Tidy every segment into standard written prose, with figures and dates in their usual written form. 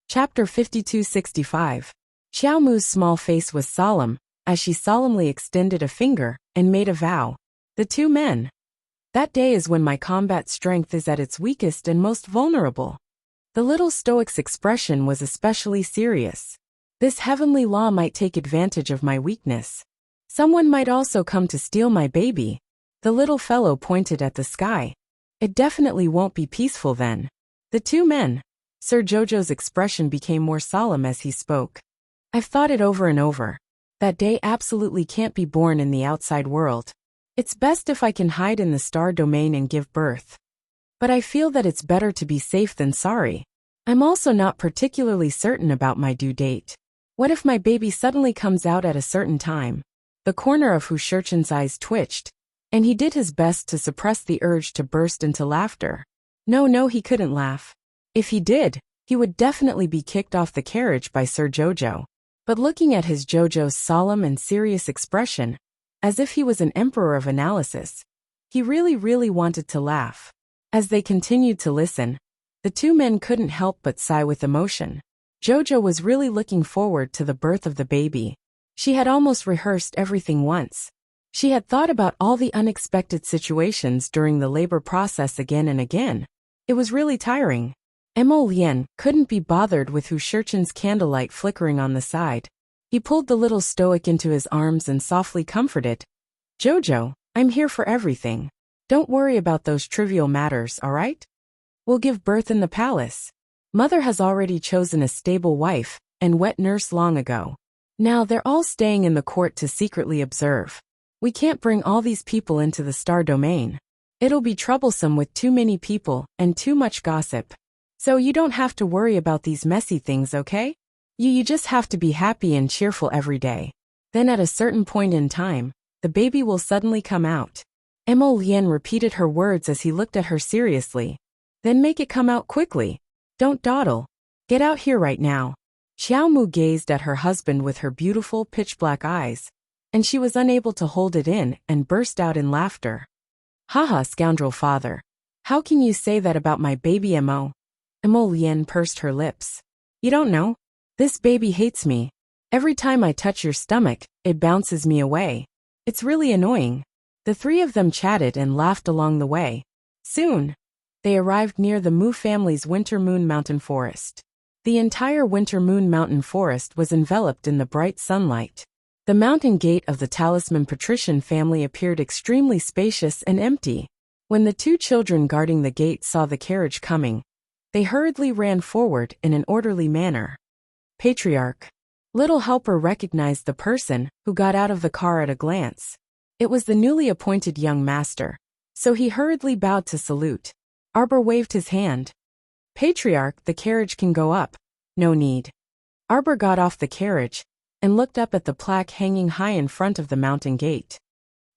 Chapter 5265. Xiao Mu's small face was solemn, as she solemnly extended a finger and made a vow. The two men. That day is when my combat strength is at its weakest and most vulnerable. The little stoic's expression was especially serious. This heavenly law might take advantage of my weakness. Someone might also come to steal my baby. The little fellow pointed at the sky. It definitely won't be peaceful then. The two men. Sir Jojo's expression became more solemn as he spoke. I've thought it over and over. That day absolutely can't be born in the outside world. It's best if I can hide in the star domain and give birth. But I feel that it's better to be safe than sorry. I'm also not particularly certain about my due date. What if my baby suddenly comes out at a certain time? The corner of Hu Shirchen's eyes twitched, and he did his best to suppress the urge to burst into laughter. No, he couldn't laugh. If he did, he would definitely be kicked off the carriage by Sir Jojo. But looking at his Jojo's solemn and serious expression, as if he was an emperor of analysis, he really wanted to laugh. As they continued to listen, the two men couldn't help but sigh with emotion. Jojo was really looking forward to the birth of the baby. She had almost rehearsed everything once. She had thought about all the unexpected situations during the labor process again and again. It was really tiring. Mo Lien couldn't be bothered with Hu Shirchen's candlelight flickering on the side. He pulled the little stoic into his arms and softly comforted. Jojo, I'm here for everything. Don't worry about those trivial matters, alright? We'll give birth in the palace. Mother has already chosen a stable wife and wet nurse long ago. Now they're all staying in the court to secretly observe. We can't bring all these people into the star domain. It'll be troublesome with too many people and too much gossip. So you don't have to worry about these messy things, okay? You just have to be happy and cheerful every day. Then at a certain point in time, the baby will suddenly come out. Mo Lien repeated her words as he looked at her seriously. Then make it come out quickly. Don't dawdle. Get out here right now. Xiao Mu gazed at her husband with her beautiful pitch-black eyes, and she was unable to hold it in and burst out in laughter. Haha, scoundrel father. How can you say that about my baby Mo? Mo Lien pursed her lips. You don't know? This baby hates me. Every time I touch your stomach, it bounces me away. It's really annoying. The three of them chatted and laughed along the way. Soon, they arrived near the Mu family's Winter Moon Mountain Forest. The entire Winter Moon Mountain Forest was enveloped in the bright sunlight. The mountain gate of the Talisman Patrician family appeared extremely spacious and empty. When the two children guarding the gate saw the carriage coming, they hurriedly ran forward in an orderly manner. Patriarch. Little Helper recognized the person who got out of the car at a glance. It was the newly appointed young master, so he hurriedly bowed to salute. Arbor waved his hand. Patriarch, the carriage can go up. No need. Arbor got off the carriage and looked up at the plaque hanging high in front of the mountain gate.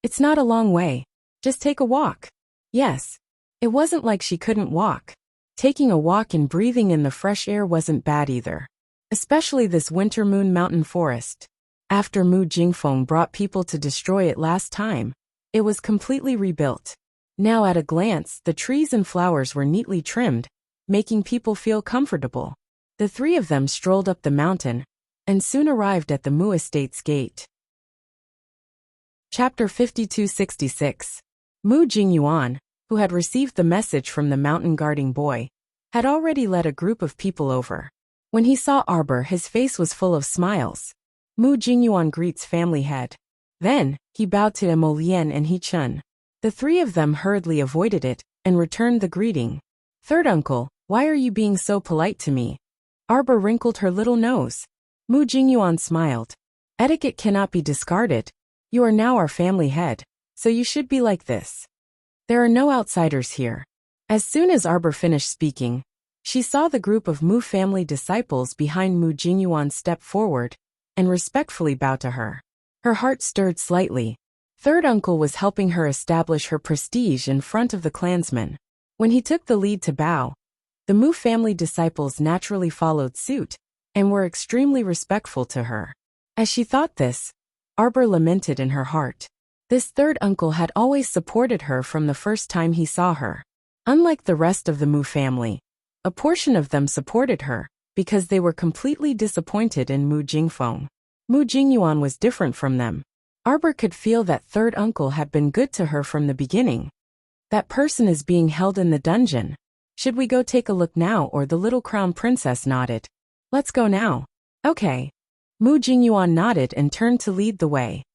It's not a long way. Just take a walk. Yes. It wasn't like she couldn't walk. Taking a walk and breathing in the fresh air wasn't bad either. Especially this Winter Moon Mountain Forest. After Mu Jingfeng brought people to destroy it last time, it was completely rebuilt. Now at a glance, the trees and flowers were neatly trimmed, making people feel comfortable. The three of them strolled up the mountain, and soon arrived at the Mu Estate's gate. Chapter 5266. Mu Jingyuan, who had received the message from the mountain guarding boy, had already led a group of people over. When he saw Arbor, his face was full of smiles. Mu Jingyuan greets family head. Then, he bowed to Mo Lien and He Chun. The three of them hurriedly avoided it, and returned the greeting. Third uncle, why are you being so polite to me? Arbor wrinkled her little nose. Mu Jingyuan smiled. Etiquette cannot be discarded. You are now our family head, so you should be like this. There are no outsiders here. As soon as Arbor finished speaking, she saw the group of Mu family disciples behind Mu Jingyuan step forward and respectfully bow to her. Her heart stirred slightly. Third uncle was helping her establish her prestige in front of the clansmen. When he took the lead to bow, the Mu family disciples naturally followed suit and were extremely respectful to her. As she thought this, Arbor lamented in her heart. This third uncle had always supported her from the first time he saw her. Unlike the rest of the Mu family, a portion of them supported her because they were completely disappointed in Mu Jingfeng. Mu Jingyuan was different from them. Arbor could feel that third uncle had been good to her from the beginning. That person is being held in the dungeon. Should we go take a look now? Or the little crown princess nodded. Let's go now. Okay. Mu Jingyuan nodded and turned to lead the way.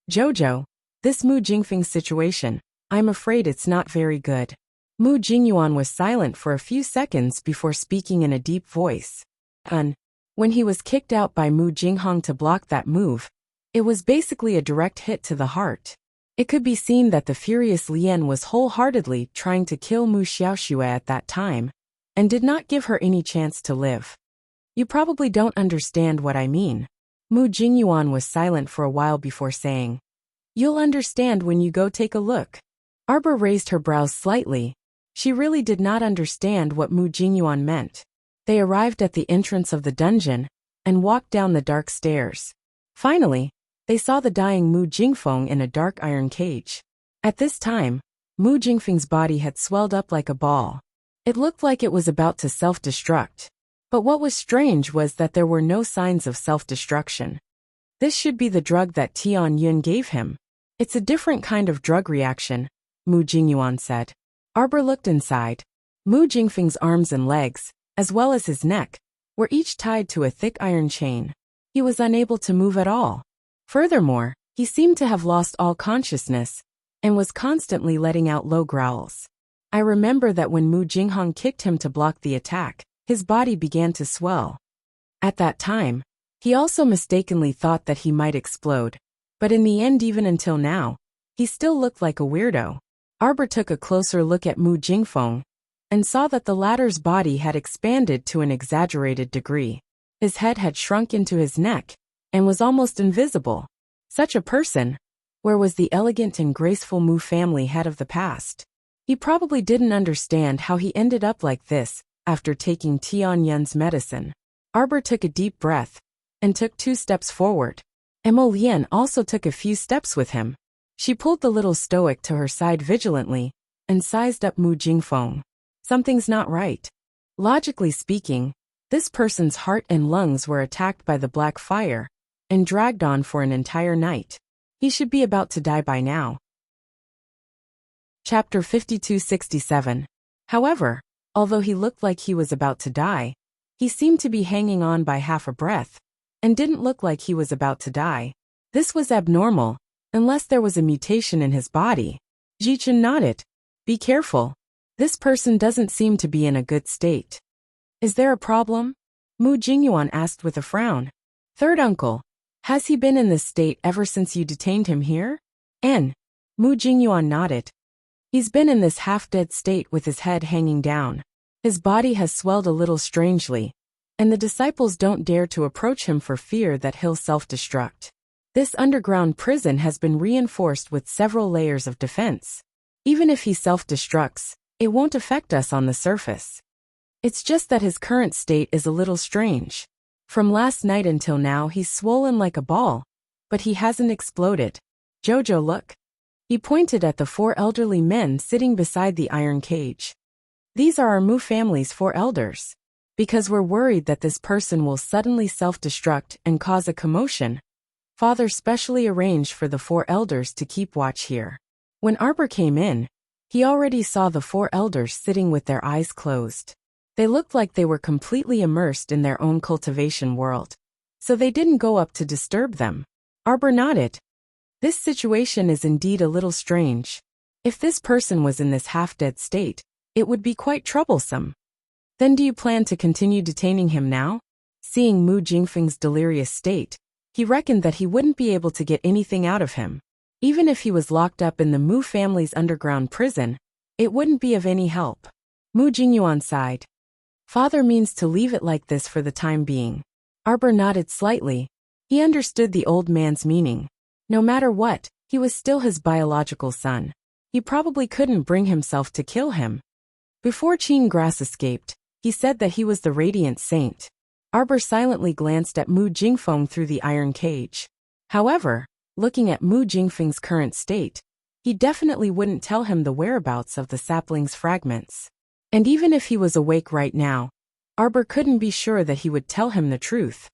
Jojo, this Mu Jingfeng situation, I'm afraid it's not very good. Mu Jingyuan was silent for a few seconds before speaking in a deep voice. When he was kicked out by Mu Jinghong to block that move, it was basically a direct hit to the heart. It could be seen that the furious Lian was wholeheartedly trying to kill Mu Xiaoxue at that time, and did not give her any chance to live. You probably don't understand what I mean. Mu Jingyuan was silent for a while before saying, You'll understand when you go take a look. Arbor raised her brows slightly. She really did not understand what Mu Jingyuan meant. They arrived at the entrance of the dungeon, and walked down the dark stairs. Finally, they saw the dying Mu Jingfeng in a dark iron cage. At this time, Mu Jingfeng's body had swelled up like a ball. It looked like it was about to self-destruct. But what was strange was that there were no signs of self-destruction. This should be the drug that Tian Yun gave him. It's a different kind of drug reaction, Mu Jingyuan said. Arbor looked inside. Mu Jingfeng's arms and legs, as well as his neck, were each tied to a thick iron chain. He was unable to move at all. Furthermore, he seemed to have lost all consciousness, and was constantly letting out low growls. I remember that when Mu Jinghong kicked him to block the attack, his body began to swell. At that time, he also mistakenly thought that he might explode, but in the end, even until now, he still looked like a weirdo. Arbor took a closer look at Mu Jingfeng, and saw that the latter's body had expanded to an exaggerated degree. His head had shrunk into his neck, and was almost invisible. Such a person, where was the elegant and graceful Mu family head of the past? He probably didn't understand how he ended up like this, after taking Tian Yun's medicine. Arbor took a deep breath, and took 2 steps forward. Mo Lian also took a few steps with him. She pulled the little stoic to her side vigilantly, and sized up Mu Jingfeng. Something's not right. Logically speaking, this person's heart and lungs were attacked by the black fire, and dragged on for an entire night. He should be about to die by now. Chapter 5267. However, although he looked like he was about to die, he seemed to be hanging on by half a breath, and didn't look like he was about to die. This was abnormal, unless there was a mutation in his body. Jichen nodded. Be careful. This person doesn't seem to be in a good state. Is there a problem? Mu Jingyuan asked with a frown. Third uncle, has he been in this state ever since you detained him here? Mu Jingyuan nodded. He's been in this half-dead state with his head hanging down. His body has swelled a little strangely, and the disciples don't dare to approach him for fear that he'll self-destruct. This underground prison has been reinforced with several layers of defense. Even if he self-destructs, it won't affect us on the surface. It's just that his current state is a little strange. From last night until now he's swollen like a ball, but he hasn't exploded. Jojo, look. He pointed at the 4 elderly men sitting beside the iron cage. These are our Mu family's 4 elders. Because we're worried that this person will suddenly self-destruct and cause a commotion, Father specially arranged for the 4 elders to keep watch here. When Arbor came in, he already saw the 4 elders sitting with their eyes closed. They looked like they were completely immersed in their own cultivation world, so they didn't go up to disturb them. Arbor nodded. This situation is indeed a little strange. If this person was in this half-dead state, it would be quite troublesome. Then do you plan to continue detaining him now? Seeing Mu Jingfeng's delirious state, he reckoned that he wouldn't be able to get anything out of him. Even if he was locked up in the Mu family's underground prison, it wouldn't be of any help. Mu Jingyuan sighed. Father means to leave it like this for the time being. Arbor nodded slightly. He understood the old man's meaning. No matter what, he was still his biological son. He probably couldn't bring himself to kill him. Before Qin Grass escaped, he said that he was the radiant saint. Arbor silently glanced at Mu Jingfeng through the iron cage. However, looking at Mu Jingfeng's current state, he definitely wouldn't tell him the whereabouts of the sapling's fragments. And even if he was awake right now, Arbor couldn't be sure that he would tell him the truth.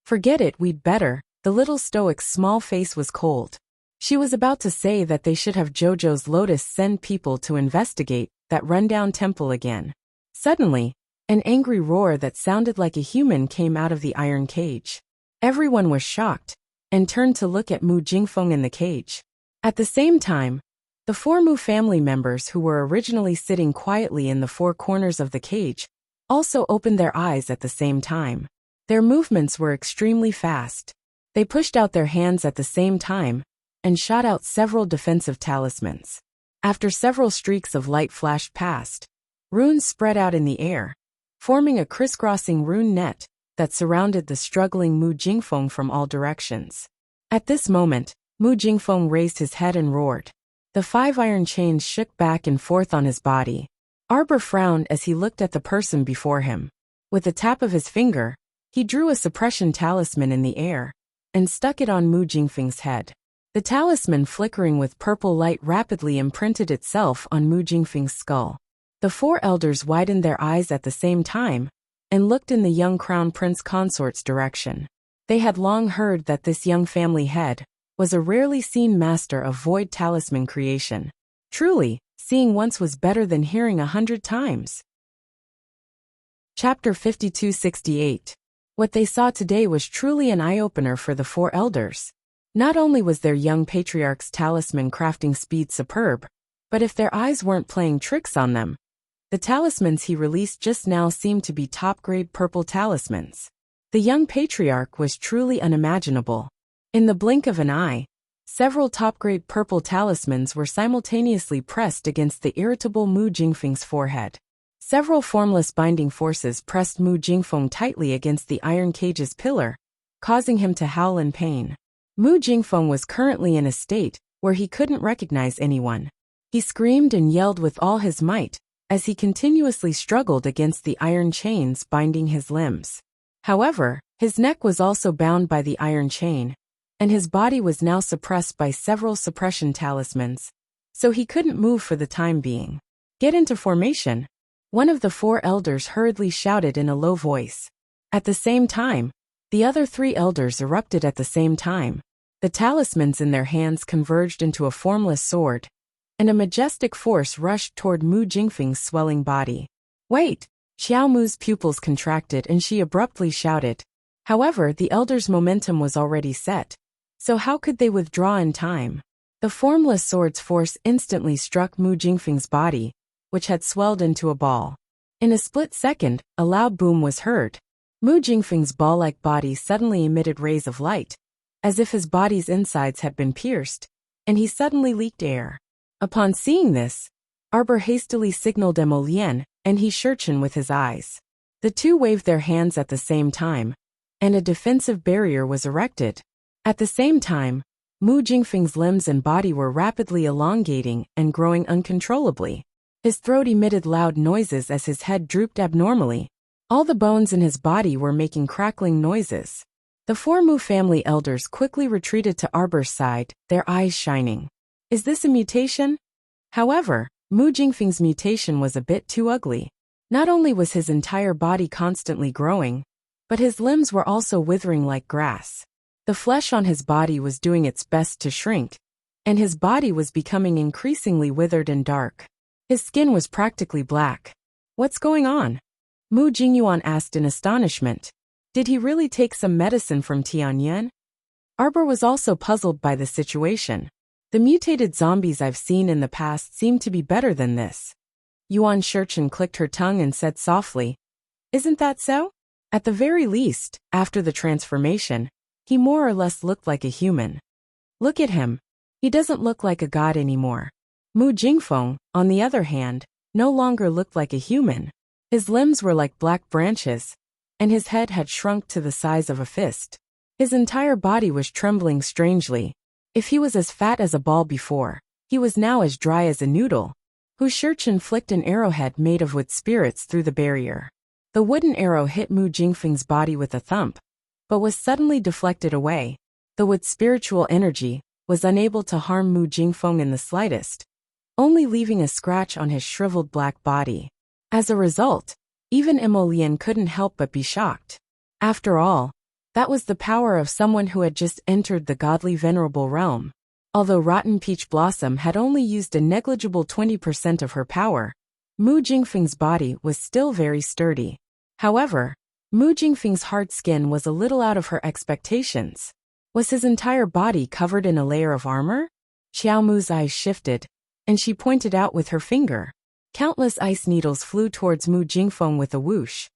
Forget it, we'd better. The little stoic's small face was cold. She was about to say that they should have Jojo's Lotus send people to investigate that rundown temple again. Suddenly, an angry roar that sounded like a human came out of the iron cage. Everyone was shocked and turned to look at Mu Jingfeng in the cage. At the same time, the four Mu family members who were originally sitting quietly in the four corners of the cage also opened their eyes at the same time. Their movements were extremely fast. They pushed out their hands at the same time and shot out several defensive talismans. After several streaks of light flashed past, runes spread out in the air, forming a crisscrossing rune net that surrounded the struggling Mu Jingfeng from all directions. At this moment, Mu Jingfeng raised his head and roared. The 5 iron chains shook back and forth on his body. Arbor frowned as he looked at the person before him. With a tap of his finger, he drew a suppression talisman in the air and stuck it on Mu Jingfeng's head. The talisman, flickering with purple light, rapidly imprinted itself on Mu Jingfeng's skull. The 4 elders widened their eyes at the same time and looked in the young crown prince consort's direction. They had long heard that this young family head was a rarely seen master of void talisman creation. Truly, seeing once was better than hearing 100 times. Chapter 5268. What they saw today was truly an eye-opener for the 4 elders. Not only was their young patriarch's talisman crafting speed superb, but if their eyes weren't playing tricks on them, the talismans he released just now seemed to be top-grade purple talismans. The young patriarch was truly unimaginable. In the blink of an eye, several top-grade purple talismans were simultaneously pressed against the irritable Mu Jingfeng's forehead. Several formless binding forces pressed Mu Jingfeng tightly against the iron cage's pillar, causing him to howl in pain. Mu Jingfeng was currently in a state where he couldn't recognize anyone. He screamed and yelled with all his might as he continuously struggled against the iron chains binding his limbs. However, his neck was also bound by the iron chain, and his body was now suppressed by several suppression talismans, so he couldn't move for the time being. "Get into formation," one of the 4 elders hurriedly shouted in a low voice. At the same time, the other 3 elders erupted at the same time. The talismans in their hands converged into a formless sword, and a majestic force rushed toward Mu Jingfeng's swelling body. "Wait!" Xiao Mu's pupils contracted and she abruptly shouted. However, the elders' momentum was already set, so how could they withdraw in time? The formless sword's force instantly struck Mu Jingfeng's body, which had swelled into a ball. In a split second, a loud boom was heard. Mu Jingfeng's ball-like body suddenly emitted rays of light, as if his body's insides had been pierced, and he suddenly leaked air. Upon seeing this, Arbor hastily signaled Emolien and He Shurchen with his eyes. The 2 waved their hands at the same time, and a defensive barrier was erected. At the same time, Mu Jingfeng's limbs and body were rapidly elongating and growing uncontrollably. His throat emitted loud noises as his head drooped abnormally. All the bones in his body were making crackling noises. The 4 Mu family elders quickly retreated to Arbor's side, their eyes shining. Is this a mutation? However, Mu Jingfeng's mutation was a bit too ugly. Not only was his entire body constantly growing, but his limbs were also withering like grass. The flesh on his body was doing its best to shrink, and his body was becoming increasingly withered and dark. His skin was practically black. "What's going on?" Mu Jingyuan asked in astonishment. Did he really take some medicine from Tianyuan? Arbor was also puzzled by the situation. The mutated zombies I've seen in the past seem to be better than this. Yuan Shurchen clicked her tongue and said softly, "Isn't that so?" At the very least, after the transformation, he more or less looked like a human. Look at him. He doesn't look like a god anymore. Mu Jingfeng, on the other hand, no longer looked like a human. His limbs were like black branches, and his head had shrunk to the size of a fist. His entire body was trembling strangely. If he was as fat as a ball before, he was now as dry as a noodle. Hu Shurchen flicked an arrowhead made of wood spirits through the barrier. The wooden arrow hit Mu Jingfeng's body with a thump, but was suddenly deflected away. The wood's spiritual energy was unable to harm Mu Jingfeng in the slightest, only leaving a scratch on his shriveled black body. As a result, Even Emolian couldn't help but be shocked. After all, that was the power of someone who had just entered the godly venerable realm. Although Rotten Peach Blossom had only used a negligible 20% of her power, Mu Jingfeng's body was still very sturdy. However, Mu Jingfeng's hard skin was a little out of her expectations. Was his entire body covered in a layer of armor? Xiao Mu's eyes shifted, and she pointed out with her finger. Countless ice needles flew towards Mu Jingfeng with a whoosh.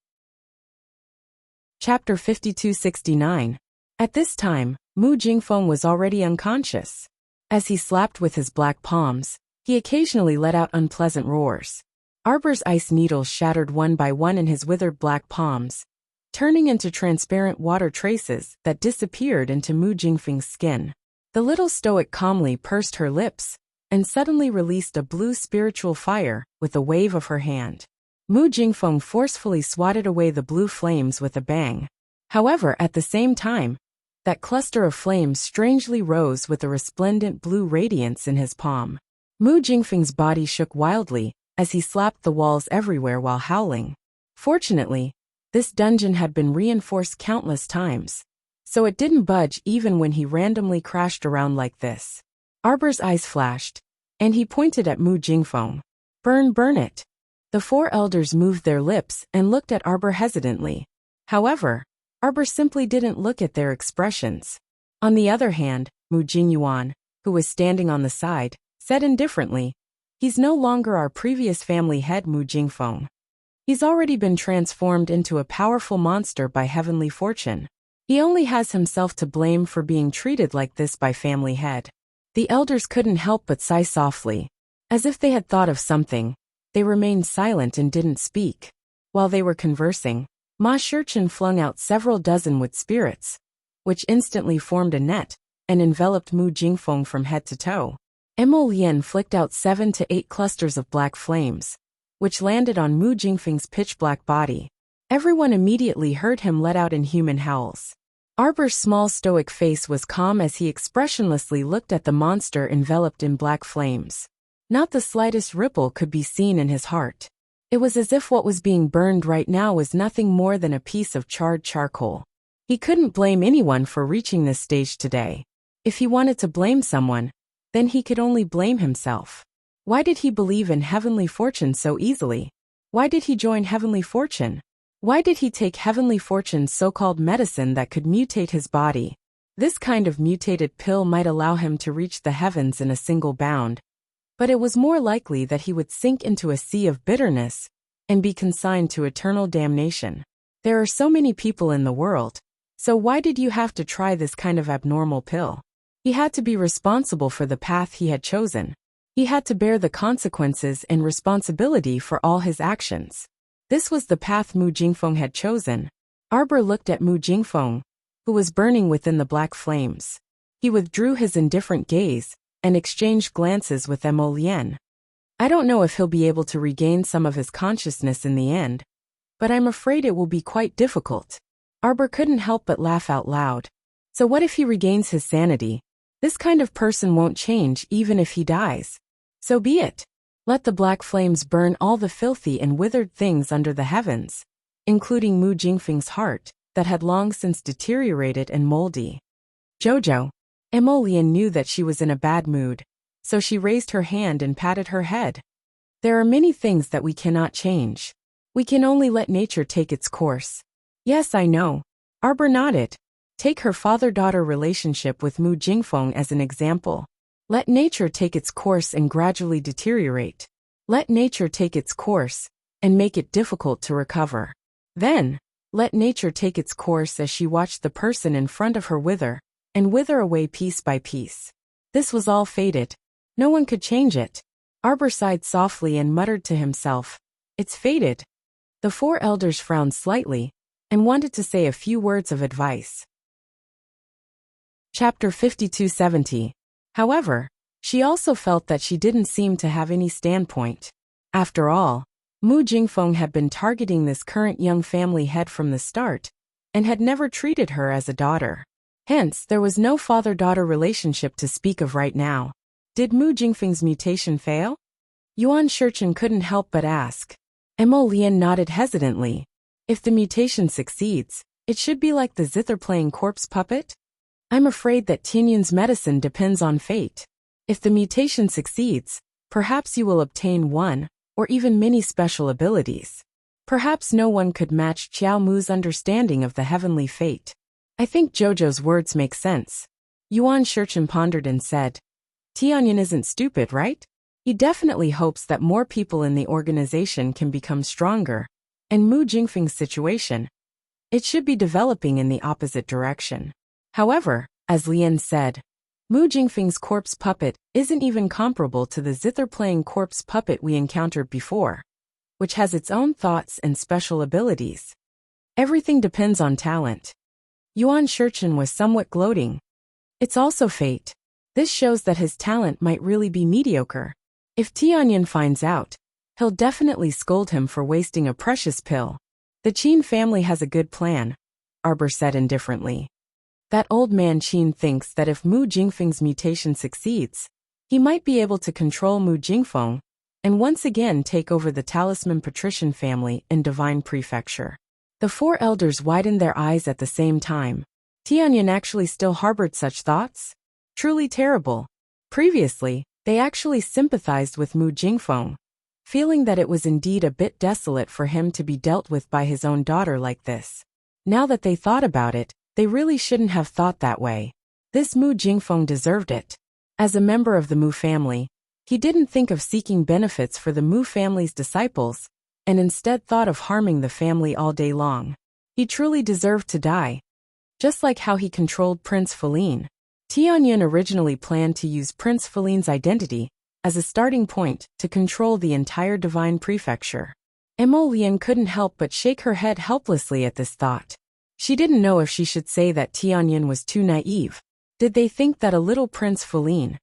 Chapter 5269. At this time, Mu Jingfeng was already unconscious. As he slapped with his black palms, he occasionally let out unpleasant roars. Arbor's ice needles shattered one by one in his withered black palms, turning into transparent water traces that disappeared into Mu Jingfeng's skin. The little stoic calmly pursed her lips, and suddenly released a blue spiritual fire with a wave of her hand. Mu Jingfeng forcefully swatted away the blue flames with a bang. However, at the same time, that cluster of flames strangely rose with a resplendent blue radiance in his palm. Mu Jingfeng's body shook wildly as he slapped the walls everywhere while howling. Fortunately, this dungeon had been reinforced countless times, so it didn't budge even when he randomly crashed around like this. Arbor's eyes flashed, and he pointed at Mu Jingfeng. Burn it. The four elders moved their lips and looked at Arbor hesitantly. However, Arbor simply didn't look at their expressions. On the other hand, Mu Jingyuan, who was standing on the side, said indifferently, "He's no longer our previous family head Mu Jingfeng. He's already been transformed into a powerful monster by heavenly fortune. He only has himself to blame for being treated like this by family head." The elders couldn't help but sigh softly. As if they had thought of something, they remained silent and didn't speak. While they were conversing, Ma Shurchen flung out several dozen wood spirits, which instantly formed a net and enveloped Mu Jingfeng from head to toe. Emolian flicked out 7 to 8 clusters of black flames, which landed on Mu Jingfeng's pitch-black body. Everyone immediately heard him let out inhuman howls. Arbor's small stoic face was calm as he expressionlessly looked at the monster enveloped in black flames. Not the slightest ripple could be seen in his heart. It was as if what was being burned right now was nothing more than a piece of charred charcoal. He couldn't blame anyone for reaching this stage today. If he wanted to blame someone, then he could only blame himself. Why did he believe in heavenly fortune so easily? Why did he join heavenly fortune? Why did he take heavenly fortune's so-called medicine that could mutate his body? This kind of mutated pill might allow him to reach the heavens in a single bound, but it was more likely that he would sink into a sea of bitterness and be consigned to eternal damnation. There are so many people in the world, so why did you have to try this kind of abnormal pill? He had to be responsible for the path he had chosen. He had to bear the consequences and responsibility for all his actions. This was the path Mu Jingfeng had chosen. Arbor looked at Mu Jingfeng, who was burning within the black flames. He withdrew his indifferent gaze and exchanged glances with Emolian. I don't know if he'll be able to regain some of his consciousness in the end, but I'm afraid it will be quite difficult. Arbor couldn't help but laugh out loud. So what if he regains his sanity? This kind of person won't change even if he dies. So be it. Let the black flames burn all the filthy and withered things under the heavens, including Mu Jingfeng's heart, that had long since deteriorated and moldy. Jojo. Emolian knew that she was in a bad mood, so she raised her hand and patted her head. There are many things that we cannot change. We can only let nature take its course. Yes, I know. Arbor nodded. Take her father-daughter relationship with Mu Jingfeng as an example. Let nature take its course and gradually deteriorate. Let nature take its course and make it difficult to recover. Then, let nature take its course as she watched the person in front of her wither away piece by piece. This was all fated. No one could change it. Arbor sighed softly and muttered to himself, "It's fated." The four elders frowned slightly and wanted to say a few words of advice. Chapter 5270. However, she also felt that she didn't seem to have any standpoint. After all, Mu Jingfeng had been targeting this current young family head from the start, and had never treated her as a daughter. Hence, there was no father-daughter relationship to speak of right now. Did Mu Jingfeng's mutation fail? Yuan Shurchen couldn't help but ask. Emolian nodded hesitantly. If the mutation succeeds, it should be like the zither-playing corpse puppet? I'm afraid that Tianyun's medicine depends on fate. If the mutation succeeds, perhaps you will obtain one, or even many special abilities. Perhaps no one could match Qiao Mu's understanding of the heavenly fate. I think Jojo's words make sense. Yuan Shurchen pondered and said, Tianyun isn't stupid, right? He definitely hopes that more people in the organization can become stronger, and Mu Jingfeng's situation, it should be developing in the opposite direction. However, as Lian said, Mu Jingfeng's corpse puppet isn't even comparable to the zither-playing corpse puppet we encountered before, which has its own thoughts and special abilities. Everything depends on talent. Yuan Shurchen was somewhat gloating. It's also fate. This shows that his talent might really be mediocre. If Tianyun finds out, he'll definitely scold him for wasting a precious pill. The Qin family has a good plan, Arbor said indifferently. That old man Qin thinks that if Mu Jingfeng's mutation succeeds, he might be able to control Mu Jingfeng and once again take over the Talisman Patrician family in Divine Prefecture. The four elders widened their eyes at the same time. Tianyun actually still harbored such thoughts? Truly terrible. Previously, they actually sympathized with Mu Jingfeng, feeling that it was indeed a bit desolate for him to be dealt with by his own daughter like this. Now that they thought about it, they really shouldn't have thought that way. This Mu Jingfeng deserved it. As a member of the Mu family, he didn't think of seeking benefits for the Mu family's disciples, and instead thought of harming the family all day long. He truly deserved to die. Just like how he controlled Prince Feline. Tianyun originally planned to use Prince Feline's identity as a starting point to control the entire Divine Prefecture. Emolian couldn't help but shake her head helplessly at this thought. She didn't know if she should say that Tianyun was too naive. Did they think that a little Prince Feline,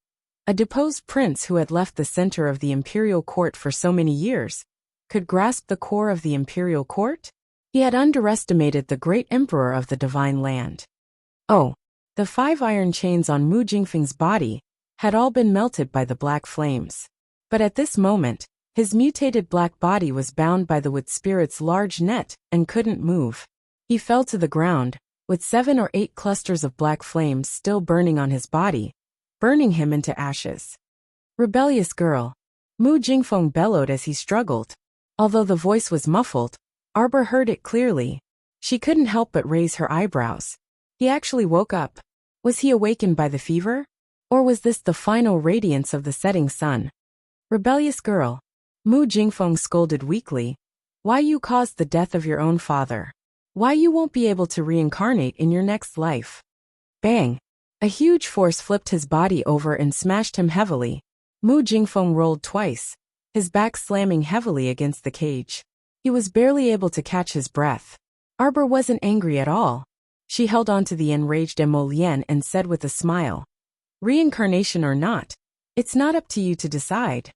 a deposed prince who had left the center of the imperial court for so many years, could grasp the core of the imperial court? He had underestimated the great emperor of the divine land. Oh, the 5 iron chains on Mu Jingfeng's body had all been melted by the black flames. But at this moment, his mutated black body was bound by the wood spirit's large net and couldn't move. He fell to the ground, with 7 or 8 clusters of black flames still burning on his body, burning him into ashes. Rebellious girl. Mu Jingfeng bellowed as he struggled. Although the voice was muffled, Arbor heard it clearly. She couldn't help but raise her eyebrows. He actually woke up. Was he awakened by the fever? Or was this the final radiance of the setting sun? Rebellious girl. Mu Jingfeng scolded weakly. Why you caused the death of your own father? Why you won't be able to reincarnate in your next life? Bang! A huge force flipped his body over and smashed him heavily. Mu Jingfeng rolled twice, his back slamming heavily against the cage. He was barely able to catch his breath. Arbor wasn't angry at all. She held on to the enraged Emolian and said with a smile, reincarnation or not, it's not up to you to decide.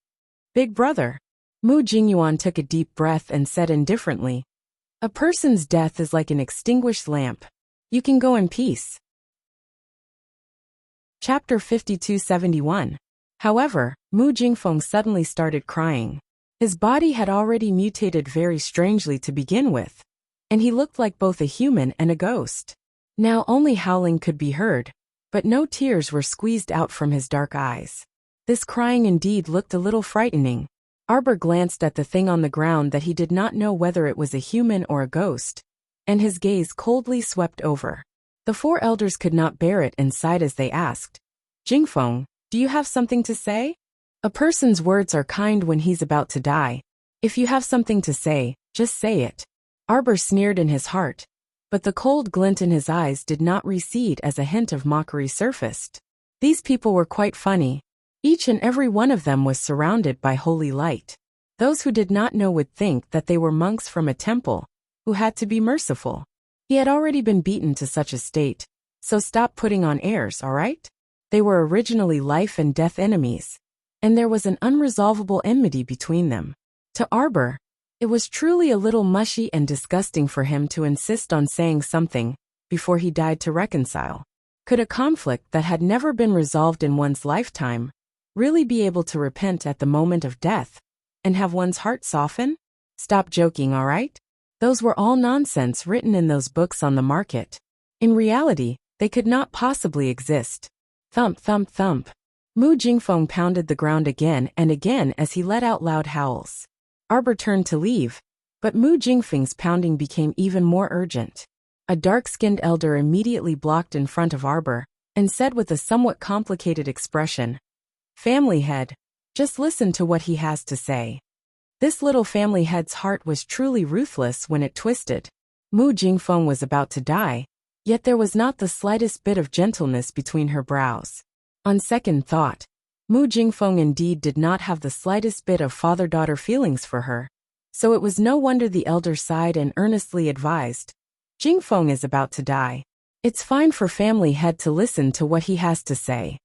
Big brother. Mu Jingyuan took a deep breath and said indifferently, a person's death is like an extinguished lamp. You can go in peace. Chapter 5271. However, Mu Jingfeng suddenly started crying. His body had already mutated very strangely to begin with, and he looked like both a human and a ghost. Now only howling could be heard, but no tears were squeezed out from his dark eyes. This crying indeed looked a little frightening. Arbor glanced at the thing on the ground that he did not know whether it was a human or a ghost, and his gaze coldly swept over. The 4 elders could not bear it and sighed as they asked, Jingfeng, do you have something to say? A person's words are kind when he's about to die. If you have something to say, just say it. Arbor sneered in his heart, but the cold glint in his eyes did not recede as a hint of mockery surfaced. These people were quite funny. Each and every one of them was surrounded by holy light. Those who did not know would think that they were monks from a temple, who had to be merciful. He had already been beaten to such a state, so stop putting on airs, all right? They were originally life and death enemies, and there was an unresolvable enmity between them. To Arbor, it was truly a little mushy and disgusting for him to insist on saying something before he died to reconcile. Could a conflict that had never been resolved in one's lifetime really be able to repent at the moment of death and have one's heart soften? Stop joking, all right? Those were all nonsense written in those books on the market. In reality, they could not possibly exist. Thump, thump, thump. Mu Jingfeng pounded the ground again and again as he let out loud howls. Arbor turned to leave, but Mu Jingfeng's pounding became even more urgent. A dark-skinned elder immediately blocked in front of Arbor and said with a somewhat complicated expression, "Family head, just listen to what he has to say." This little family head's heart was truly ruthless when it twisted. Mu Jingfeng was about to die, yet there was not the slightest bit of gentleness between her brows. On second thought, Mu Jingfeng indeed did not have the slightest bit of father-daughter feelings for her, so it was no wonder the elder sighed and earnestly advised, "Jingfeng is about to die. It's fine for family head to listen to what he has to say."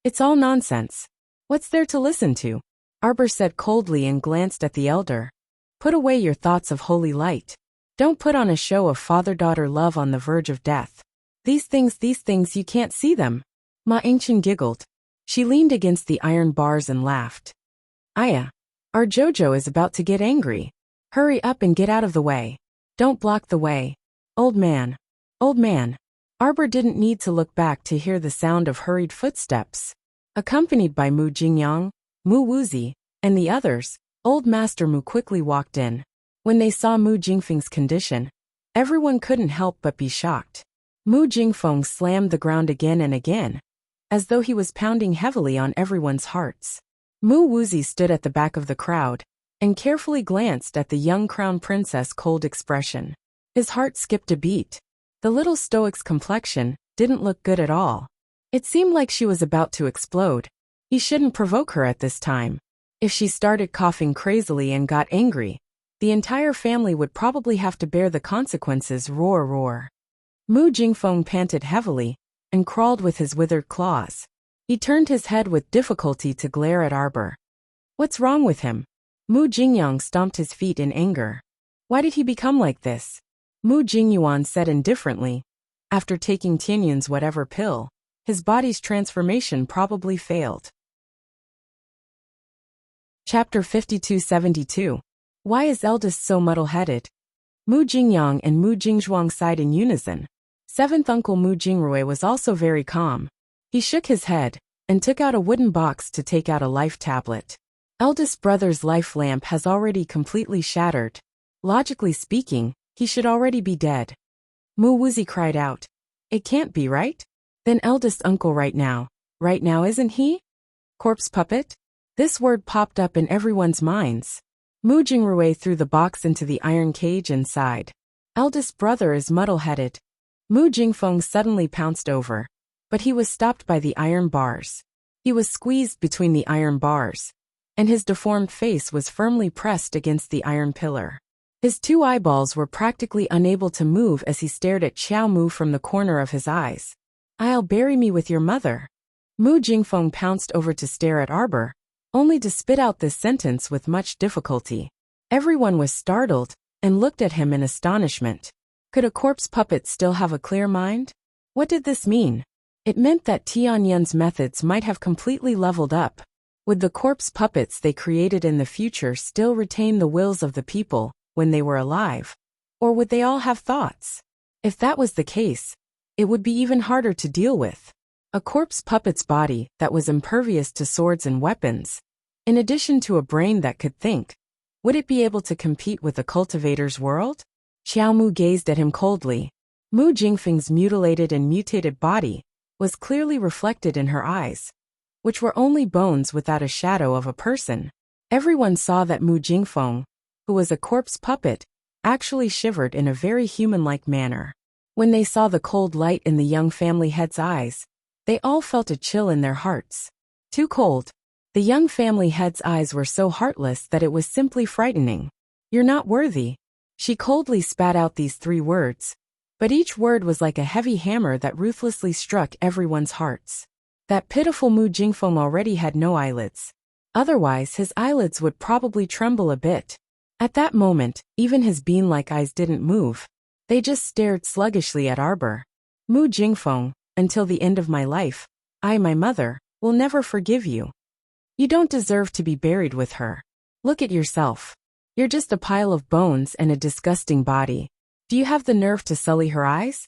"It's all nonsense. What's there to listen to?" Arbor said coldly and glanced at the elder. "Put away your thoughts of holy light. Don't put on a show of father-daughter love on the verge of death. These things, you can't see them." Ma Yingchen giggled. She leaned against the iron bars and laughed. "Aya, our Jojo is about to get angry. Hurry up and get out of the way. Don't block the way. Old man. Old man." Arbor didn't need to look back to hear the sound of hurried footsteps. Accompanied by Mu Jingyang, Mu Wuxia, and the others, Old Master Mu quickly walked in. When they saw Mu Jingfeng's condition, everyone couldn't help but be shocked. Mu Jingfeng slammed the ground again and again, as though he was pounding heavily on everyone's hearts. Mu Wuxia stood at the back of the crowd and carefully glanced at the young crown princess' cold expression. His heart skipped a beat. The little stoic's complexion didn't look good at all. It seemed like she was about to explode. He shouldn't provoke her at this time. If she started coughing crazily and got angry, the entire family would probably have to bear the consequences. Roar, roar. Mu Jingfeng panted heavily and crawled with his withered claws. He turned his head with difficulty to glare at Arbor. What's wrong with him? Mu Jingyang stomped his feet in anger. Why did he become like this? Mu Jingyuan said indifferently. After taking Tianyun's whatever pill, his body's transformation probably failed. Chapter 5272. Why is eldest so muddle-headed? Mu Jingyang and Mu Jingzhuang sighed in unison. Seventh uncle Mu Jingrui was also very calm. He shook his head and took out a wooden box to take out a life tablet. Eldest brother's life lamp has already completely shattered. Logically speaking, he should already be dead. Mu Wuxia cried out. It can't be, right? Then eldest uncle right now isn't he? Corpse puppet? This word popped up in everyone's minds. Mu Jingrui threw the box into the iron cage and sighed. Eldest brother is muddle-headed. Mu Jingfeng suddenly pounced over, but he was stopped by the iron bars. He was squeezed between the iron bars, and his deformed face was firmly pressed against the iron pillar. His two eyeballs were practically unable to move as he stared at Xiao Mu from the corner of his eyes. I'll bury me with your mother. Mu Jingfeng pounced over to stare at Arbor, only to spit out this sentence with much difficulty. Everyone was startled and looked at him in astonishment. Could a corpse puppet still have a clear mind? What did this mean? It meant that Tianyun's methods might have completely leveled up. Would the corpse puppets they created in the future still retain the wills of the people when they were alive? Or would they all have thoughts? If that was the case, it would be even harder to deal with. A corpse puppet's body that was impervious to swords and weapons, in addition to a brain that could think, would it be able to compete with the cultivator's world? Xiao Mu gazed at him coldly. Mu Jingfeng's mutilated and mutated body was clearly reflected in her eyes, which were only bones without a shadow of a person. Everyone saw that Mu Jingfeng, who was a corpse puppet, actually shivered in a very human-like manner. When they saw the cold light in the young family head's eyes, they all felt a chill in their hearts. Too cold. The young family head's eyes were so heartless that it was simply frightening. You're not worthy. She coldly spat out these 3 words, but each word was like a heavy hammer that ruthlessly struck everyone's hearts. That pitiful Mu Jingfeng already had no eyelids. Otherwise, his eyelids would probably tremble a bit. At that moment, even his bean-like eyes didn't move. They just stared sluggishly at Arbor. Mu Jingfeng, until the end of my life, I, my mother, will never forgive you. You don't deserve to be buried with her. Look at yourself. You're just a pile of bones and a disgusting body. Do you have the nerve to sully her eyes?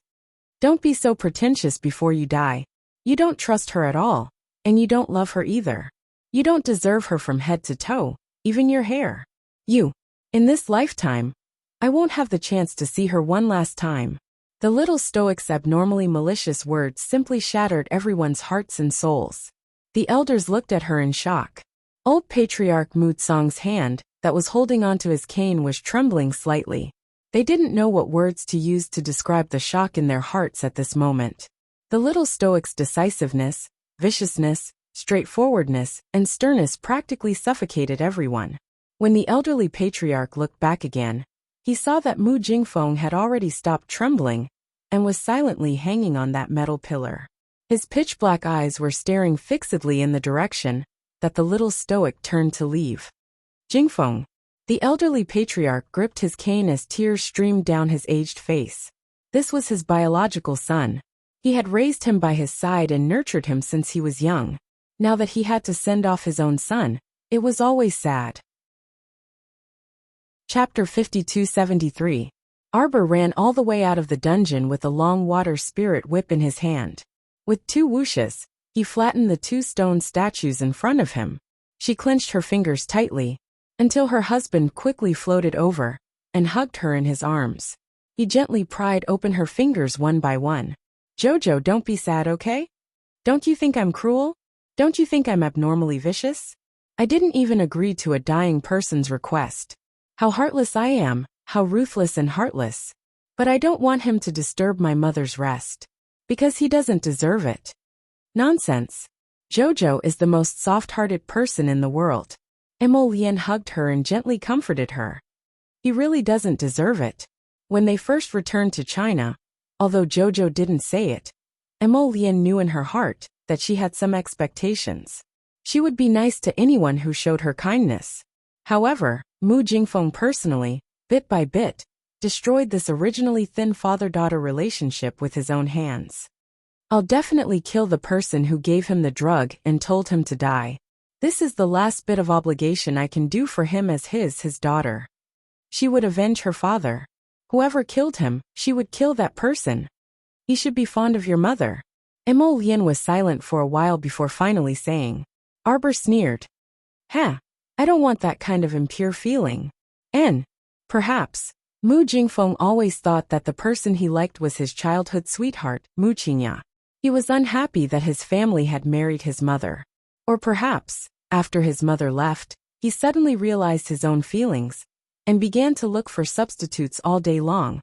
Don't be so pretentious before you die. You don't trust her at all, and you don't love her either. You don't deserve her from head to toe, even your hair. In this lifetime, I won't have the chance to see her one last time. The little stoic's abnormally malicious words simply shattered everyone's hearts and souls. The elders looked at her in shock. Old Patriarch Mutsong's hand, that was holding onto his cane, was trembling slightly. They didn't know what words to use to describe the shock in their hearts at this moment. The little stoic's decisiveness, viciousness, straightforwardness, and sternness practically suffocated everyone. When the elderly patriarch looked back again, he saw that Mu Jingfeng had already stopped trembling and was silently hanging on that metal pillar. His pitch-black eyes were staring fixedly in the direction that the little stoic turned to leave. Jingfeng. The elderly patriarch gripped his cane as tears streamed down his aged face. This was his biological son. He had raised him by his side and nurtured him since he was young. Now that he had to send off his own son, it was always sad. Chapter 5273. Arbor ran all the way out of the dungeon with a long water spirit whip in his hand. With two whooshes, he flattened the two stone statues in front of him. She clenched her fingers tightly, until her husband quickly floated over and hugged her in his arms. He gently pried open her fingers one by one. Jojo, don't be sad, okay? Don't you think I'm cruel? Don't you think I'm abnormally vicious? I didn't even agree to a dying person's request. How heartless I am, how ruthless and heartless. But I don't want him to disturb my mother's rest. Because he doesn't deserve it. Nonsense. Jojo is the most soft-hearted person in the world. Emolien hugged her and gently comforted her. He really doesn't deserve it. When they first returned to China, although Jojo didn't say it, Emolien knew in her heart that she had some expectations. She would be nice to anyone who showed her kindness. However, Mu Jingfeng personally, bit by bit, destroyed this originally thin father-daughter relationship with his own hands. I'll definitely kill the person who gave him the drug and told him to die. This is the last bit of obligation I can do for him as his daughter. She would avenge her father. Whoever killed him, she would kill that person. He should be fond of your mother. Emolien was silent for a while before finally saying. Arbor sneered. I don't want that kind of impure feeling. Perhaps, Mu Jingfeng always thought that the person he liked was his childhood sweetheart, Mu Qingya. He was unhappy that his family had married his mother. Or perhaps, after his mother left, he suddenly realized his own feelings and began to look for substitutes all day long,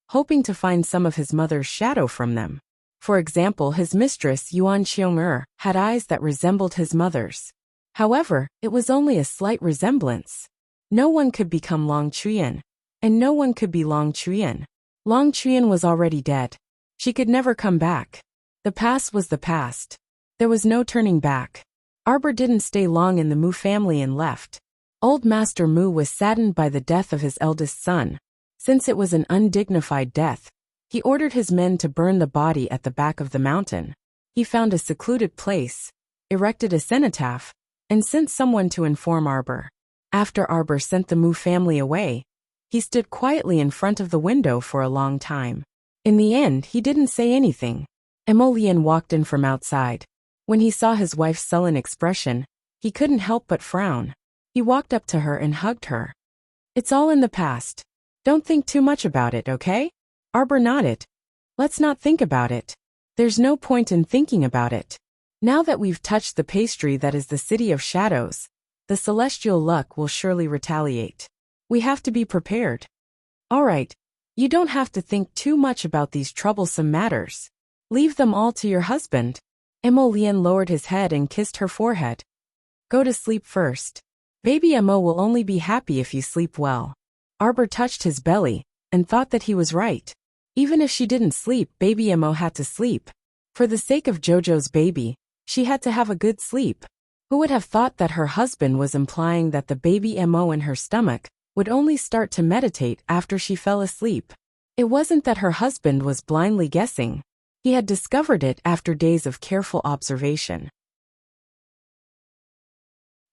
hoping to find some of his mother's shadow from them. For example, his mistress Yuan Qiong had eyes that resembled his mother's. However, it was only a slight resemblance. No one could become Long Chuyan, and no one could be Long Chuyan. Long Chuyan was already dead. She could never come back. The past was the past. There was no turning back. Arbor didn't stay long in the Mu family and left. Old Master Mu was saddened by the death of his eldest son. Since it was an undignified death, he ordered his men to burn the body at the back of the mountain. He found a secluded place, erected a cenotaph, and sent someone to inform Arbor. After Arbor sent the Mu family away, he stood quietly in front of the window for a long time. In the end, he didn't say anything. Emolien walked in from outside. When he saw his wife's sullen expression, he couldn't help but frown. He walked up to her and hugged her. It's all in the past. Don't think too much about it, okay? Arbor nodded. Let's not think about it. There's no point in thinking about it. Now that we've touched the pastry that is the city of shadows, the celestial luck will surely retaliate. We have to be prepared. All right. You don't have to think too much about these troublesome matters. Leave them all to your husband. Emolien lowered his head and kissed her forehead. Go to sleep first. Baby Emo will only be happy if you sleep well. Arbor touched his belly and thought that he was right. Even if she didn't sleep, baby Emo had to sleep. For the sake of Jojo's baby, she had to have a good sleep. Who would have thought that her husband was implying that the baby Emo in her stomach would only start to meditate after she fell asleep? It wasn't that her husband was blindly guessing. He had discovered it after days of careful observation.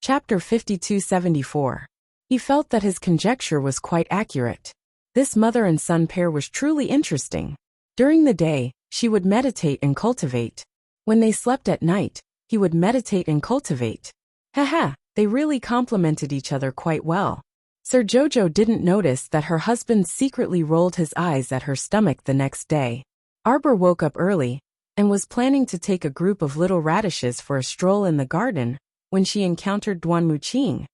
Chapter 5274. He felt that his conjecture was quite accurate. This mother and son pair was truly interesting. During the day, she would meditate and cultivate. When they slept at night, he would meditate and cultivate. Haha, they really complemented each other quite well. Sir Jojo didn't notice that her husband secretly rolled his eyes at her stomach the next day. Arbor woke up early and was planning to take a group of little radishes for a stroll in the garden when she encountered Duanmu Qing,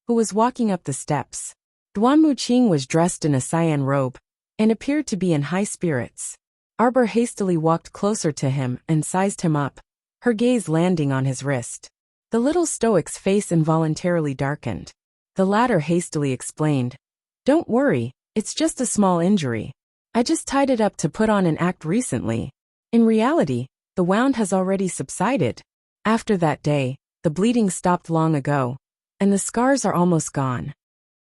who was walking up the steps. Duanmu Qing was dressed in a cyan robe and appeared to be in high spirits. Arbor hastily walked closer to him and sized him up, her gaze landing on his wrist. The little stoic's face involuntarily darkened. The latter hastily explained, "Don't worry, it's just a small injury. I just tied it up to put on an act recently. In reality, the wound has already subsided. After that day, the bleeding stopped long ago, and the scars are almost gone."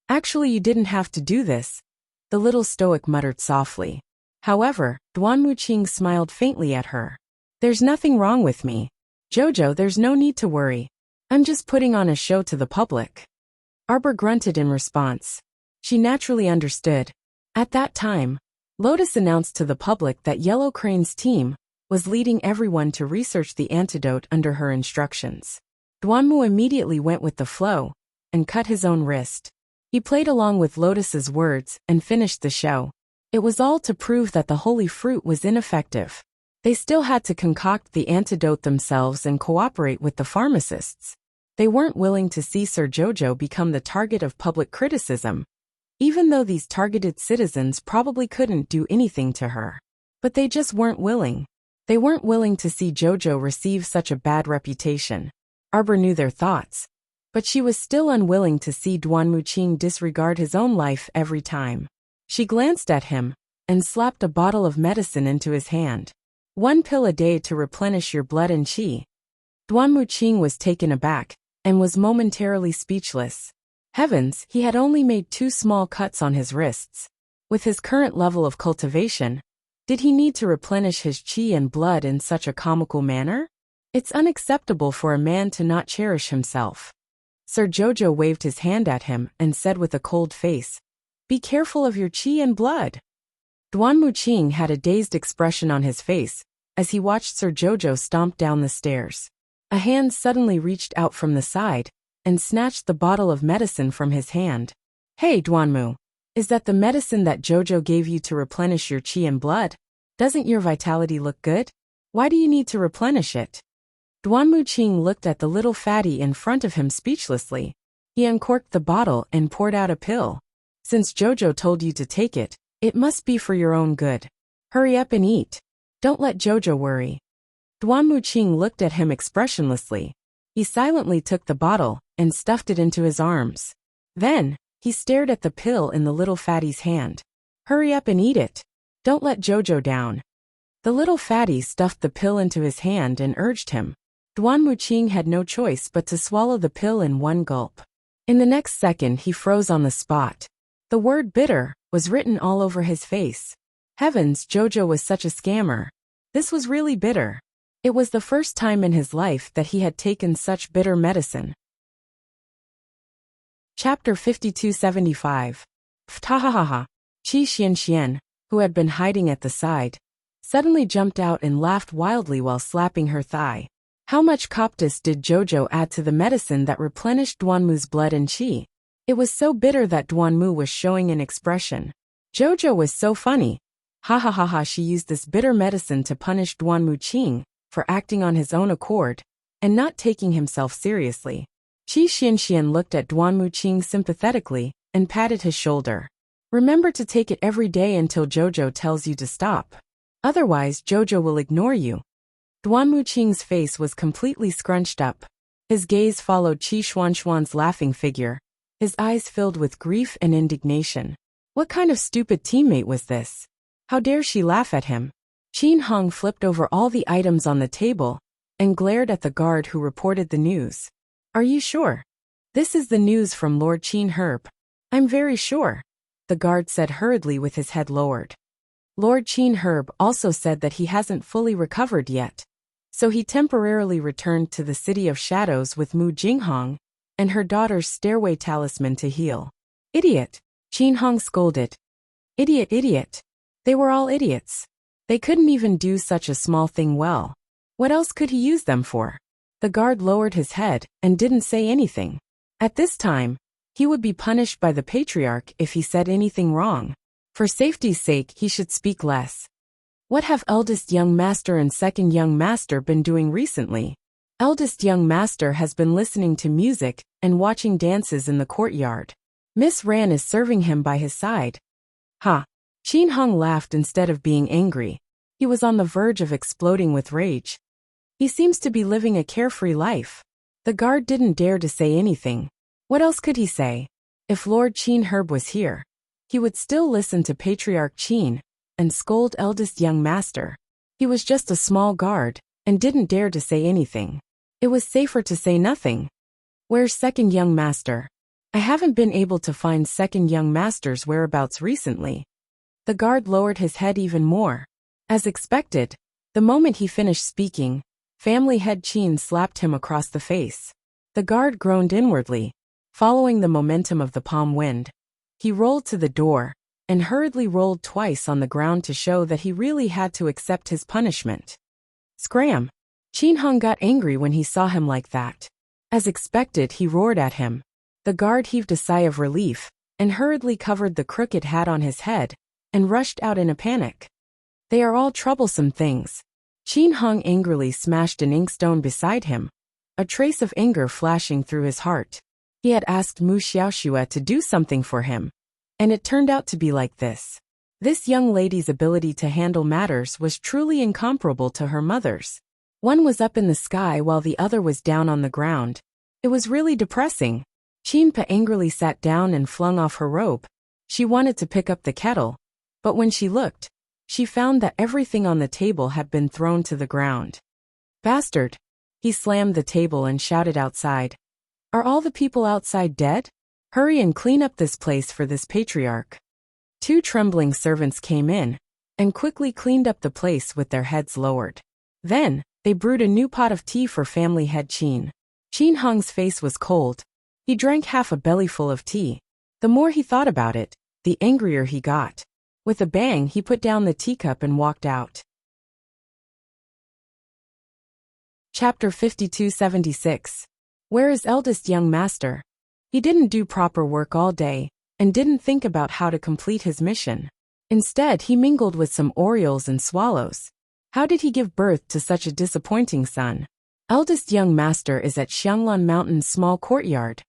"Actually, you didn't have to do this," the little stoic muttered softly. However, Duanmu Qing smiled faintly at her. "There's nothing wrong with me. Jojo, there's no need to worry. I'm just putting on a show to the public." Arbor grunted in response. She naturally understood. At that time, Lotus announced to the public that Yellow Crane's team was leading everyone to research the antidote under her instructions. Duanmu immediately went with the flow and cut his own wrist. He played along with Lotus's words and finished the show. It was all to prove that the holy fruit was ineffective. They still had to concoct the antidote themselves and cooperate with the pharmacists. They weren't willing to see Sir Jojo become the target of public criticism, even though these targeted citizens probably couldn't do anything to her. But they just weren't willing. They weren't willing to see Jojo receive such a bad reputation. Arbor knew their thoughts, but she was still unwilling to see Duanmu Qing disregard his own life every time. She glanced at him and slapped a bottle of medicine into his hand. "1 pill a day to replenish your blood and qi." Duanmu Qing was taken aback and was momentarily speechless. Heavens, he had only made 2 small cuts on his wrists. With his current level of cultivation, did he need to replenish his qi and blood in such a comical manner? It's unacceptable for a man to not cherish himself. Sir Jojo waved his hand at him and said with a cold face, "Be careful of your qi and blood." Duanmu Qing had a dazed expression on his face as he watched Sir Jojo stomp down the stairs. A hand suddenly reached out from the side and snatched the bottle of medicine from his hand. "Hey, Duanmu, is that the medicine that Jojo gave you to replenish your qi and blood? Doesn't your vitality look good? Why do you need to replenish it?" Duanmu Qing looked at the little fatty in front of him speechlessly. He uncorked the bottle and poured out a pill. "Since Jojo told you to take it, it must be for your own good. Hurry up and eat. Don't let Jojo worry." Duanmu Qing looked at him expressionlessly. He silently took the bottle and stuffed it into his arms. Then, he stared at the pill in the little fatty's hand. "Hurry up and eat it. Don't let Jojo down." The little fatty stuffed the pill into his hand and urged him. Duanmu Qing had no choice but to swallow the pill in one gulp. In the next second he froze on the spot. The word bitter was written all over his face. Heavens, Jojo was such a scammer. This was really bitter. It was the first time in his life that he had taken such bitter medicine. Chapter 5275. Ptahahaha. Qi Xianxian, who had been hiding at the side, suddenly jumped out and laughed wildly while slapping her thigh. How much coptis did Jojo add to the medicine that replenished Duanmu's blood and qi? It was so bitter that Duanmu was showing an expression. Jojo was so funny. Ha ha ha ha, she used this bitter medicine to punish Duanmu Qing for acting on his own accord and not taking himself seriously. Qi Xianxian looked at Duanmu Qing sympathetically and patted his shoulder. "Remember to take it every day until Jojo tells you to stop. Otherwise, Jojo will ignore you." Duanmu Qing's face was completely scrunched up. His gaze followed Qi Xuanxuan's laughing figure. His eyes filled with grief and indignation. What kind of stupid teammate was this? How dare she laugh at him? Qin Hong flipped over all the items on the table and glared at the guard who reported the news. "Are you sure? This is the news from Lord Qin Herb." "I'm very sure," the guard said hurriedly with his head lowered. Lord Qin Herb also said that he hasn't fully recovered yet, so he temporarily returned to the City of Shadows with Mu Jinghong and her daughter's stairway talisman to heal. Idiot! Qin Hong scolded. Idiot, idiot. They were all idiots. They couldn't even do such a small thing well. What else could he use them for? The guard lowered his head and didn't say anything. At this time, he would be punished by the patriarch if he said anything wrong. For safety's sake, he should speak less. What have eldest young master and second young master been doing recently? Eldest young master has been listening to music and watching dances in the courtyard. Miss Ran is serving him by his side. Ha! Qin Hong laughed instead of being angry. He was on the verge of exploding with rage. He seems to be living a carefree life. The guard didn't dare to say anything. What else could he say? If Lord Qin Herb was here, he would still listen to Patriarch Qin and scold eldest young master. He was just a small guard and didn't dare to say anything. It was safer to say nothing. Where's second young master? I haven't been able to find second young master's whereabouts recently. The guard lowered his head even more. As expected, the moment he finished speaking, family head Qin slapped him across the face. The guard groaned inwardly, following the momentum of the palm wind. He rolled to the door and hurriedly rolled twice on the ground to show that he really had to accept his punishment. Scram! Qin Hong got angry when he saw him like that. As expected, he roared at him. The guard heaved a sigh of relief and hurriedly covered the crooked hat on his head and rushed out in a panic. They are all troublesome things. Qin Hong angrily smashed an inkstone beside him, a trace of anger flashing through his heart. He had asked Mu Xiaoxue to do something for him, and it turned out to be like this. This young lady's ability to handle matters was truly incomparable to her mother's. One was up in the sky while the other was down on the ground. It was really depressing. Qinpa angrily sat down and flung off her robe. She wanted to pick up the kettle, but when she looked, she found that everything on the table had been thrown to the ground. Bastard! He slammed the table and shouted outside. Are all the people outside dead? Hurry and clean up this place for this patriarch. 2 trembling servants came in and quickly cleaned up the place with their heads lowered. Then, they brewed a new pot of tea for family head Qin. Qin Hong's face was cold. He drank half a bellyful of tea. The more he thought about it, the angrier he got. With a bang, he put down the teacup and walked out. Chapter 5276. Where is eldest young master? He didn't do proper work all day, and didn't think about how to complete his mission. Instead, he mingled with some orioles and swallows. How did he give birth to such a disappointing son? Eldest young master is at Xianglan Mountain's small courtyard,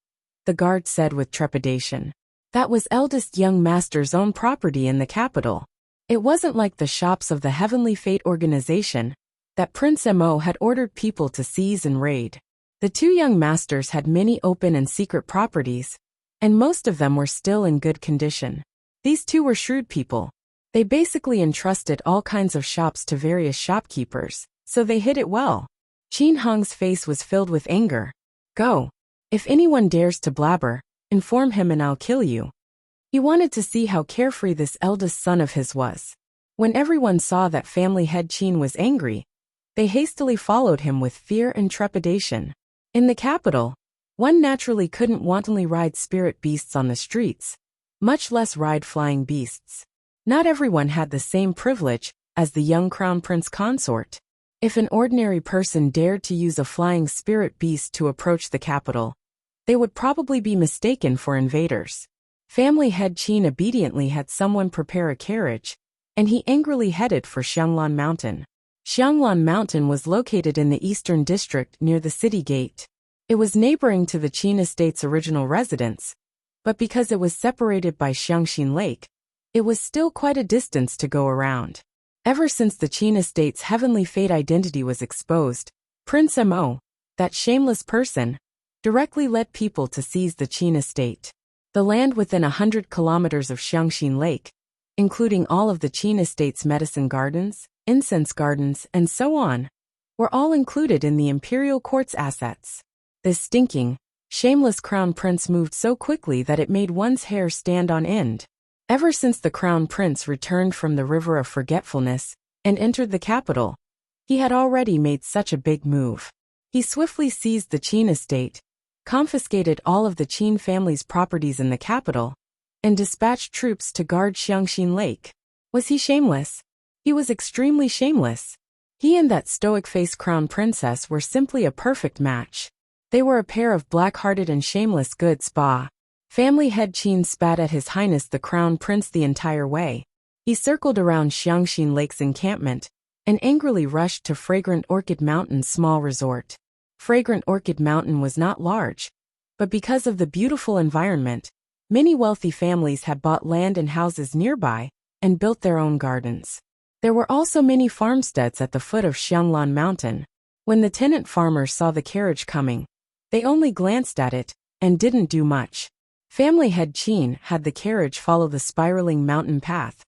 the guard said with trepidation. That was eldest young master's own property in the capital. It wasn't like the shops of the Heavenly Fate organization that Prince Mo had ordered people to seize and raid. The 2 young masters had many open and secret properties, and most of them were still in good condition. These 2 were shrewd people. They basically entrusted all kinds of shops to various shopkeepers, so they hid it well. Qin Hong's face was filled with anger. Go. If anyone dares to blabber, inform him and I'll kill you. He wanted to see how carefree this eldest son of his was. When everyone saw that family head Qin was angry, they hastily followed him with fear and trepidation. In the capital, one naturally couldn't wantonly ride spirit beasts on the streets, much less ride flying beasts. Not everyone had the same privilege as the young crown prince consort. If an ordinary person dared to use a flying spirit beast to approach the capital, they would probably be mistaken for invaders. Family head Qin obediently had someone prepare a carriage, and he angrily headed for Xianglan Mountain. Xianglan Mountain was located in the eastern district near the city gate. It was neighboring to the Qin estate's original residence, but because it was separated by Xiangxin Lake, it was still quite a distance to go around. Ever since the Qin estate's Heavenly Fate identity was exposed, Prince Mo, that shameless person, directly led people to seize the Qin estate. The land within 100 kilometers of Xiangxin Lake, including all of the Qin estate's medicine gardens, incense gardens, and so on, were all included in the imperial court's assets. This stinking, shameless crown prince moved so quickly that it made one's hair stand on end. Ever since the crown prince returned from the River of Forgetfulness and entered the capital, he had already made such a big move. He swiftly seized the Qin estate, confiscated all of the Qin family's properties in the capital, and dispatched troops to guard Xiangxin Lake. Was he shameless? He was extremely shameless. He and that stoic-faced crown princess were simply a perfect match. They were a pair of black-hearted and shameless good spa. Family head Qin spat at His Highness the Crown Prince the entire way. He circled around Xiangxin Lake's encampment and angrily rushed to Fragrant Orchid Mountain's small resort. Fragrant Orchid Mountain was not large, but because of the beautiful environment, many wealthy families had bought land and houses nearby and built their own gardens. There were also many farmsteads at the foot of Xianglan Mountain. When the tenant farmers saw the carriage coming, they only glanced at it and didn't do much. Family head Qin had the carriage follow the spiraling mountain path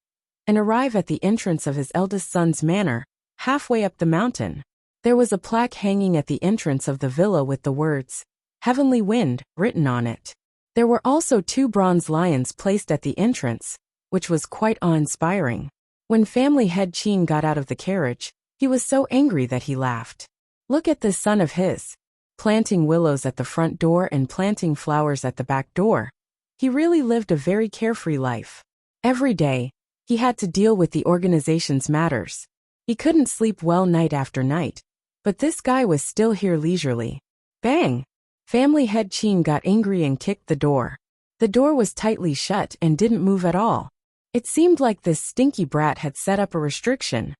and arrive at the entrance of his eldest son's manor, halfway up the mountain. There was a plaque hanging at the entrance of the villa with the words, "Heavenly Wind," written on it. There were also 2 bronze lions placed at the entrance, which was quite awe-inspiring. When family head Qin got out of the carriage, he was so angry that he laughed. Look at this son of his, planting willows at the front door and planting flowers at the back door. He really lived a very carefree life. Every day, he had to deal with the organization's matters. He couldn't sleep well night after night, but this guy was still here leisurely. Bang! Family head Qin got angry and kicked the door. The door was tightly shut and didn't move at all. It seemed like this stinky brat had set up a restriction.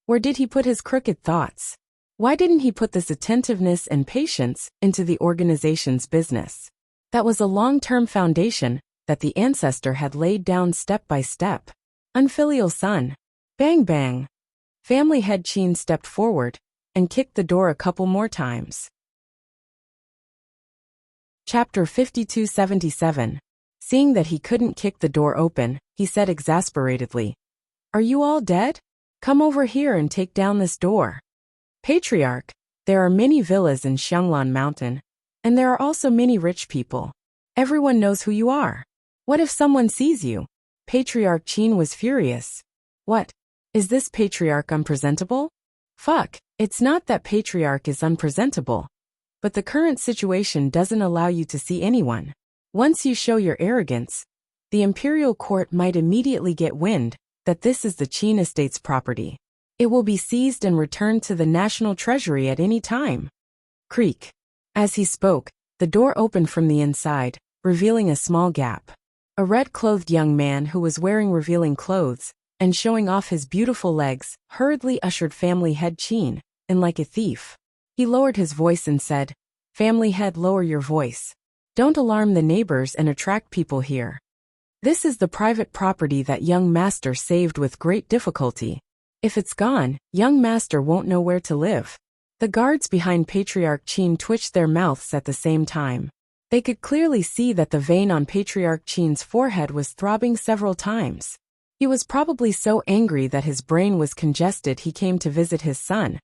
Where did he put his crooked thoughts? Why didn't he put this attentiveness and patience into the organization's business? That was a long-term foundation that the ancestor had laid down step by step. Unfilial son. Bang bang. Family head Qin stepped forward and kicked the door a couple more times. Chapter 5277. Seeing that he couldn't kick the door open, he said exasperatedly, "Are you all dead? Come over here and take down this door." Patriarch, there are many villas in Xianglan Mountain, and there are also many rich people. Everyone knows who you are. What if someone sees you? Patriarch Qin was furious. What? Is this patriarch unpresentable? Fuck, it's not that patriarch is unpresentable, but the current situation doesn't allow you to see anyone. Once you show your arrogance, the imperial court might immediately get wind that this is the Qin estate's property. It will be seized and returned to the national treasury at any time. Creak. As he spoke, the door opened from the inside, revealing a small gap. A red-clothed young man who was wearing revealing clothes and showing off his beautiful legs hurriedly ushered family head Qin in like a thief. He lowered his voice and said, "Family head, lower your voice. Don't alarm the neighbors and attract people here. This is the private property that young master saved with great difficulty. If it's gone, young master won't know where to live." The guards behind Patriarch Qin twitched their mouths at the same time. They could clearly see that the vein on Patriarch Qin's forehead was throbbing several times. He was probably so angry that his brain was congested he came to visit his son,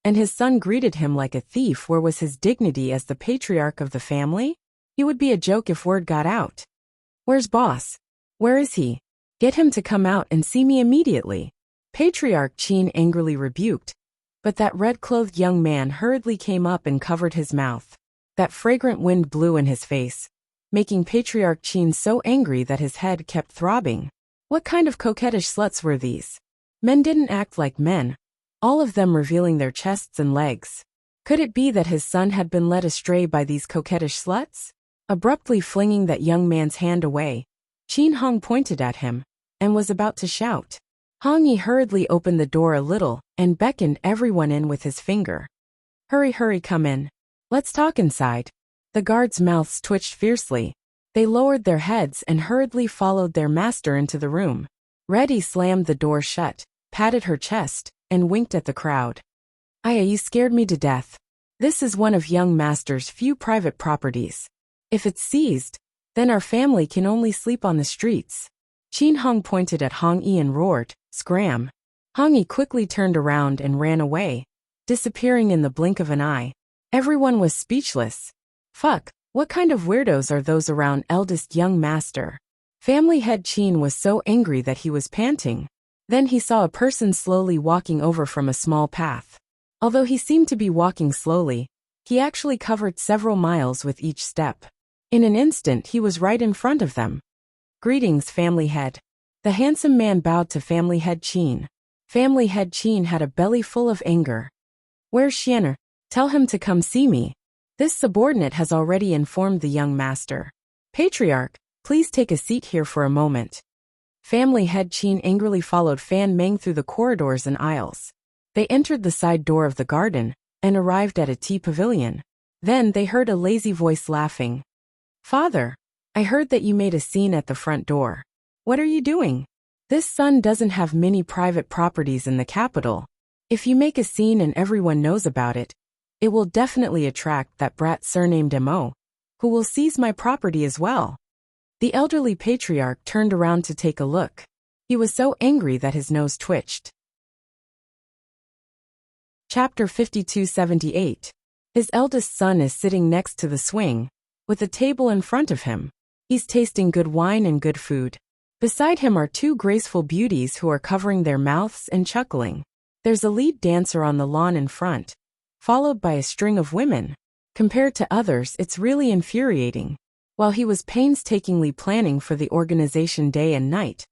and his son greeted him like a thief. Where was his dignity as the patriarch of the family? He would be a joke if word got out. "Where's boss? Where is he? Get him to come out and see me immediately." Patriarch Qin angrily rebuked, but that red-clothed young man hurriedly came up and covered his mouth. That fragrant wind blew in his face, making Patriarch Qin so angry that his head kept throbbing. What kind of coquettish sluts were these? Men didn't act like men, all of them revealing their chests and legs. Could it be that his son had been led astray by these coquettish sluts? Abruptly flinging that young man's hand away, Qin Hong pointed at him and was about to shout. Hong Yi hurriedly opened the door a little and beckoned everyone in with his finger. "Hurry, hurry, come in. Let's talk inside." The guards' mouths twitched fiercely. They lowered their heads and hurriedly followed their master into the room. Reddy slammed the door shut, patted her chest, and winked at the crowd. "Aya, you scared me to death. This is one of young master's few private properties. If it's seized, then our family can only sleep on the streets." Qin Hong pointed at Hong Yi and roared, "Scram!" Hong Yi quickly turned around and ran away, disappearing in the blink of an eye. Everyone was speechless. Fuck, what kind of weirdos are those around eldest young master? Family head Qin was so angry that he was panting. Then he saw a person slowly walking over from a small path. Although he seemed to be walking slowly, he actually covered several miles with each step. In an instant he was right in front of them. "Greetings, family head." The handsome man bowed to family head Qin. Family head Qin had a belly full of anger. "Where's Xianer? Tell him to come see me." This subordinate has already informed the young master. "Patriarch, please take a seat here for a moment." Family head Qin angrily followed Fan Meng through the corridors and aisles. They entered the side door of the garden and arrived at a tea pavilion. Then they heard a lazy voice laughing. "Father, I heard that you made a scene at the front door. What are you doing? This son doesn't have many private properties in the capital. If you make a scene and everyone knows about it, it will definitely attract that brat surnamed Mo, who will seize my property as well." The elderly patriarch turned around to take a look. He was so angry that his nose twitched. Chapter 5278. His eldest son is sitting next to the swing, with a table in front of him. He's tasting good wine and good food. Beside him are two graceful beauties who are covering their mouths and chuckling. There's a lead dancer on the lawn in front, followed by a string of women. Compared to others, it's really infuriating. While he was painstakingly planning for the organization day and night,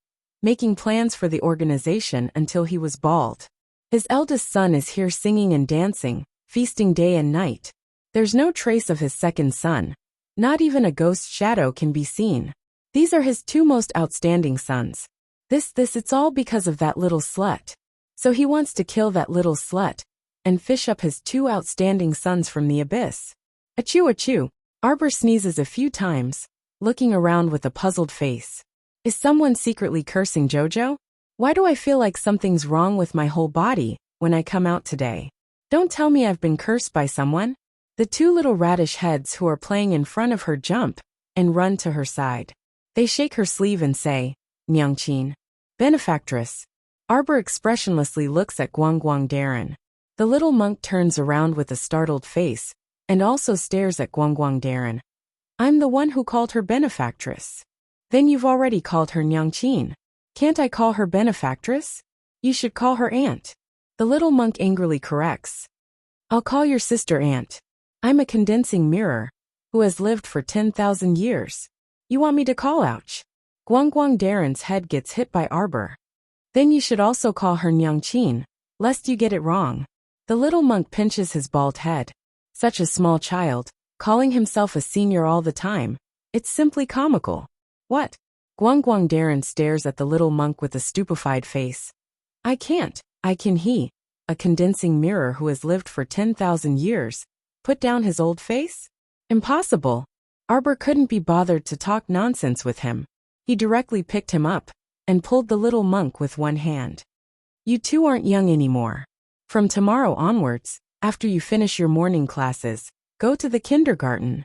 making plans for the organization until he was bald. His eldest son is here singing and dancing, feasting day and night. There's no trace of his second son. Not even a ghost shadow can be seen. These are his two most outstanding sons. It's all because of that little slut. So he wants to kill that little slut and fish up his two outstanding sons from the abyss. Achoo achoo. Arbor sneezes a few times, looking around with a puzzled face. Is someone secretly cursing Jojo? Why do I feel like something's wrong with my whole body when I come out today? Don't tell me I've been cursed by someone. The two little radish heads who are playing in front of her jump and run to her side. They shake her sleeve and say, "Nyangqin, benefactress." Arbor expressionlessly looks at Guangguang Darren. The little monk turns around with a startled face and also stares at Guangguang Darren. "I'm the one who called her benefactress." "Then you've already called her Nyangqin. Can't I call her benefactress? You should call her aunt." The little monk angrily corrects. "I'll call your sister aunt. I'm a condensing mirror who has lived for 10,000 years. You want me to call ouch?" Guangguang Darren's head gets hit by Arbor. "Then you should also call her Nyangqin, lest you get it wrong." The little monk pinches his bald head. Such a small child, calling himself a senior all the time. It's simply comical. "What?" Guangguang Darren stares at the little monk with a stupefied face. I can he, a condensing mirror who has lived for 10,000 years, put down his old face? Impossible. Arbor couldn't be bothered to talk nonsense with him. He directly picked him up and pulled the little monk with one hand. "You two aren't young anymore. From tomorrow onwards, after you finish your morning classes, go to the kindergarten.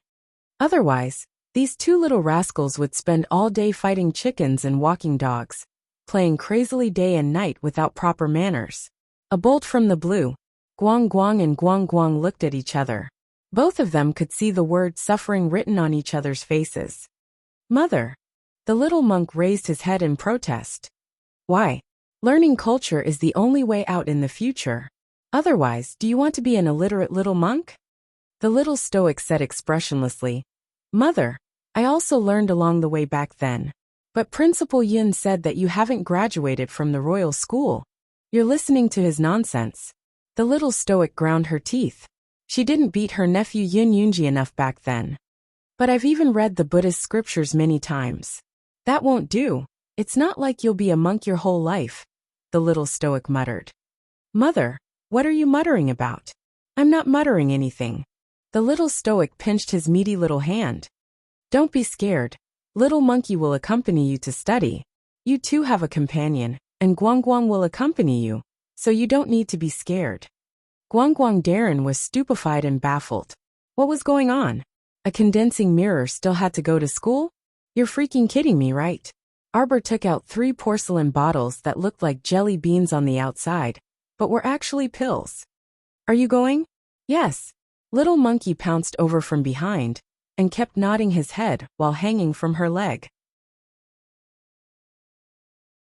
Otherwise, these two little rascals would spend all day fighting chickens and walking dogs, playing crazily day and night without proper manners." A bolt from the blue. Guangguang and Guangguang looked at each other. Both of them could see the word suffering written on each other's faces. "Mother." The little monk raised his head in protest. "Why? Learning culture is the only way out in the future. Otherwise, do you want to be an illiterate little monk?" The little stoic said expressionlessly, "Mother, I also learned along the way back then. But Principal Yun said that you haven't graduated from the royal school. You're listening to his nonsense." The little stoic ground her teeth. She didn't beat her nephew Yun Yunji enough back then. "But I've even read the Buddhist scriptures many times." "That won't do. It's not like you'll be a monk your whole life," the little stoic muttered. "Mother, what are you muttering about?" "I'm not muttering anything." The little stoic pinched his meaty little hand. "Don't be scared. Little monkey will accompany you to study. You too have a companion, and Guangguang will accompany you, so you don't need to be scared." Guangguang Darren was stupefied and baffled. What was going on? A condensing mirror still had to go to school? You're freaking kidding me, right? Arbor took out 3 porcelain bottles that looked like jelly beans on the outside, but were actually pills. "Are you going?" "Yes." Little monkey pounced over from behind and kept nodding his head while hanging from her leg.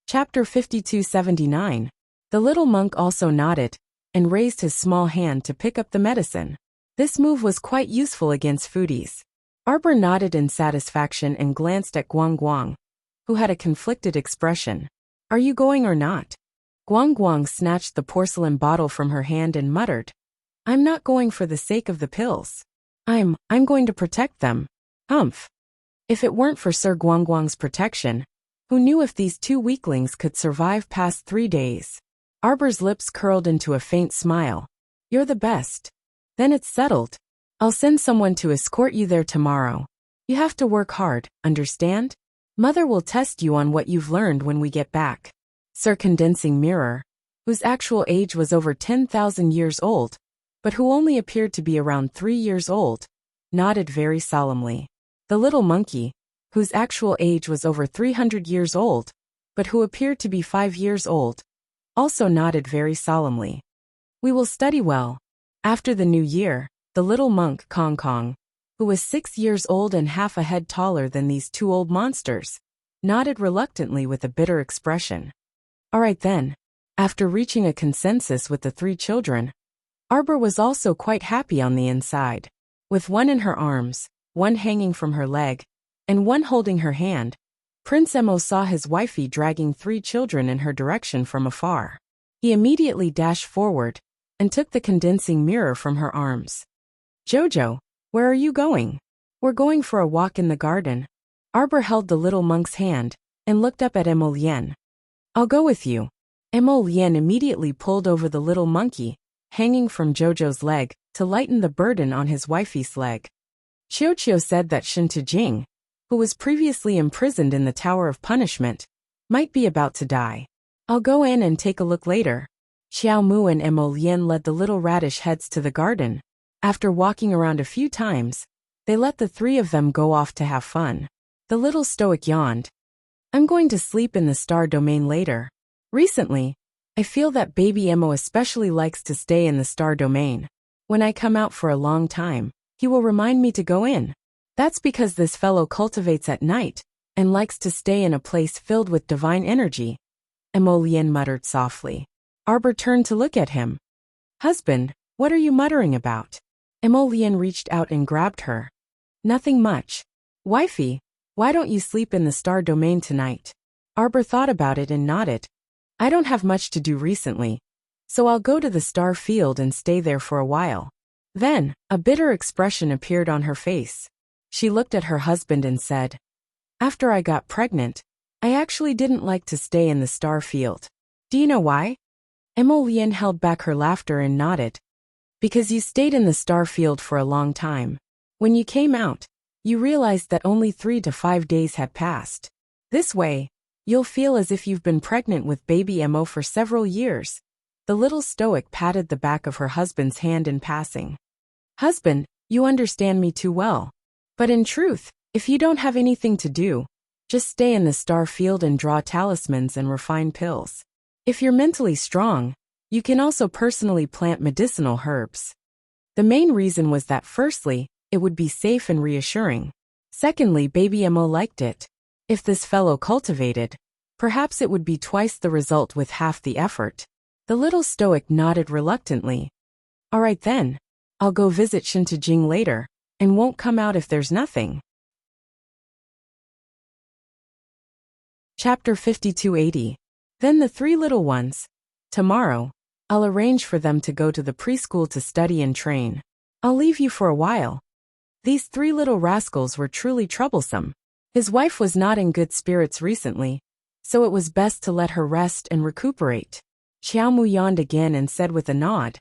Chapter 5279. The little monk also nodded and raised his small hand to pick up the medicine. This move was quite useful against foodies. Arbor nodded in satisfaction and glanced at Guang Guang, who had a conflicted expression. Are you going or not? Guang Guang snatched the porcelain bottle from her hand and muttered. I'm not going for the sake of the pills. I'm going to protect them. Humph. If it weren't for Sir Guang Guang's protection, who knew if these two weaklings could survive past 3 days? Arbor's lips curled into a faint smile. You're the best. Then it's settled. I'll send someone to escort you there tomorrow. You have to work hard, understand? Mother will test you on what you've learned when we get back. Sir Condensing Mirror, whose actual age was over 10,000 years old, but who only appeared to be around 3 years old, nodded very solemnly. The little monkey, whose actual age was over 300 years old, but who appeared to be 5 years old, also nodded very solemnly. We will study well. After the new year, the little monk Kong Kong, who was 6 years old and half a head taller than these two old monsters, nodded reluctantly with a bitter expression. All right then. After reaching a consensus with the 3 children, Arbor was also quite happy on the inside. With one in her arms, one hanging from her leg, and one holding her hand, Prince Emo saw his wifey dragging 3 children in her direction from afar. He immediately dashed forward and took the condensing mirror from her arms. Jojo, where are you going? We're going for a walk in the garden. Arbor held the little monk's hand and looked up at Emolien. I'll go with you. Emolien immediately pulled over the little monkey, hanging from Jojo's leg, to lighten the burden on his wifey's leg. Qiuqiu said that Shen Tijing, who was previously imprisoned in the Tower of Punishment, might be about to die. I'll go in and take a look later. Xiao Mu and Emolien led the little radish heads to the garden. After walking around a few times, they let the 3 of them go off to have fun. The little stoic yawned. I'm going to sleep in the star domain later. Recently, I feel that baby Emo especially likes to stay in the star domain. When I come out for a long time, he will remind me to go in. That's because this fellow cultivates at night and likes to stay in a place filled with divine energy. Emolien muttered softly. Arbor turned to look at him. Husband, what are you muttering about? Emolien reached out and grabbed her. Nothing much. Wifey, why don't you sleep in the star domain tonight? Arbor thought about it and nodded. I don't have much to do recently, so I'll go to the star field and stay there for a while. Then, a bitter expression appeared on her face. She looked at her husband and said, After I got pregnant, I actually didn't like to stay in the star field. Do you know why? Emolien held back her laughter and nodded. Because you stayed in the star field for a long time. When you came out, you realized that only 3 to 5 days had passed. This way, you'll feel as if you've been pregnant with baby Emo for several years. The little stoic patted the back of her husband's hand in passing. Husband, you understand me too well. But in truth, if you don't have anything to do, just stay in the star field and draw talismans and refine pills. If you're mentally strong, you can also personally plant medicinal herbs. The main reason was that firstly, it would be safe and reassuring. Secondly, baby Emo liked it. If this fellow cultivated, perhaps it would be twice the result with half the effort. The little stoic nodded reluctantly. All right then, I'll go visit Shen Tijing later, and won't come out if there's nothing. Chapter 5280. Then the 3 little ones. Tomorrow, I'll arrange for them to go to the preschool to study and train. I'll leave you for a while. These 3 little rascals were truly troublesome. His wife was not in good spirits recently, so it was best to let her rest and recuperate. Xiao Mu yawned again and said with a nod,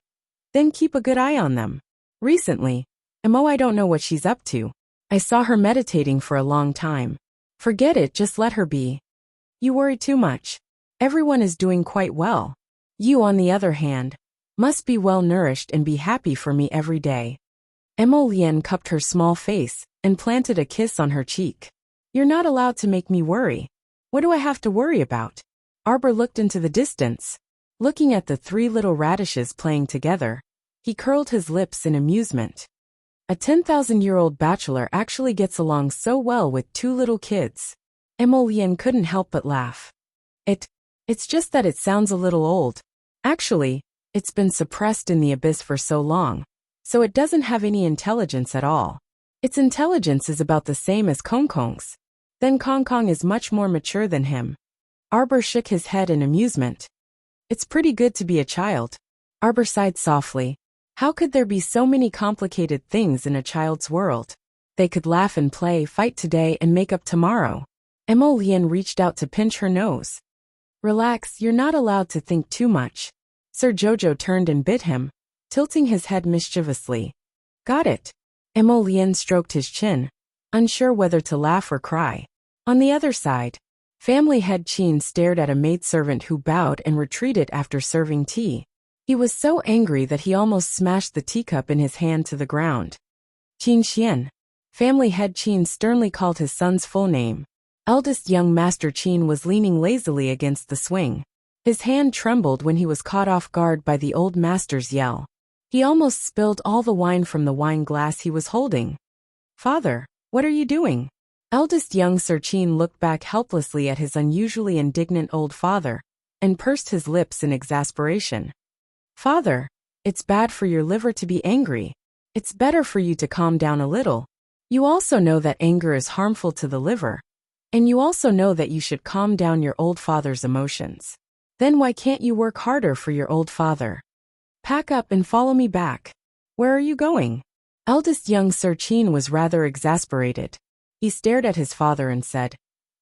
Then keep a good eye on them. Recently, Emo, I don't know what she's up to. I saw her meditating for a long time. Forget it, just let her be. You worry too much. Everyone is doing quite well. You, on the other hand, must be well nourished and be happy for me every day. Emolien cupped her small face and planted a kiss on her cheek. You're not allowed to make me worry. What do I have to worry about? Arbor looked into the distance. Looking at the 3 little radishes playing together, he curled his lips in amusement. A 10,000-year-old bachelor actually gets along so well with 2 little kids. Emolien couldn't help but laugh. It's just that it sounds a little old. Actually, it's been suppressed in the abyss for so long, so it doesn't have any intelligence at all. Its intelligence is about the same as Kong Kong's. Then Kong Kong is much more mature than him. Arbor shook his head in amusement. It's pretty good to be a child. Arbor sighed softly. How could there be so many complicated things in a child's world? They could laugh and play, fight today and make up tomorrow. Emolian reached out to pinch her nose. Relax, you're not allowed to think too much. Sir Jojo turned and bit him, tilting his head mischievously. Got it. Emolian stroked his chin, unsure whether to laugh or cry. On the other side, family head Qin stared at a maidservant who bowed and retreated after serving tea. He was so angry that he almost smashed the teacup in his hand to the ground. Qin Xian. Family head Qin sternly called his son's full name. Eldest young Master Qin was leaning lazily against the swing. His hand trembled when he was caught off guard by the old master's yell. He almost spilled all the wine from the wine glass he was holding. Father, what are you doing? Eldest young Sir Qin looked back helplessly at his unusually indignant old father, and pursed his lips in exasperation. Father, it's bad for your liver to be angry. It's better for you to calm down a little. You also know that anger is harmful to the liver. And you also know that you should calm down your old father's emotions. Then why can't you work harder for your old father? Pack up and follow me back. Where are you going? Eldest young Sir Qin was rather exasperated. He stared at his father and said,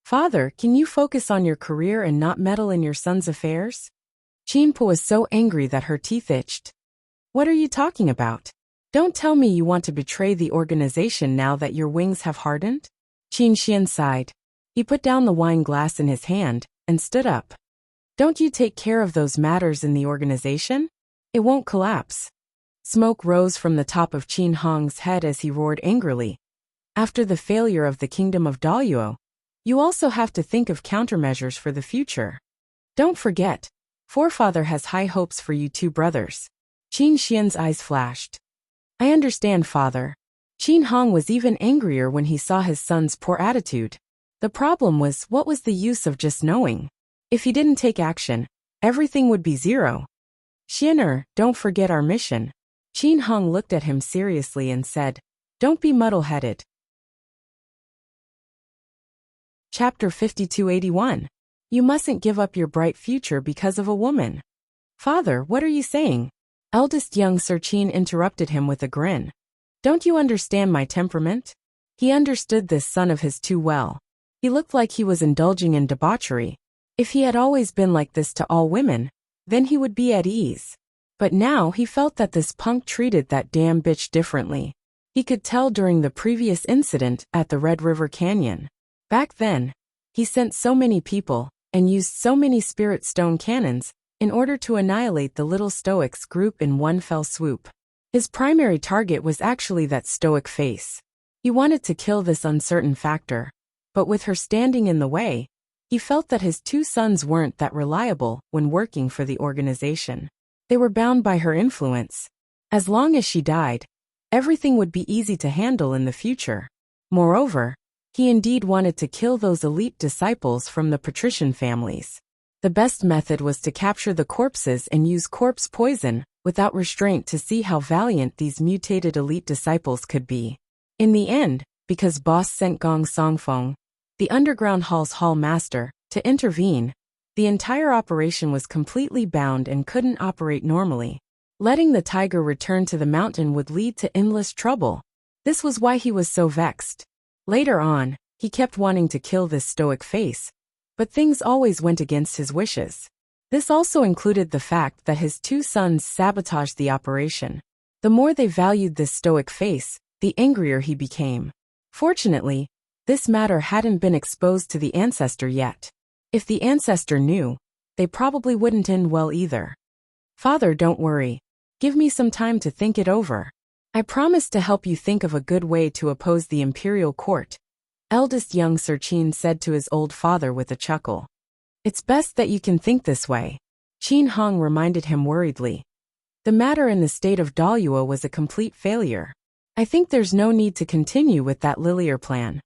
Father, can you focus on your career and not meddle in your son's affairs? Qinpo was so angry that her teeth itched. What are you talking about? Don't tell me you want to betray the organization now that your wings have hardened? Qin Xian sighed. He put down the wine glass in his hand and stood up. Don't you take care of those matters in the organization? It won't collapse. Smoke rose from the top of Qin Hong's head as he roared angrily. After the failure of the kingdom of Daluo, you also have to think of countermeasures for the future. Don't forget, Forefather has high hopes for you two brothers. Qin Xian's eyes flashed. I understand, Father. Qin Hong was even angrier when he saw his son's poor attitude. The problem was, what was the use of just knowing? If he didn't take action, everything would be zero. Xianer, don't forget our mission. Qin Hong looked at him seriously and said, Don't be muddle-headed. Chapter 5281. You mustn't give up your bright future because of a woman. Father, what are you saying? Eldest young Sir Qin interrupted him with a grin. Don't you understand my temperament? He understood this son of his too well. He looked like he was indulging in debauchery. If he had always been like this to all women, then he would be at ease. But now he felt that this punk treated that damn bitch differently. He could tell during the previous incident at the Red River Canyon. Back then, he sent so many people and used so many spirit stone cannons in order to annihilate the little Stoics group in one fell swoop. His primary target was actually that Stoic face. He wanted to kill this uncertain factor, but with her standing in the way, he felt that his two sons weren't that reliable when working for the organization. They were bound by her influence. As long as she died, everything would be easy to handle in the future. Moreover, he indeed wanted to kill those elite disciples from the patrician families. The best method was to capture the corpses and use corpse poison without restraint to see how valiant these mutated elite disciples could be. In the end, because boss sent Gong Songfeng, the underground hall's hall master, to intervene, the entire operation was completely bound and couldn't operate normally. Letting the tiger return to the mountain would lead to endless trouble. This was why he was so vexed. Later on, he kept wanting to kill this Stoic face, but things always went against his wishes. This also included the fact that his two sons sabotaged the operation. The more they valued this Stoic face, the angrier he became. Fortunately, this matter hadn't been exposed to the ancestor yet. If the ancestor knew, they probably wouldn't end well either. Father, don't worry. Give me some time to think it over. I promise to help you think of a good way to oppose the imperial court. Eldest young Sir Qin said to his old father with a chuckle. It's best that you can think this way. Qin Hong reminded him worriedly. The matter in the state of Daluo was a complete failure. I think there's no need to continue with that Lilier plan.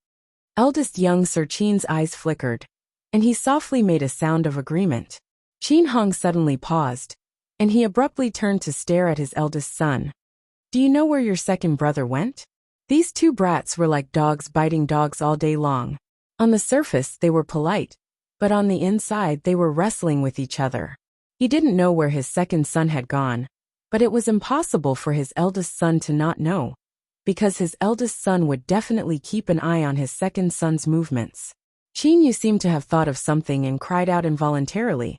Eldest young Sir Qin's eyes flickered, and he softly made a sound of agreement. Qin Hong suddenly paused, and he abruptly turned to stare at his eldest son. Do you know where your second brother went? These two brats were like dogs biting dogs all day long. On the surface they were polite, but on the inside they were wrestling with each other. He didn't know where his second son had gone, but it was impossible for his eldest son to not know, because his eldest son would definitely keep an eye on his second son's movements. Qin Yu seemed to have thought of something and cried out involuntarily.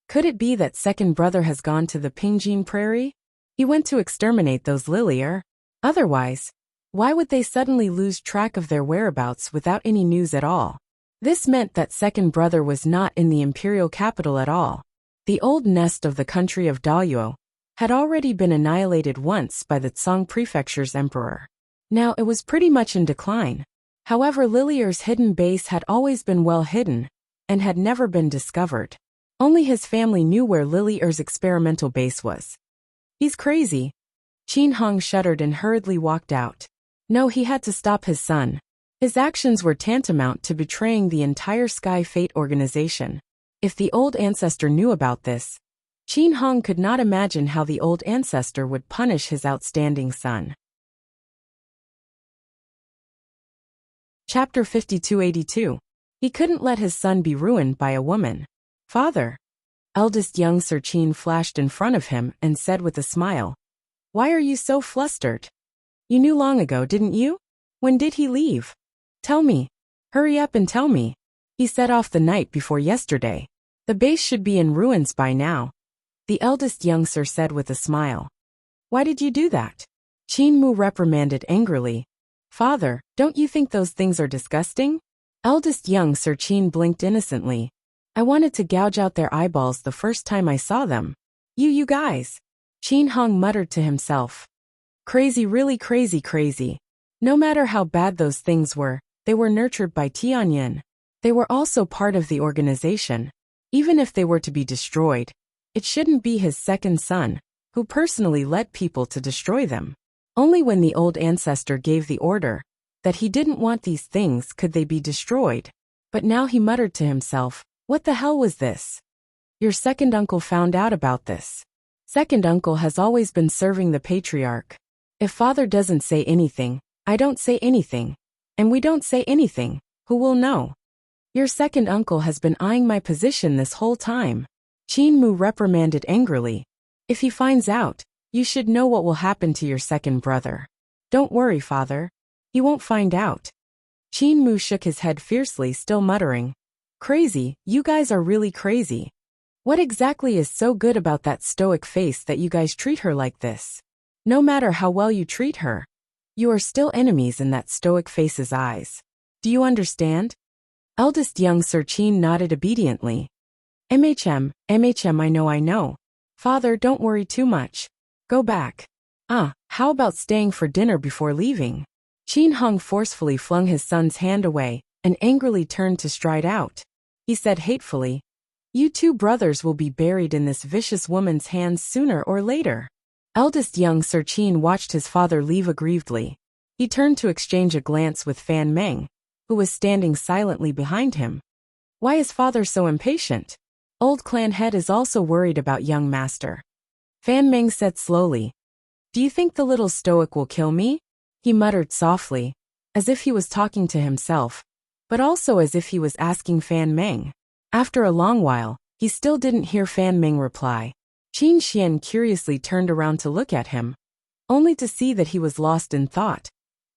Could it be that second brother has gone to the Pingjin Prairie? He went to exterminate those Lilier. Otherwise, why would they suddenly lose track of their whereabouts without any news at all? This meant that second brother was not in the imperial capital at all. The old nest of the country of Dayuo had already been annihilated once by the Tsang Prefecture's emperor. Now it was pretty much in decline. However, Lilier's hidden base had always been well hidden and had never been discovered. Only his family knew where Lilier's experimental base was. He's crazy. Qin Hong shuddered and hurriedly walked out. No, he had to stop his son. His actions were tantamount to betraying the entire Sky Fate organization. If the old ancestor knew about this, Qin Hong could not imagine how the old ancestor would punish his outstanding son. Chapter 5282. He couldn't let his son be ruined by a woman. Father. Eldest young Sir Qin flashed in front of him and said with a smile, "Why are you so flustered? You knew long ago, didn't you? When did he leave? Tell me. Hurry up and tell me." He set off the night before yesterday. The base should be in ruins by now. The eldest young Sir said with a smile. Why did you do that? Qin Mu reprimanded angrily. Father, don't you think those things are disgusting? Eldest young Sir Qin blinked innocently. I wanted to gouge out their eyeballs the first time I saw them. You guys. Qin Hong muttered to himself. Crazy, really crazy, crazy. No matter how bad those things were, they were nurtured by Tianyin. They were also part of the organization. Even if they were to be destroyed, it shouldn't be his second son, who personally led people to destroy them. Only when the old ancestor gave the order that he didn't want these things could they be destroyed. But now he muttered to himself, what the hell was this? Your second uncle found out about this. Second uncle has always been serving the patriarch. If father doesn't say anything, I don't say anything. And we don't say anything, who will know? Your second uncle has been eyeing my position this whole time. Qin Mu reprimanded angrily. If he finds out, you should know what will happen to your second brother. Don't worry, father. He won't find out. Qin Mu shook his head fiercely, still muttering. Crazy, you guys are really crazy. What exactly is so good about that stoic face that you guys treat her like this? No matter how well you treat her, you are still enemies in that stoic face's eyes. Do you understand? Eldest young Sir Qin nodded obediently. MHM, I know. Father, don't worry too much. Go back. How about staying for dinner before leaving? Qin Hong forcefully flung his son's hand away and angrily turned to stride out. He said hatefully, You two brothers will be buried in this vicious woman's hands sooner or later. Eldest young Sir Qin watched his father leave aggrievedly. He turned to exchange a glance with Fan Meng, who was standing silently behind him. Why is father so impatient? Old clan head is also worried about young master. Fan Meng said slowly. Do you think the little stoic will kill me? He muttered softly, as if he was talking to himself, but also as if he was asking Fan Meng. After a long while, he still didn't hear Fan Meng reply. Qin Xian curiously turned around to look at him, only to see that he was lost in thought,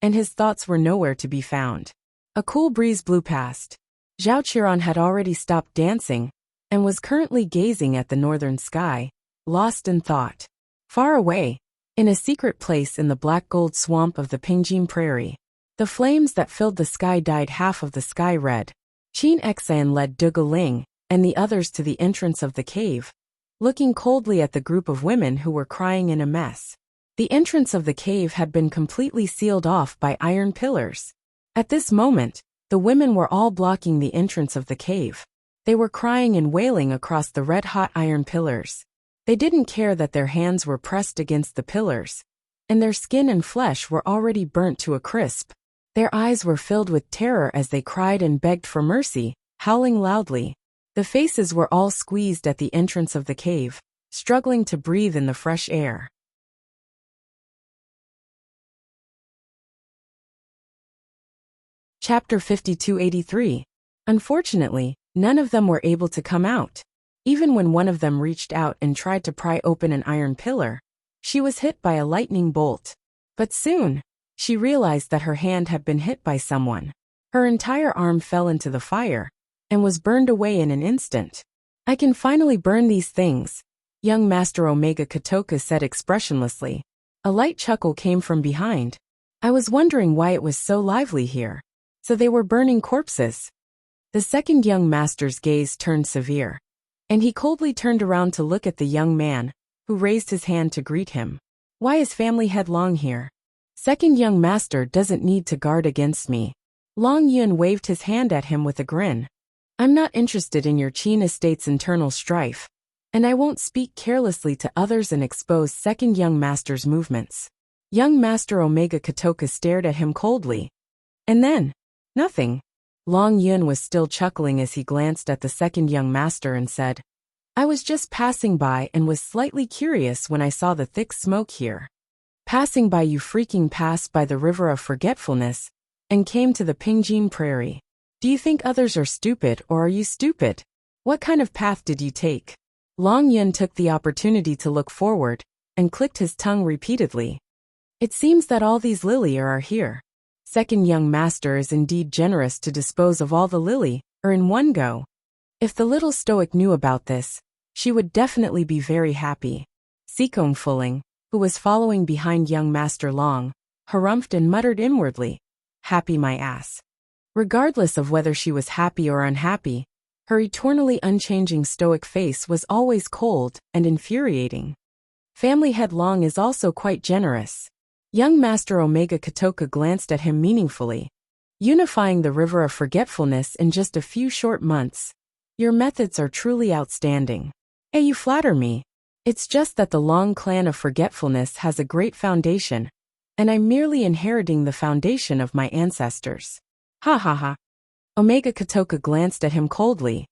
and his thoughts were nowhere to be found. A cool breeze blew past. Zhao Qiran had already stopped dancing, and was currently gazing at the northern sky, lost in thought. Far away, in a secret place in the black gold swamp of the Pingjin Prairie, the flames that filled the sky dyed half of the sky red. Qin Xan led Duge Ling and the others to the entrance of the cave, looking coldly at the group of women who were crying in a mess. The entrance of the cave had been completely sealed off by iron pillars. At this moment, the women were all blocking the entrance of the cave. They were crying and wailing across the red-hot iron pillars. They didn't care that their hands were pressed against the pillars, and their skin and flesh were already burnt to a crisp. Their eyes were filled with terror as they cried and begged for mercy, howling loudly. The faces were all squeezed at the entrance of the cave, struggling to breathe in the fresh air. Chapter 5283. Unfortunately, none of them were able to come out. Even when one of them reached out and tried to pry open an iron pillar, she was hit by a lightning bolt. But soon, she realized that her hand had been hit by someone. Her entire arm fell into the fire and was burned away in an instant. I can finally burn these things, young Master Omega Katoka said expressionlessly. A light chuckle came from behind. I was wondering why it was so lively here. So they were burning corpses. The second young master's gaze turned severe, and he coldly turned around to look at the young man, who raised his hand to greet him. Why is family headlong here? Second young master doesn't need to guard against me. Long Yun waved his hand at him with a grin. I'm not interested in your Qin estate's internal strife, and I won't speak carelessly to others and expose second young master's movements. Young Master Omega Katoka stared at him coldly. And then, nothing. Long Yun was still chuckling as he glanced at the second young master and said, I was just passing by and was slightly curious when I saw the thick smoke here. Passing by, you freaking passed by the river of forgetfulness and came to the Pingjin Prairie. Do you think others are stupid, or are you stupid? What kind of path did you take? Long Yun took the opportunity to look forward and clicked his tongue repeatedly. It seems that all these lily are here. Second young master is indeed generous to dispose of all the lily in one go. If the little stoic knew about this, she would definitely be very happy. Sikong Fuling, who was following behind young Master Long, harumphed and muttered inwardly, happy my ass. Regardless of whether she was happy or unhappy, her eternally unchanging stoic face was always cold and infuriating. Family head Long is also quite generous. Young Master Omega Katoka glanced at him meaningfully. Unifying the river of forgetfulness in just a few short months. Your methods are truly outstanding. Hey, you flatter me. It's just that the Long clan of forgetfulness has a great foundation, and I'm merely inheriting the foundation of my ancestors. Ha ha ha. Omega Katoka glanced at him coldly.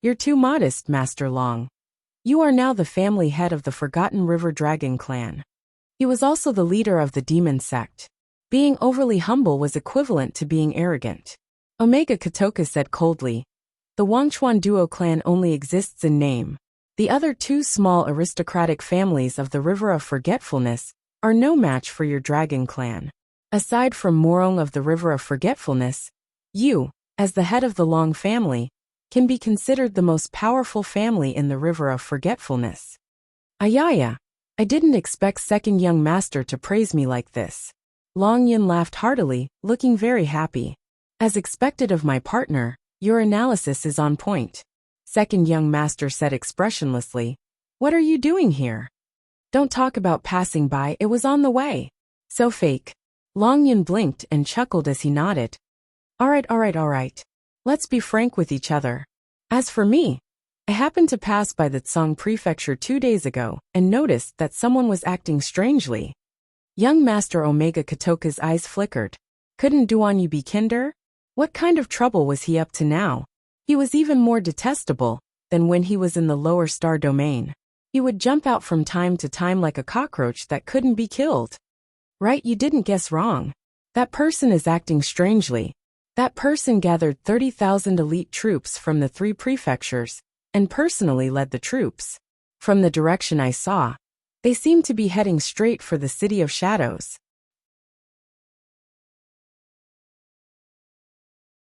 You're too modest, Master Long. You are now the family head of the Forgotten River Dragon clan. He was also the leader of the demon sect. Being overly humble was equivalent to being arrogant. Omega Katoka said coldly, the Wangchuan Duo clan only exists in name. The other two small aristocratic families of the River of Forgetfulness are no match for your dragon clan. Aside from Morong of the River of Forgetfulness, you, as the head of the Long family, can be considered the most powerful family in the River of Forgetfulness. Ayaya. I didn't expect second young master to praise me like this. Long Yin laughed heartily, looking very happy. As expected of my partner, your analysis is on point. Second young master said expressionlessly, what are you doing here? Don't talk about passing by, it was on the way. So fake. Long Yin blinked and chuckled as he nodded. Alright. Let's be frank with each other. As for me, I happened to pass by the Tsang prefecture 2 days ago and noticed that someone was acting strangely. Young Master Omega Katoka's eyes flickered. Couldn't Duan Yu be kinder? What kind of trouble was he up to now? He was even more detestable than when he was in the lower star domain. He would jump out from time to time like a cockroach that couldn't be killed. Right, you didn't guess wrong. That person is acting strangely. That person gathered 30,000 elite troops from the 3 prefectures and personally led the troops. From the direction I saw, they seemed to be heading straight for the City of Shadows.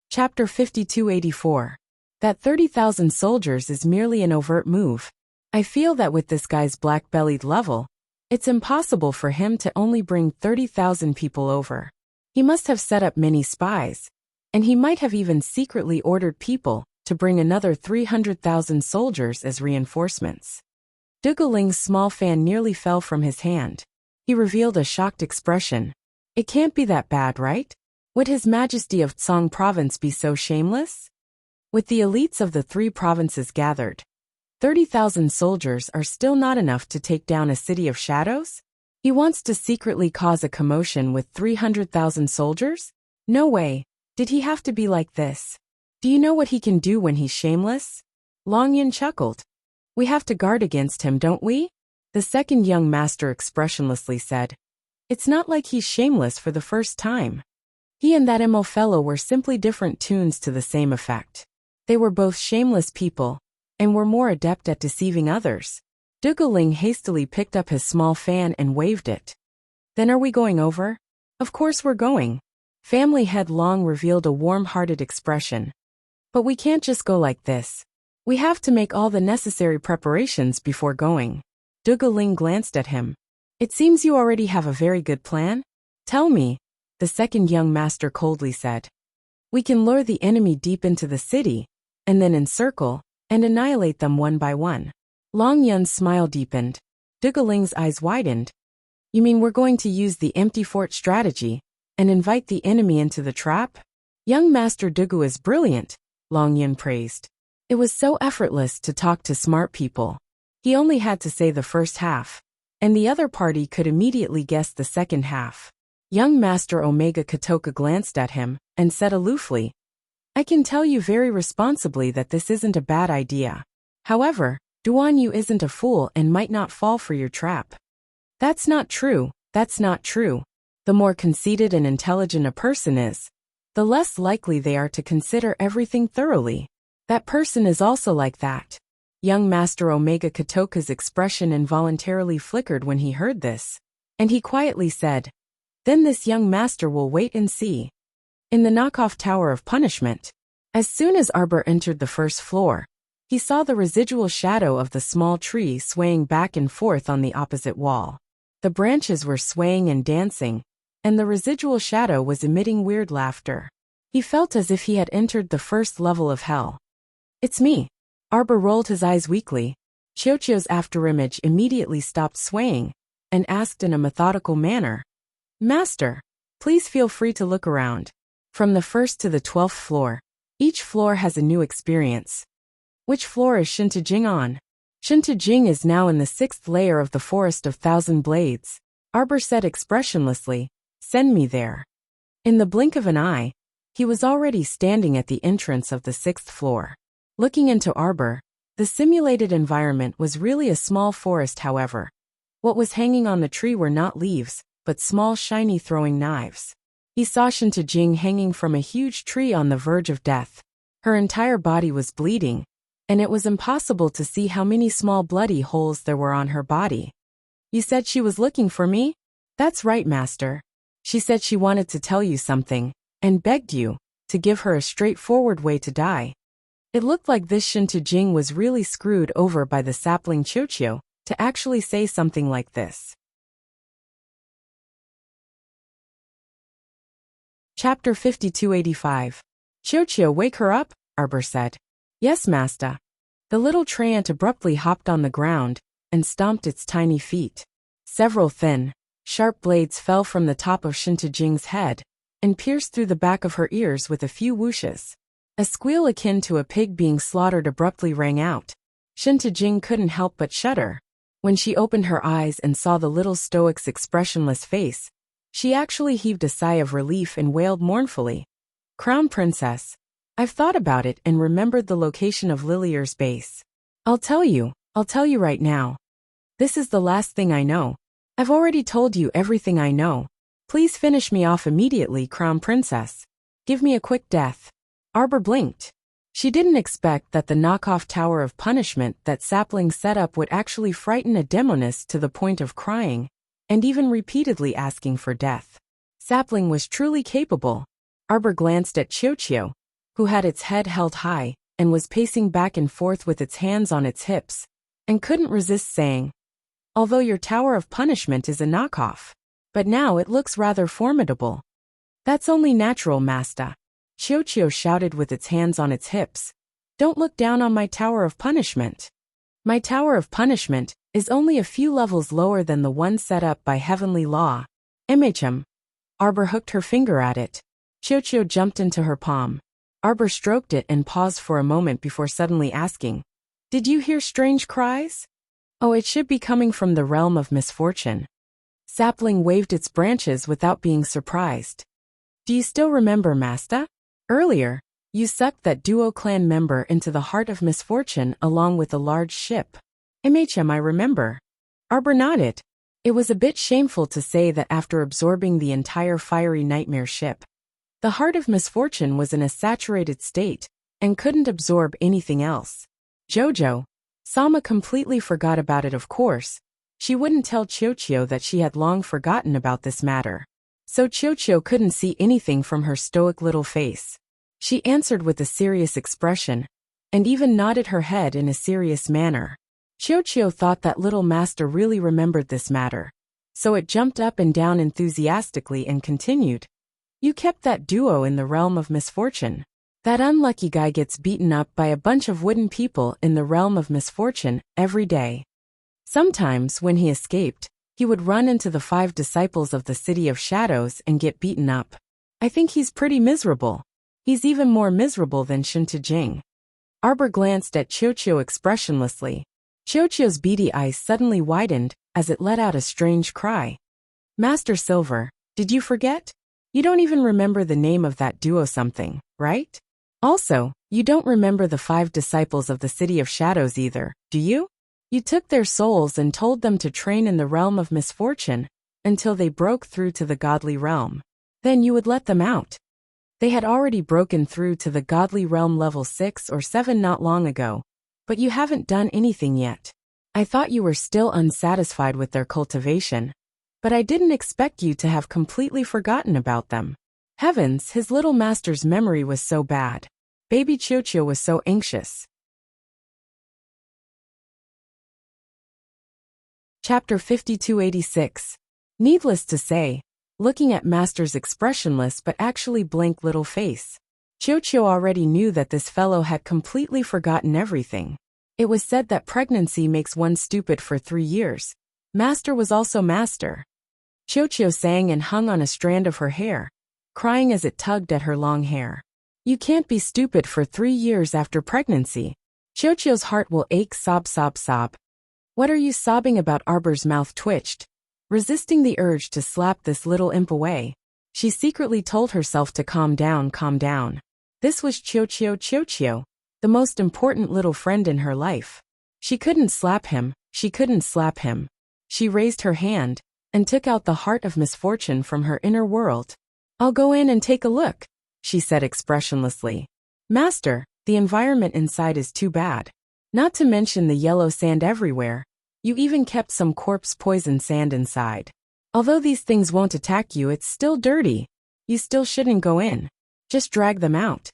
Chapter 5284. That 30,000 soldiers is merely an overt move. I feel that with this guy's black-bellied level, it's impossible for him to only bring 30,000 people over. He must have set up many spies, and he might have even secretly ordered people to bring another 300,000 soldiers as reinforcements. Dugaling's small fan nearly fell from his hand. He revealed a shocked expression. It can't be that bad, right? Would His Majesty of Tsang Province be so shameless? With the elites of the 3 provinces gathered, 30,000 soldiers are still not enough to take down a City of Shadows? He wants to secretly cause a commotion with 300,000 soldiers? No way. Did he have to be like this? Do you know what he can do when he's shameless? Long Yin chuckled. We have to guard against him, don't we? The second young master expressionlessly said. It's not like he's shameless for the first time. He and that emo fellow were simply different tunes to the same effect. They were both shameless people, and were more adept at deceiving others. Duguling hastily picked up his small fan and waved it. Then are we going over? Of course we're going. Family had long revealed a warm-hearted expression. But we can't just go like this. We have to make all the necessary preparations before going. Duguling glanced at him. It seems you already have a very good plan? Tell me, the second young master coldly said. We can lure the enemy deep into the city, and then encircle, and annihilate them one by one. Long Yun's smile deepened. Duguling's eyes widened. You mean we're going to use the empty fort strategy, and invite the enemy into the trap? Young Master Dugu is brilliant, Long Yun praised. It was so effortless to talk to smart people. He only had to say the first half, and the other party could immediately guess the second half. Young Master Omega Kotoka glanced at him, and said aloofly, I can tell you very responsibly that this isn't a bad idea. However, Duan Yu isn't a fool and might not fall for your trap. That's not true, that's not true. The more conceited and intelligent a person is, the less likely they are to consider everything thoroughly. That person is also like that. Young Master Omega Kotoka's expression involuntarily flickered when he heard this, and he quietly said, Then this young master will wait and see. In the knockoff Tower of Punishment, as soon as Arbor entered the first floor, he saw the residual shadow of the small tree swaying back and forth on the opposite wall. The branches were swaying and dancing, and the residual shadow was emitting weird laughter. He felt as if he had entered the first level of hell. It's me. Arbor rolled his eyes weakly. Qiuqiu's afterimage immediately stopped swaying, and asked in a methodical manner, Master, please feel free to look around. From the 1st to the 12th floor, each floor has a new experience. Which floor is Shintujing on? Shintujing is now in the 6th layer of the Forest of Thousand Blades, Arbor said expressionlessly, Send me there. In the blink of an eye, he was already standing at the entrance of the 6th floor. Looking into Arbor, the simulated environment was really a small forest however. What was hanging on the tree were not leaves, but small shiny throwing knives. He saw Shintujing hanging from a huge tree on the verge of death. Her entire body was bleeding, and it was impossible to see how many small bloody holes there were on her body. You said she was looking for me? That's right, Master. She said she wanted to tell you something, and begged you to give her a straightforward way to die. It looked like this Shintujing was really screwed over by the sapling Qiuqiu to actually say something like this. Chapter 5285. Qiuqiu, wake her up, Arbor said. Yes, Master. The little treant abruptly hopped on the ground and stomped its tiny feet. Several thin, sharp blades fell from the top of Shintujing's head and pierced through the back of her ears with a few whooshes. A squeal akin to a pig being slaughtered abruptly rang out. Shintujing couldn't help but shudder. When she opened her eyes and saw the little stoic's expressionless face, she actually heaved a sigh of relief and wailed mournfully. Crown Princess, I've thought about it and remembered the location of Lilier's base. I'll tell you right now. This is the last thing I know. I've already told you everything I know. Please finish me off immediately, Crown Princess. Give me a quick death. Arbor blinked. She didn't expect that the knockoff Tower of Punishment that Sapling set up would actually frighten a demoness to the point of crying, and even repeatedly asking for death. Sapling was truly capable. Arbor glanced at Qiuqiu, who had its head held high, and was pacing back and forth with its hands on its hips, and couldn't resist saying, Although your Tower of Punishment is a knockoff, but now it looks rather formidable. That's only natural, Master. Qiuqiu shouted with its hands on its hips. Don't look down on my Tower of Punishment. My Tower of Punishment is only a few levels lower than the one set up by Heavenly Law. MHM. Arbor hooked her finger at it. Qiuqiu jumped into her palm. Arbor stroked it and paused for a moment before suddenly asking, Did you hear strange cries? Oh, it should be coming from the realm of misfortune. Sapling waved its branches without being surprised. Do you still remember, Master? Earlier, you sucked that duo clan member into the heart of misfortune along with a large ship. MHM, I remember. Arbor nodded. It was a bit shameful to say that after absorbing the entire fiery nightmare ship, The heart of misfortune was in a saturated state and couldn't absorb anything else. Jojo. Sama completely forgot about it, of course. She wouldn't tell Chiyo that she had long forgotten about this matter. So Chiyo couldn't see anything from her stoic little face. She answered with a serious expression, and even nodded her head in a serious manner. Chiyo thought that little master really remembered this matter. So it jumped up and down enthusiastically and continued. You kept that duo in the realm of misfortune. That unlucky guy gets beaten up by a bunch of wooden people in the realm of misfortune every day. Sometimes, when he escaped, he would run into the 5 disciples of the City of Shadows and get beaten up. I think he's pretty miserable. He's even more miserable than Shintojing. Arbor glanced at Chiyo expressionlessly. Chiyo's beady eyes suddenly widened as it let out a strange cry. Master Silver, did you forget? You don't even remember the name of that duo something, right? Also, you don't remember the 5 disciples of the City of Shadows either, do you? You took their souls and told them to train in the realm of misfortune until they broke through to the godly realm. Then you would let them out. They had already broken through to the godly realm level 6 or 7 not long ago, but you haven't done anything yet. I thought you were still unsatisfied with their cultivation, but I didn't expect you to have completely forgotten about them. Heavens, his little master's memory was so bad. Baby Chiyo was so anxious. Chapter 5286. Needless to say, looking at Master's expressionless but actually blank little face, Chiyo already knew that this fellow had completely forgotten everything. It was said that pregnancy makes one stupid for 3 years. Master was also master. Chiyo sang and hung on a strand of her hair, crying as it tugged at her long hair. You can't be stupid for 3 years after pregnancy. Chiyo's heart will ache, sob, sob, sob. What are you sobbing about? Arbor's mouth twitched, resisting the urge to slap this little imp away. She secretly told herself to calm down, calm down. This was Chiyo, the most important little friend in her life. She couldn't slap him, she couldn't slap him. She raised her hand and took out the heart of misfortune from her inner world. I'll go in and take a look, she said expressionlessly. Master, the environment inside is too bad. Not to mention the yellow sand everywhere. You even kept some corpse poison sand inside. Although these things won't attack you, it's still dirty. You still shouldn't go in. Just drag them out.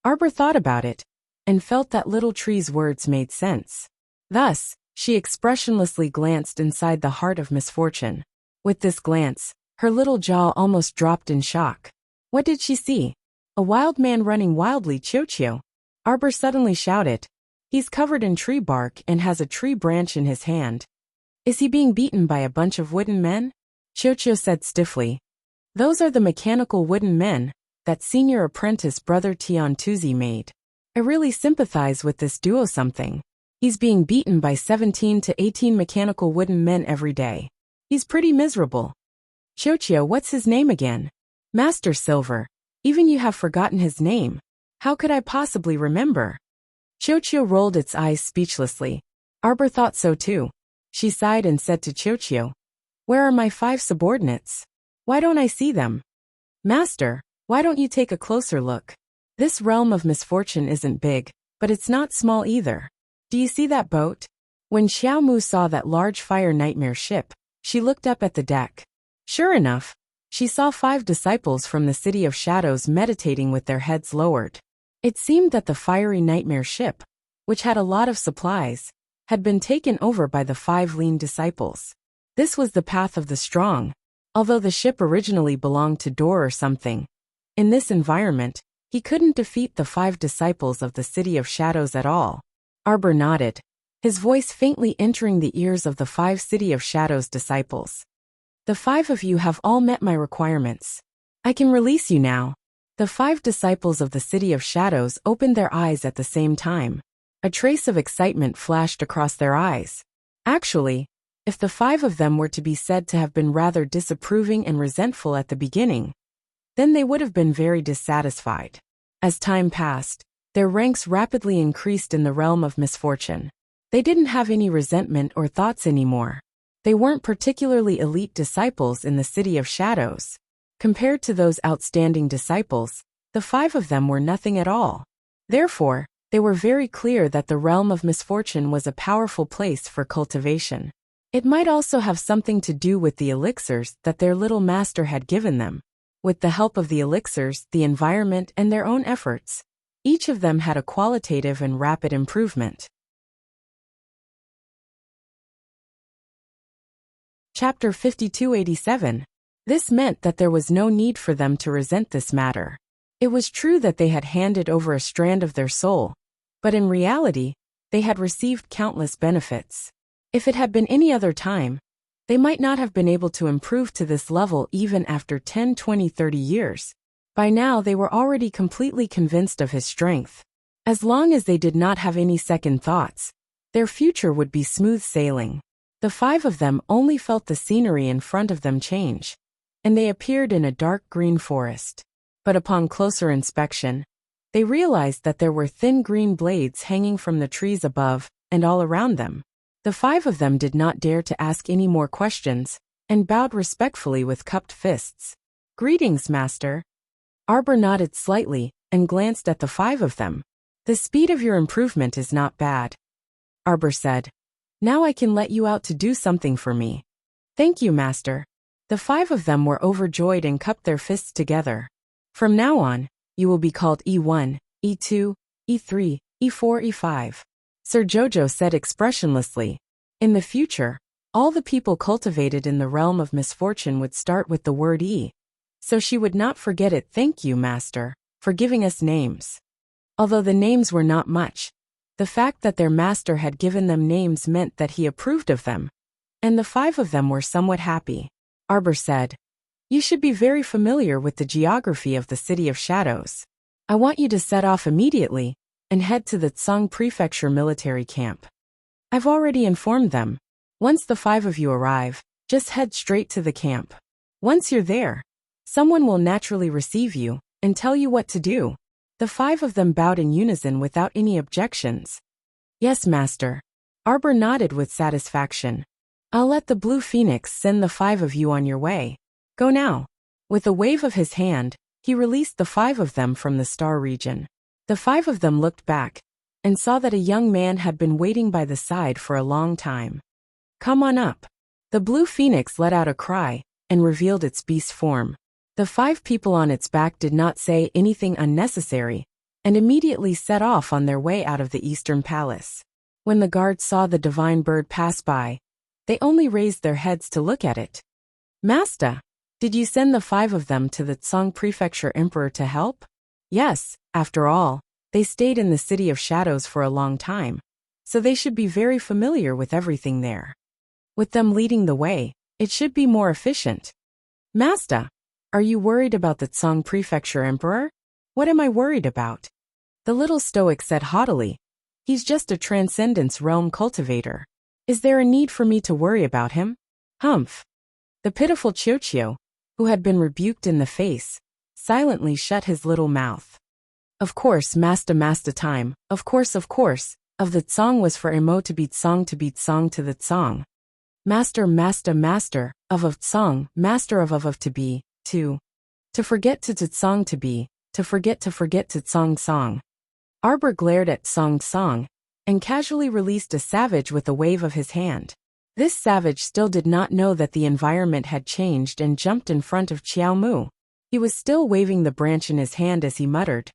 Arbor thought about it and felt that little tree's words made sense. Thus, she expressionlessly glanced inside the heart of misfortune. With this glance, her little jaw almost dropped in shock. What did she see? A wild man running wildly. Chiyo. Arbor suddenly shouted. He's covered in tree bark and has a tree branch in his hand. Is he being beaten by a bunch of wooden men? Chiyo said stiffly. Those are the mechanical wooden men that senior apprentice brother Tiantuzi made. I really sympathize with this duo something. He's being beaten by 17 to 18 mechanical wooden men every day. He's pretty miserable. Chiyo, what's his name again? Master Silver. Even you have forgotten his name. How could I possibly remember? Chiyo rolled its eyes speechlessly. Arbor thought so too. She sighed and said to Chiyo, where are my 5 subordinates? Why don't I see them? Master, why don't you take a closer look? This realm of misfortune isn't big, but it's not small either. Do you see that boat? When Xiaomu saw that large fire nightmare ship, she looked up at the deck. Sure enough, she saw 5 disciples from the City of Shadows meditating with their heads lowered. It seemed that the fiery nightmare ship, which had a lot of supplies, had been taken over by the 5 lean disciples. This was the path of the strong, although the ship originally belonged to Dor or something. In this environment, he couldn't defeat the 5 disciples of the City of Shadows at all. Arbor nodded, his voice faintly entering the ears of the 5 City of Shadows disciples. The 5 of you have all met my requirements. I can release you now. The 5 disciples of the City of Shadows opened their eyes at the same time. A trace of excitement flashed across their eyes. Actually, if the 5 of them were to be said to have been rather disapproving and resentful at the beginning, then they would have been very dissatisfied. As time passed, their ranks rapidly increased in the realm of misfortune. They didn't have any resentment or thoughts anymore. They weren't particularly elite disciples in the City of Shadows. Compared to those outstanding disciples, the 5 of them were nothing at all. Therefore, they were very clear that the realm of misfortune was a powerful place for cultivation. It might also have something to do with the elixirs that their little master had given them. With the help of the elixirs, the environment, and their own efforts, each of them had a qualitative and rapid improvement. Chapter 5287. This meant that there was no need for them to resent this matter. It was true that they had handed over a strand of their soul, but in reality, they had received countless benefits. If it had been any other time, they might not have been able to improve to this level even after 10, 20, 30 years. By now they were already completely convinced of his strength. As long as they did not have any second thoughts, their future would be smooth sailing. The 5 of them only felt the scenery in front of them change, and they appeared in a dark green forest. But upon closer inspection, they realized that there were thin green blades hanging from the trees above and all around them. The 5 of them did not dare to ask any more questions, and bowed respectfully with cupped fists. "Greetings, master." Arbor nodded slightly and glanced at the 5 of them. "The speed of your improvement is not bad," Arbor said. "Now I can let you out to do something for me." "Thank you, master." The 5 of them were overjoyed and cupped their fists together. "From now on, you will be called E1, E2, E3, E4, E5. Sir Jojo said expressionlessly. In the future, all the people cultivated in the realm of misfortune would start with the word E, so she would not forget it. "Thank you, master, for giving us names." Although the names were not much, the fact that their master had given them names meant that he approved of them, and the 5 of them were somewhat happy. Arbor said, "You should be very familiar with the geography of the City of Shadows. I want you to set off immediately and head to the Tsang Prefecture military camp. I've already informed them. Once the 5 of you arrive, just head straight to the camp. Once you're there, someone will naturally receive you and tell you what to do." The 5 of them bowed in unison without any objections. "Yes, master." Arbor nodded with satisfaction. "I'll let the Blue Phoenix send the 5 of you on your way. Go now." With a wave of his hand, he released the 5 of them from the star region. The 5 of them looked back and saw that a young man had been waiting by the side for a long time. "Come on up." The Blue Phoenix let out a cry and revealed its beast form. The 5 people on its back did not say anything unnecessary and immediately set off on their way out of the Eastern Palace. When the guards saw the divine bird pass by, they only raised their heads to look at it. "Master, did you send the 5 of them to the Tsang Prefecture Emperor to help?" "Yes, after all, they stayed in the City of Shadows for a long time, so they should be very familiar with everything there. With them leading the way, it should be more efficient." "Master, are you worried about the Tsang Prefecture Emperor?" "What am I worried about?" The little stoic said haughtily. "He's just a transcendence realm cultivator. Is there a need for me to worry about him?" "Humph." The pitiful Chiochio, who had been rebuked in the face, silently shut his little mouth. "Of course, master time, of course, of the Tsang was for Emo to be Tsang to the Tsang. Master, of Tsang, master of to be, to forget to Tsang to be, to forget to Tsang Tsang." Arbor glared at Tsang Tsang and casually released a savage with a wave of his hand. This savage still did not know that the environment had changed and jumped in front of Qiao Mu. He was still waving the branch in his hand as he muttered,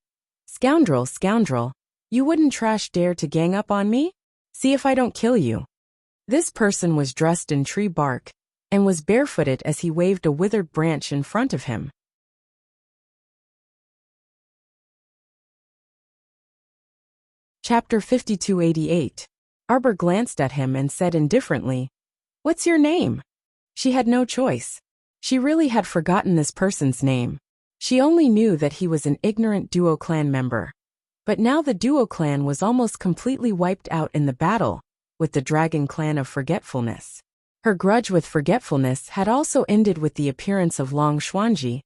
Scoundrel, you wouldn't trash dare to gang up on me? See if I don't kill you." This person was dressed in tree bark and was barefooted as he waved a withered branch in front of him. Chapter 5288. Arbor glanced at him and said indifferently, "What's your name?" She had no choice. She really had forgotten this person's name. She only knew that he was an ignorant Duo clan member. But now the Duo clan was almost completely wiped out in the battle with the Dragon clan of Forgetfulness. Her grudge with Forgetfulness had also ended with the appearance of Long Xuanji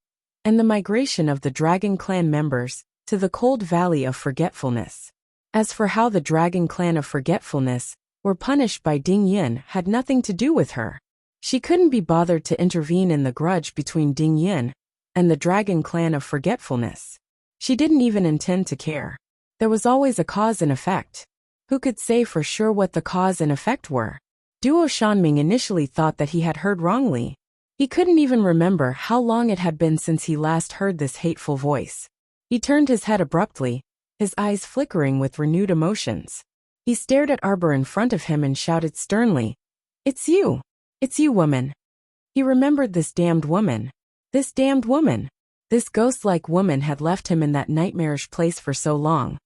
and the migration of the Dragon clan members to the cold valley of Forgetfulness. As for how the Dragon clan of Forgetfulness were punished by Ding Yin had nothing to do with her. She couldn't be bothered to intervene in the grudge between Ding Yin and the dragon clan of forgetfulness. She didn't even intend to care. There was always a cause and effect. Who could say for sure what the cause and effect were? Duo Shanming initially thought that he had heard wrongly. He couldn't even remember how long it had been since he last heard this hateful voice. He turned his head abruptly, his eyes flickering with renewed emotions. He stared at Arbor in front of him and shouted sternly, "It's you! It's you, woman!" He remembered this damned woman. This damned woman! This ghost-like woman had left him in that nightmarish place for so long,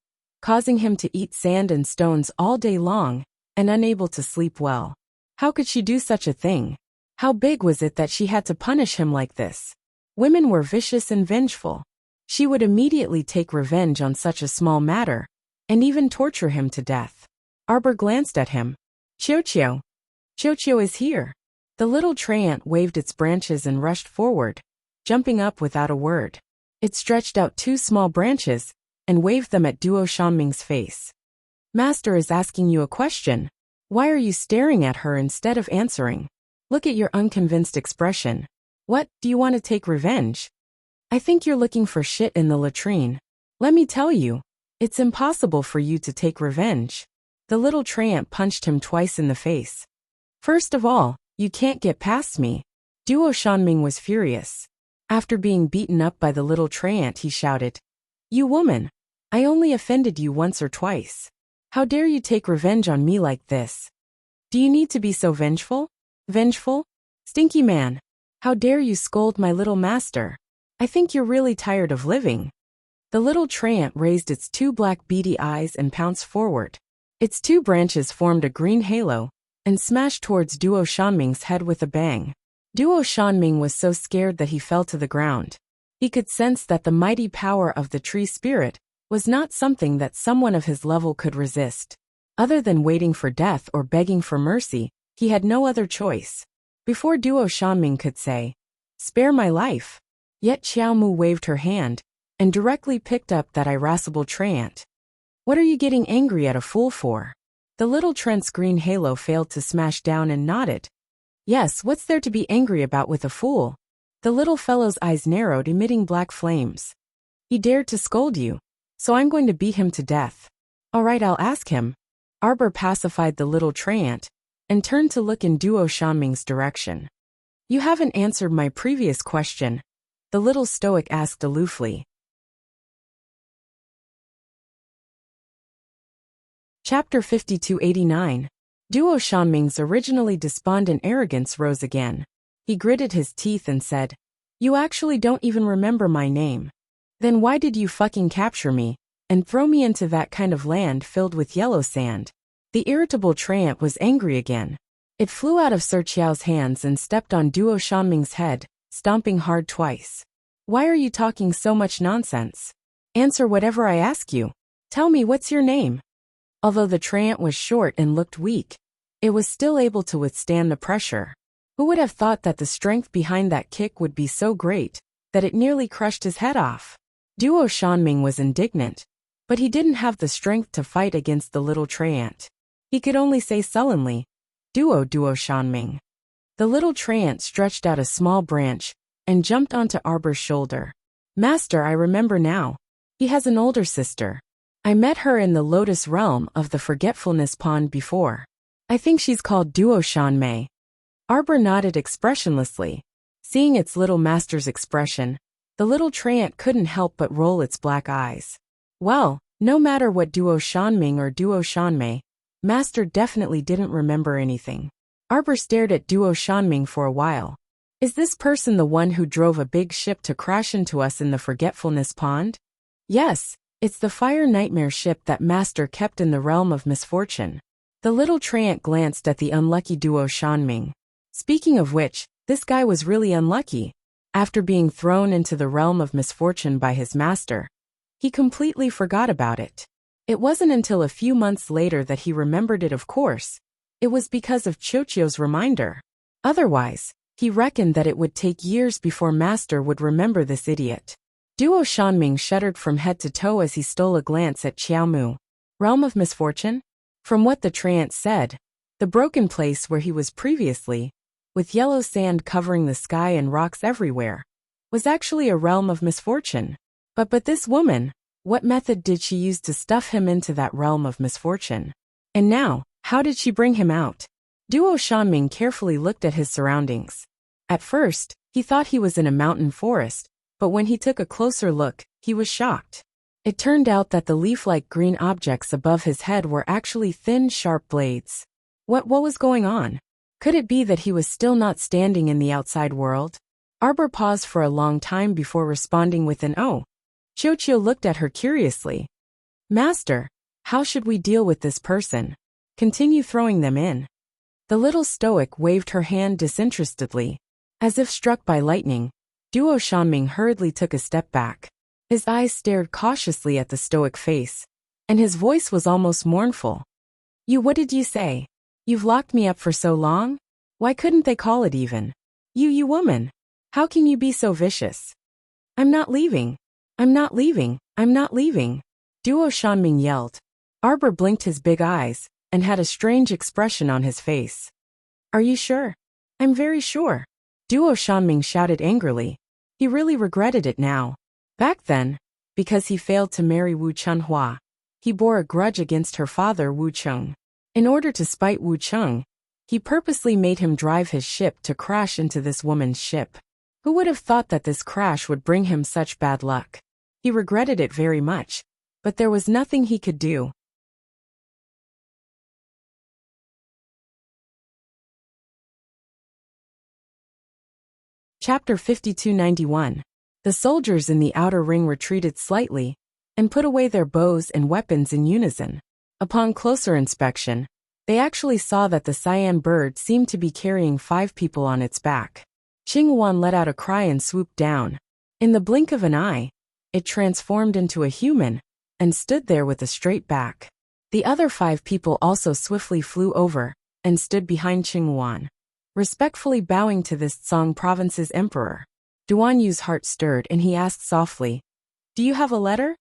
causing him to eat sand and stones all day long, and unable to sleep well. How could she do such a thing? How big was it that she had to punish him like this? Women were vicious and vengeful. She would immediately take revenge on such a small matter, and even torture him to death. Arbor glanced at him. Qiuqiu. Qiuqiu is here. The little tree ant waved its branches and rushed forward, jumping up without a word. It stretched out two small branches and waved them at Duo Shanming's face. Master is asking you a question. Why are you staring at her instead of answering? Look at your unconvinced expression. What, do you want to take revenge? I think you're looking for shit in the latrine. Let me tell you, it's impossible for you to take revenge. The little tree ant punched him twice in the face. First of all, you can't get past me. Duo Shanming was furious. After being beaten up by the little tree ant, he shouted, "You woman! I only offended you once or twice. How dare you take revenge on me like this? Do you need to be so vengeful? Vengeful? Stinky man! How dare you scold my little master? I think you're really tired of living." The little tree ant raised its two black beady eyes and pounced forward. Its two branches formed a green halo and smashed towards Duo Shanming's head with a bang. Duo Shanming was so scared that he fell to the ground. He could sense that the mighty power of the tree spirit was not something that someone of his level could resist. Other than waiting for death or begging for mercy, he had no other choice. Before Duo Shanming could say, "Spare my life," yet Xiaomu waved her hand and directly picked up that irascible tree ant. "What are you getting angry at a fool for?" The little trent's green halo failed to smash down and nodded. "Yes, what's there to be angry about with a fool?" The little fellow's eyes narrowed, emitting black flames. "He dared to scold you, so I'm going to beat him to death." "All right, I'll ask him." Arbor pacified the little tree ant and turned to look in Duo Shanming's direction. "You haven't answered my previous question," the little stoic asked aloofly. Chapter 5289. Duo Shanming's originally despondent arrogance rose again. He gritted his teeth and said, "You actually don't even remember my name. Then why did you fucking capture me and throw me into that kind of land filled with yellow sand?" The irritable tree ant was angry again. It flew out of Sir Qiao's hands and stepped on Duo Shanming's head, stomping hard twice. "Why are you talking so much nonsense? Answer whatever I ask you. Tell me, what's your name?" Although the tree ant was short and looked weak, it was still able to withstand the pressure. Who would have thought that the strength behind that kick would be so great that it nearly crushed his head off? Duo Shanming was indignant, but he didn't have the strength to fight against the little tree ant. He could only say sullenly, Duo Shanming." The little tree ant stretched out a small branch and jumped onto Arbor's shoulder. "Master, I remember now. He has an older sister. I met her in the Lotus Realm of the Forgetfulness Pond before. I think she's called Duo Shanmei." Arbor nodded expressionlessly. Seeing its little master's expression, the little tree ant couldn't help but roll its black eyes. Well, no matter what Duo Shanming or Duo Shanmei, Master definitely didn't remember anything. Arbor stared at Duo Shanming for a while. "Is this person the one who drove a big ship to crash into us in the Forgetfulness Pond?" "Yes. It's the fire nightmare ship that Master kept in the realm of misfortune." The little tree ant glanced at the unlucky Duo Shanming. Speaking of which, this guy was really unlucky. After being thrown into the realm of misfortune by his master, he completely forgot about it. It wasn't until a few months later that he remembered it, of course. It was because of Qiuqiu's reminder. Otherwise, he reckoned that it would take years before Master would remember this idiot. Duo Shanming shuddered from head to toe as he stole a glance at Xiaomu. Realm of misfortune? From what the tree ant said, the broken place where he was previously, with yellow sand covering the sky and rocks everywhere, was actually a realm of misfortune. But this woman, what method did she use to stuff him into that realm of misfortune? And now, how did she bring him out? Duo Shanming carefully looked at his surroundings. At first, he thought he was in a mountain forest, but when he took a closer look, he was shocked. It turned out that the leaf-like green objects above his head were actually thin, sharp blades. What was going on? Could it be that he was still not standing in the outside world? Arbor paused for a long time before responding with an "oh." Qiuqiu looked at her curiously. "Master, how should we deal with this person? Continue throwing them in." The little stoic waved her hand disinterestedly. As if struck by lightning, Duo Shanming hurriedly took a step back. His eyes stared cautiously at the stoic face, and his voice was almost mournful. What did you say? You've locked me up for so long? Why couldn't they call it even? You woman. How can you be so vicious? I'm not leaving. I'm not leaving. I'm not leaving. Duo Shanming yelled. Arbor blinked his big eyes, and had a strange expression on his face. Are you sure? I'm very sure. Duo Shanming shouted angrily. He really regretted it now. Back then, because he failed to marry Wu Chunhua, he bore a grudge against her father Wu Cheng. In order to spite Wu Cheng, he purposely made him drive his ship to crash into this woman's ship. Who would have thought that this crash would bring him such bad luck? He regretted it very much, but there was nothing he could do. Chapter 5291. The soldiers in the outer ring retreated slightly, and put away their bows and weapons in unison. Upon closer inspection, they actually saw that the cyan bird seemed to be carrying 5 people on its back. Qinghuan let out a cry and swooped down. In the blink of an eye, it transformed into a human, and stood there with a straight back. The other 5 people also swiftly flew over, and stood behind Qinghuan, respectfully bowing to this Tsang province's emperor. Duan Yu's heart stirred and he asked softly, Do you have a letter?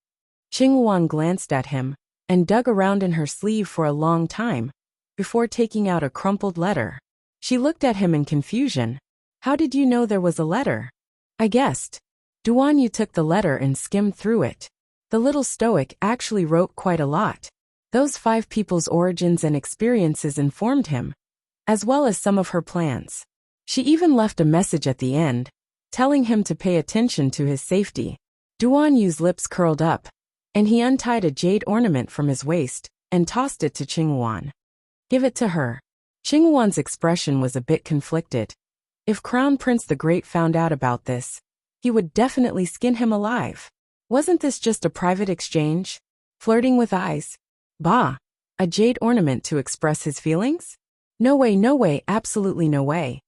Qinghuan glanced at him, and dug around in her sleeve for a long time, before taking out a crumpled letter. She looked at him in confusion. How did you know there was a letter? I guessed. Duan Yu took the letter and skimmed through it. The little stoic actually wrote quite a lot. Those 5 people's origins and experiences informed him, as well as some of her plans. She even left a message at the end, telling him to pay attention to his safety. Duan Yu's lips curled up, and he untied a jade ornament from his waist, and tossed it to Qinghuan. Give it to her. Qinghuan's expression was a bit conflicted. If Crown Prince the Great found out about this, he would definitely skin him alive. Wasn't this just a private exchange? Flirting with eyes? Bah! A jade ornament to express his feelings? No way, absolutely no way.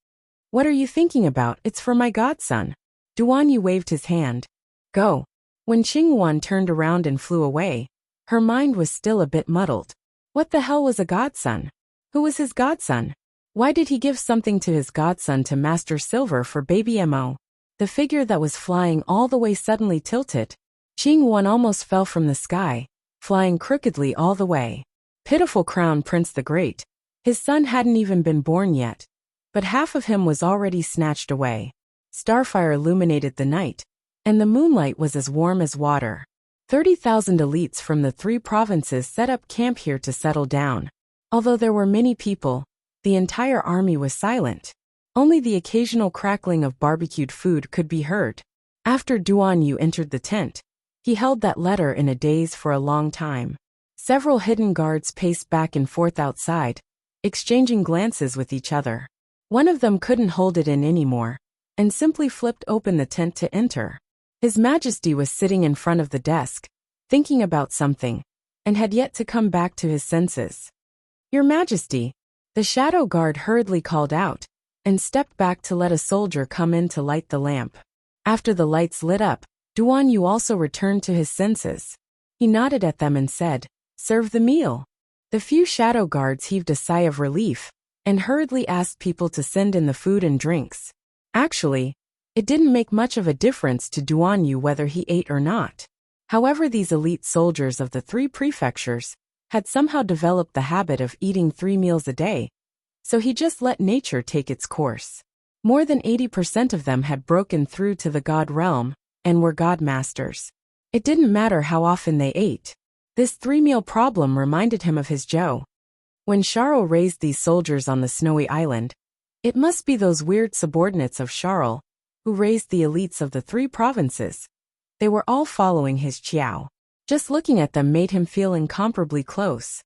What are you thinking about? It's for my godson. Duan Yu waved his hand. Go. When Qinghuan turned around and flew away, her mind was still a bit muddled. What the hell was a godson? Who was his godson? Why did he give something to his godson to Master Silver for baby Mo? The figure that was flying all the way suddenly tilted. Qinghuan almost fell from the sky, flying crookedly all the way. Pitiful Crown Prince the Great. His son hadn't even been born yet, but half of him was already snatched away. Starfire illuminated the night, and the moonlight was as warm as water. 30,000 elites from the 3 provinces set up camp here to settle down. Although there were many people, the entire army was silent. Only the occasional crackling of barbecued food could be heard. After Duan Yu entered the tent, he held that letter in a daze for a long time. Several hidden guards paced back and forth outside, exchanging glances with each other. One of them couldn't hold it in anymore, and simply flipped open the tent to enter. His Majesty was sitting in front of the desk, thinking about something, and had yet to come back to his senses. Your Majesty, the shadow guard hurriedly called out, and stepped back to let a soldier come in to light the lamp. After the lights lit up, Duan Yu also returned to his senses. He nodded at them and said, Serve the meal. The few shadow guards heaved a sigh of relief, and hurriedly asked people to send in the food and drinks. Actually, it didn't make much of a difference to Duan Yu whether he ate or not. However, these elite soldiers of the 3 prefectures had somehow developed the habit of eating 3 meals a day, so he just let nature take its course. More than 80% of them had broken through to the god realm and were god masters. It didn't matter how often they ate. This three-meal problem reminded him of his Joe. When Charles raised these soldiers on the snowy island, it must be those weird subordinates of Charles who raised the elites of the three provinces. They were all following his Chiao. Just looking at them made him feel incomparably close.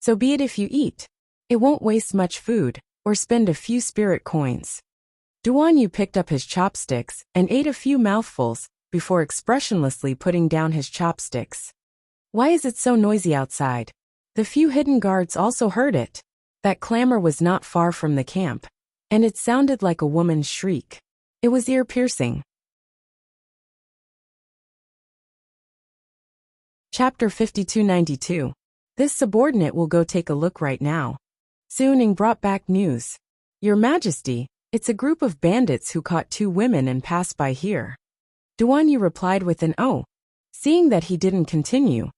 So be it if you eat. It won't waste much food, or spend a few spirit coins. Duan Yu picked up his chopsticks and ate a few mouthfuls before expressionlessly putting down his chopsticks. Why is it so noisy outside? The few hidden guards also heard it. That clamor was not far from the camp, and it sounded like a woman's shriek. It was ear-piercing. Chapter 5292. This subordinate will go take a look right now. Suning brought back news. Your Majesty, it's a group of bandits who caught 2 women and passed by here. Duan Yu replied with an "oh." Seeing that he didn't continue,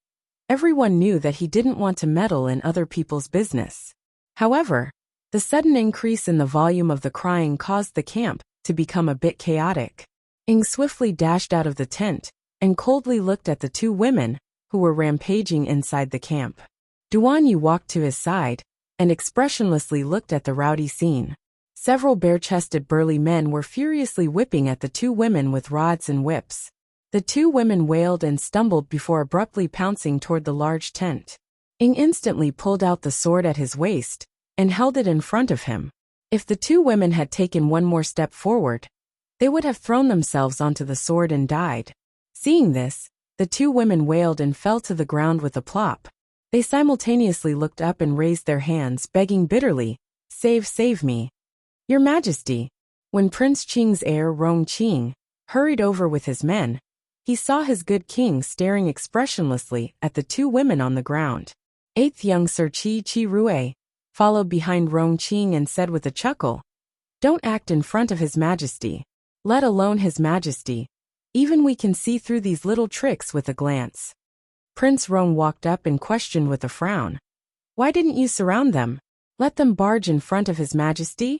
everyone knew that he didn't want to meddle in other people's business. However, the sudden increase in the volume of the crying caused the camp to become a bit chaotic. Ing swiftly dashed out of the tent and coldly looked at the 2 women who were rampaging inside the camp. Duan Yu walked to his side and expressionlessly looked at the rowdy scene. Several bare-chested burly men were furiously whipping at the 2 women with rods and whips. The 2 women wailed and stumbled before abruptly pouncing toward the large tent. Ing instantly pulled out the sword at his waist and held it in front of him. If the 2 women had taken one more step forward, they would have thrown themselves onto the sword and died. Seeing this, the 2 women wailed and fell to the ground with a plop. They simultaneously looked up and raised their hands, begging bitterly, Save me. Your Majesty." When Prince Qing's heir Rong Qing hurried over with his men, he saw his good king staring expressionlessly at the 2 women on the ground. 8th young Sir Qi Rui followed behind Rong Qing and said with a chuckle, "Don't act in front of His Majesty. Let alone His Majesty. Even we can see through these little tricks with a glance." Prince Rong walked up and questioned with a frown, "Why didn't you surround them? Let them barge in front of His Majesty?"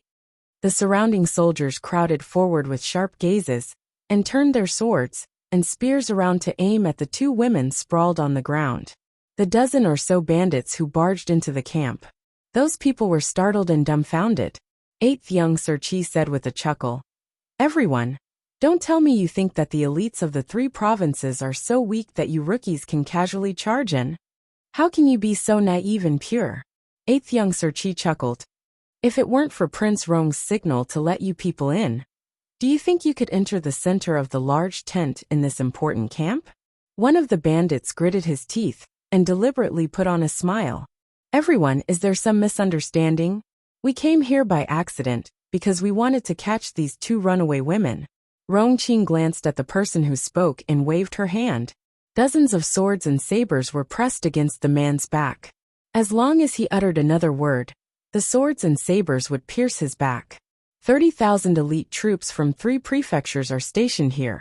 The surrounding soldiers crowded forward with sharp gazes and turned their swords and spears around to aim at the 2 women sprawled on the ground. The dozen or so bandits who barged into the camp. Those people were startled and dumbfounded. 8th young Sir Qi said with a chuckle, "Everyone, don't tell me you think that the elites of the 3 provinces are so weak that you rookies can casually charge in? How can you be so naive and pure?" 8th young Sir Qi chuckled. "If it weren't for Prince Rong's signal to let you people in, do you think you could enter the center of the large tent in this important camp?" One of the bandits gritted his teeth and deliberately put on a smile. "Everyone, is there some misunderstanding? We came here by accident because we wanted to catch these 2 runaway women." Rong Qing glanced at the person who spoke and waved her hand. Dozens of swords and sabers were pressed against the man's back. As long as he uttered another word, the swords and sabers would pierce his back. 30,000 elite troops from 3 prefectures are stationed here,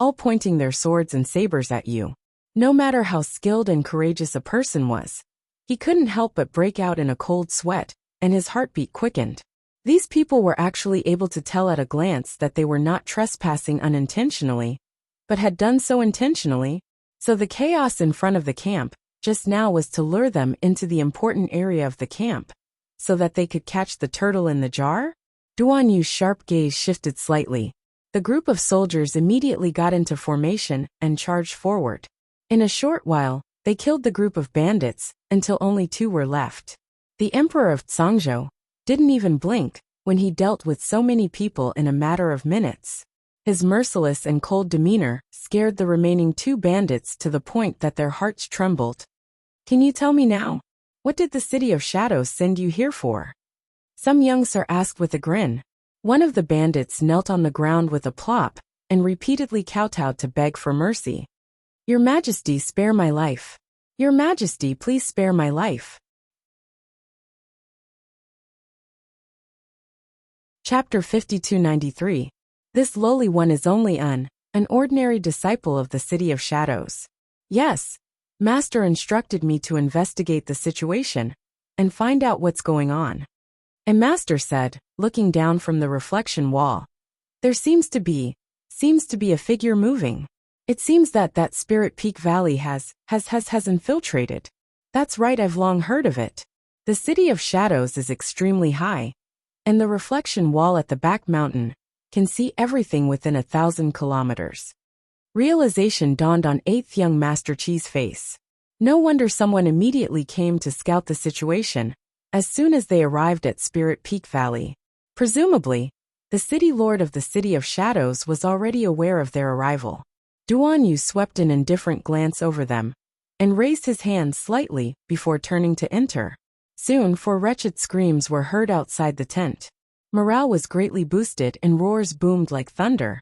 all pointing their swords and sabers at you. No matter how skilled and courageous a person was, he couldn't help but break out in a cold sweat, and his heartbeat quickened. These people were actually able to tell at a glance that they were not trespassing unintentionally, but had done so intentionally, so the chaos in front of the camp just now was to lure them into the important area of the camp, so that they could catch the turtle in the jar? Duan Yu's sharp gaze shifted slightly. The group of soldiers immediately got into formation and charged forward. In a short while, they killed the group of bandits until only 2 were left. The Emperor of Zhangzhou didn't even blink when he dealt with so many people in a matter of minutes. His merciless and cold demeanor scared the remaining 2 bandits to the point that their hearts trembled. "Can you tell me now? What did the City of Shadows send you here for?" Some young sir asked with a grin. One of the bandits knelt on the ground with a plop and repeatedly kowtowed to beg for mercy. "Your Majesty, spare my life. Your Majesty, please spare my life." Chapter 5293. This lowly one is only an ordinary disciple of the City of Shadows. Yes, Master instructed me to investigate the situation and find out what's going on. And Master said, looking down from the reflection wall. There seems to be a figure moving. It seems that Spirit Peak Valley has infiltrated. That's right, I've long heard of it. The City of Shadows is extremely high, and the reflection wall at the back mountain can see everything within 1,000 kilometers. Realization dawned on 8th young Master Chi's face. No wonder someone immediately came to scout the situation as soon as they arrived at Spirit Peak Valley. Presumably, the city lord of the City of Shadows was already aware of their arrival. Duan Yu swept an indifferent glance over them and raised his hand slightly before turning to enter. Soon 4 wretched screams were heard outside the tent. Morale was greatly boosted and roars boomed like thunder.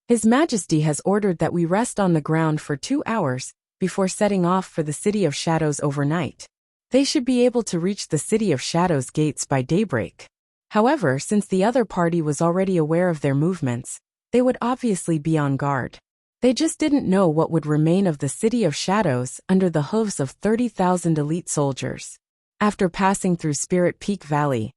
His Majesty has ordered that we rest on the ground for 2 hours before setting off for the City of Shadows overnight. They should be able to reach the City of Shadows gates by daybreak. However, since the other party was already aware of their movements, they would obviously be on guard. They just didn't know what would remain of the City of Shadows under the hooves of 30,000 elite soldiers. After passing through Spirit Peak Valley,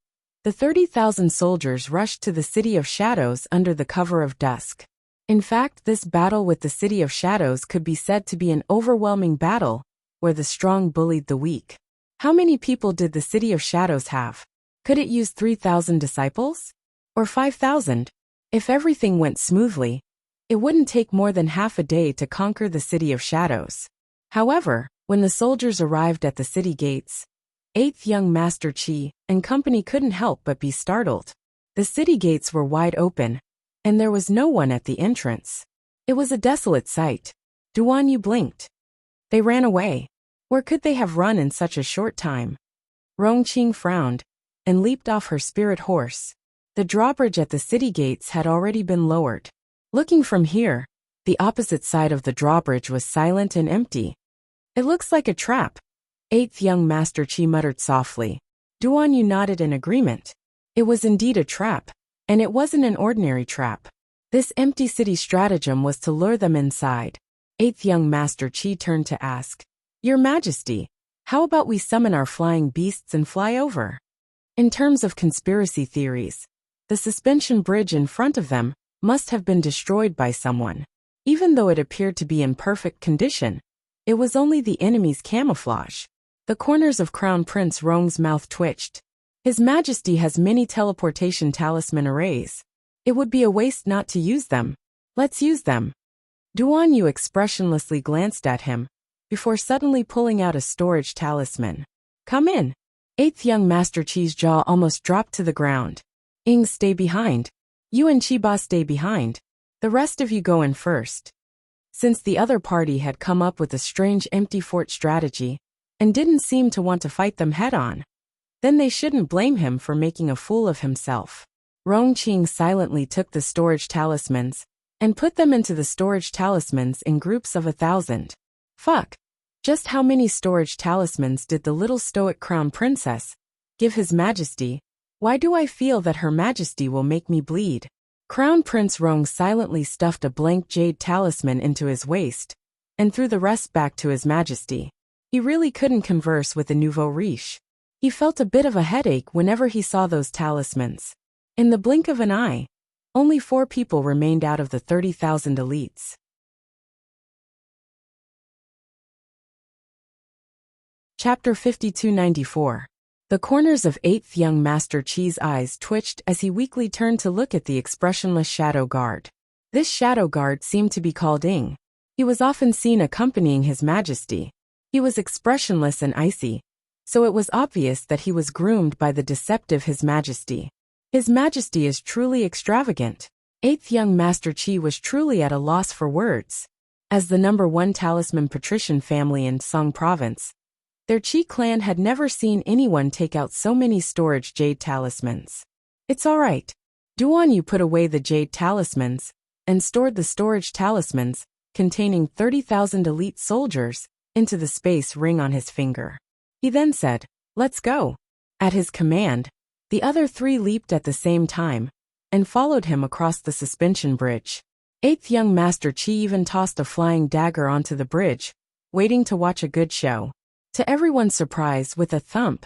the 30,000 soldiers rushed to the City of Shadows under the cover of dusk. In fact, this battle with the City of Shadows could be said to be an overwhelming battle, where the strong bullied the weak. How many people did the City of Shadows have? Could it use 3,000 disciples? Or 5,000? If everything went smoothly, it wouldn't take more than half a day to conquer the City of Shadows. However, when the soldiers arrived at the city gates, 8th young Master Chi and company couldn't help but be startled. The city gates were wide open, and there was no one at the entrance. It was a desolate sight. Duan Yu blinked. They ran away. Where could they have run in such a short time? Rongqing frowned and leaped off her spirit horse. The drawbridge at the city gates had already been lowered. Looking from here, the opposite side of the drawbridge was silent and empty. It looks like a trap, 8th young Master Chi muttered softly. Duan Yu nodded in agreement. It was indeed a trap, and it wasn't an ordinary trap. This empty city stratagem was to lure them inside. 8th young Master Chi turned to ask, Your Majesty, how about we summon our flying beasts and fly over? In terms of conspiracy theories, the suspension bridge in front of them must have been destroyed by someone. Even though it appeared to be in perfect condition, it was only the enemy's camouflage. The corners of Crown Prince Rong's mouth twitched. His Majesty has many teleportation talisman arrays. It would be a waste not to use them. Let's use them. Duan Yu expressionlessly glanced at him, before suddenly pulling out a storage talisman. Come in. 8th young Master Chi's jaw almost dropped to the ground. Ing, stay behind. You and Chiba stay behind. The rest of you go in first. Since the other party had come up with a strange empty fort strategy, and didn't seem to want to fight them head-on, then they shouldn't blame him for making a fool of himself. Rongqing silently took the storage talismans, and put them into the storage talismans in groups of 1,000. Fuck. Just how many storage talismans did the little stoic crown princess give His Majesty? Why do I feel that Her Majesty will make me bleed? Crown Prince Rong silently stuffed a blank jade talisman into his waist, and threw the rest back to His Majesty. He really couldn't converse with the nouveau riche. He felt a bit of a headache whenever he saw those talismans. In the blink of an eye, only 4 people remained out of the 30,000 elites. Chapter 5294. The corners of 8th young Master Chi's eyes twitched as he weakly turned to look at the expressionless shadow guard. This shadow guard seemed to be called Ing. He was often seen accompanying His Majesty. He was expressionless and icy, so it was obvious that he was groomed by the deceptive His Majesty. His Majesty is truly extravagant. 8th young Master Chi was truly at a loss for words. As the #1 talisman patrician family in Song Province, their Chi clan had never seen anyone take out so many storage jade talismans. It's all right. Duan Yu put away the jade talismans and stored the storage talismans, containing 30,000 elite soldiers, into the space ring on his finger. He then said, Let's go. At his command, the other 3 leaped at the same time, and followed him across the suspension bridge. 8th young Master Chi even tossed a flying dagger onto the bridge, waiting to watch a good show. To everyone's surprise, with a thump,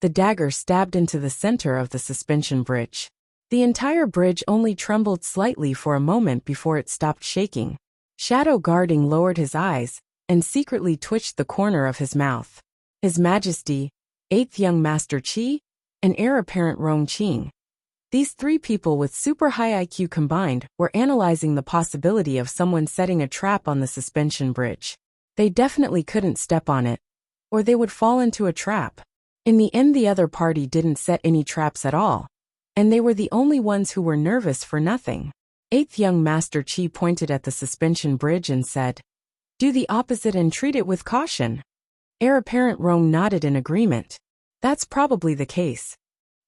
the dagger stabbed into the center of the suspension bridge. The entire bridge only trembled slightly for a moment before it stopped shaking. Shadow Guarding lowered his eyes and secretly twitched the corner of his mouth. His Majesty, 8th Young Master Qi, and Heir Apparent Rong Qing. These three people with super high IQ combined were analyzing the possibility of someone setting a trap on the suspension bridge. They definitely couldn't step on it, or they would fall into a trap. In the end, the other party didn't set any traps at all, and they were the only ones who were nervous for nothing. 8th Young Master Qi pointed at the suspension bridge and said, "Do the opposite and treat it with caution." Heir Apparent Rong nodded in agreement. That's probably the case.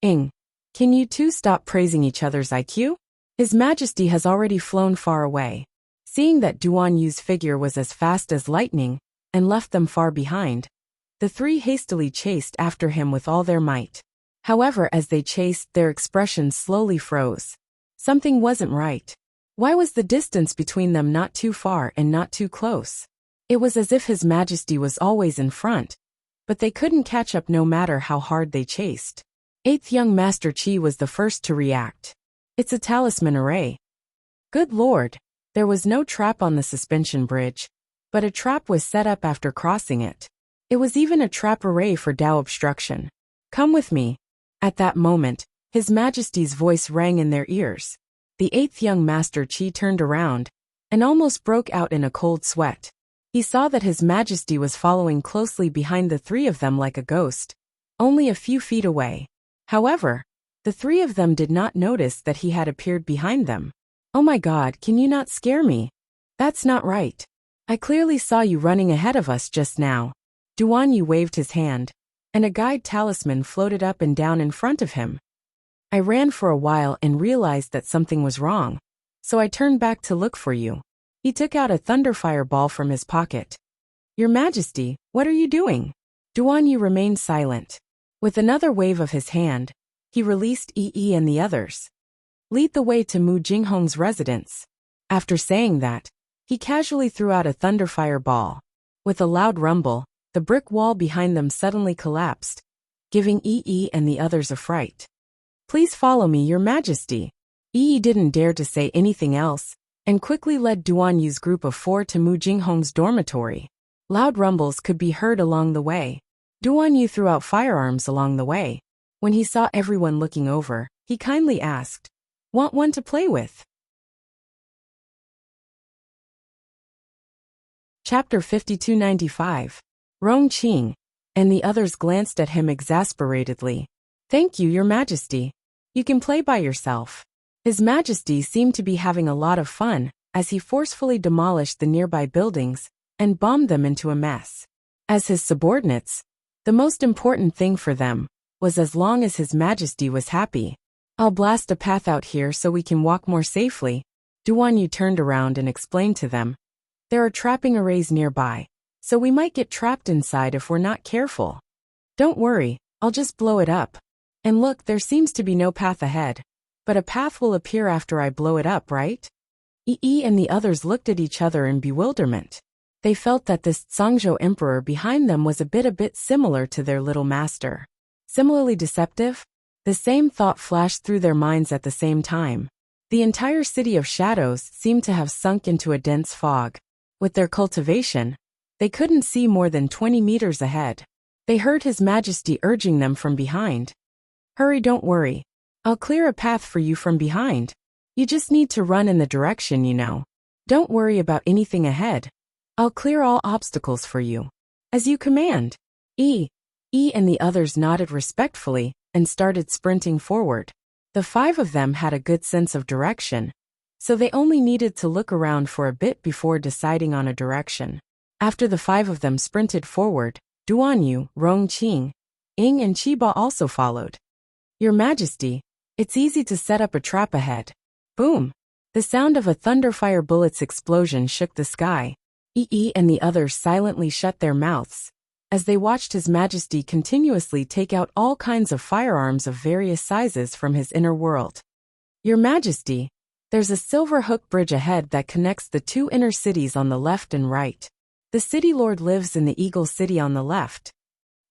Ing, can you two stop praising each other's IQ? His Majesty has already flown far away. Seeing that Duan Yu's figure was as fast as lightning and left them far behind, the three hastily chased after him with all their might. However, as they chased, their expressions slowly froze. Something wasn't right. Why was the distance between them not too far and not too close? It was as if His Majesty was always in front, but they couldn't catch up no matter how hard they chased. 8th Young Master Qi was the first to react. It's a talisman array. Good lord, there was no trap on the suspension bridge, but a trap was set up after crossing it. It was even a trap array for Dao obstruction. Come with me. At that moment, His Majesty's voice rang in their ears. The 8th Young Master Qi turned around and almost broke out in a cold sweat. He saw that His Majesty was following closely behind the three of them like a ghost, only a few feet away. However, the three of them did not notice that he had appeared behind them. Oh my God, can you not scare me? That's not right. I clearly saw you running ahead of us just now. Duan Yu waved his hand, and a guide talisman floated up and down in front of him. I ran for a while and realized that something was wrong, so I turned back to look for you. He took out a thunderfire ball from his pocket. Your Majesty, what are you doing? Duan Yu remained silent. With another wave of his hand, he released Yi and the others. Lead the way to Mu Jinghong's residence. After saying that, he casually threw out a thunderfire ball. With a loud rumble, the brick wall behind them suddenly collapsed, giving Yi and the others a fright. Please follow me, Your Majesty. Yi didn't dare to say anything else, and quickly led Duan Yu's group of 4 to Mu Jinghong's dormitory. Loud rumbles could be heard along the way. Duan Yu threw out firearms along the way. When he saw everyone looking over, he kindly asked, "Want one to play with?" Chapter 5295. Rong Qing, and the others glanced at him exasperatedly. Thank you, Your Majesty. You can play by yourself. His Majesty seemed to be having a lot of fun as he forcefully demolished the nearby buildings and bombed them into a mess. As his subordinates, the most important thing for them was as long as His Majesty was happy. I'll blast a path out here so we can walk more safely. Duan Yu turned around and explained to them. There are trapping arrays nearby, so we might get trapped inside if we're not careful. Don't worry, I'll just blow it up. And look, there seems to be no path ahead, but a path will appear after I blow it up, right? Yi and the others looked at each other in bewilderment. They felt that this Zhangzhou emperor behind them was a bit similar to their little master. Similarly deceptive? The same thought flashed through their minds at the same time. The entire city of shadows seemed to have sunk into a dense fog. With their cultivation, they couldn't see more than 20 meters ahead. They heard His Majesty urging them from behind. Hurry, don't worry. I'll clear a path for you from behind. You just need to run in the direction you know. Don't worry about anything ahead. I'll clear all obstacles for you. As you command. E and the others nodded respectfully and started sprinting forward. The 5 of them had a good sense of direction, so they only needed to look around for a bit before deciding on a direction. After the 5 of them sprinted forward, Duan Yu, Rong Qing, Ying and Qiba also followed. Your Majesty, it's easy to set up a trap ahead. Boom! The sound of a thunderfire bullet's explosion shook the sky. Yi and the others silently shut their mouths as they watched His Majesty continuously take out all kinds of firearms of various sizes from his inner world. Your Majesty, there's a silver hook bridge ahead that connects the 2 inner cities on the left and right. The city lord lives in the Eagle City on the left.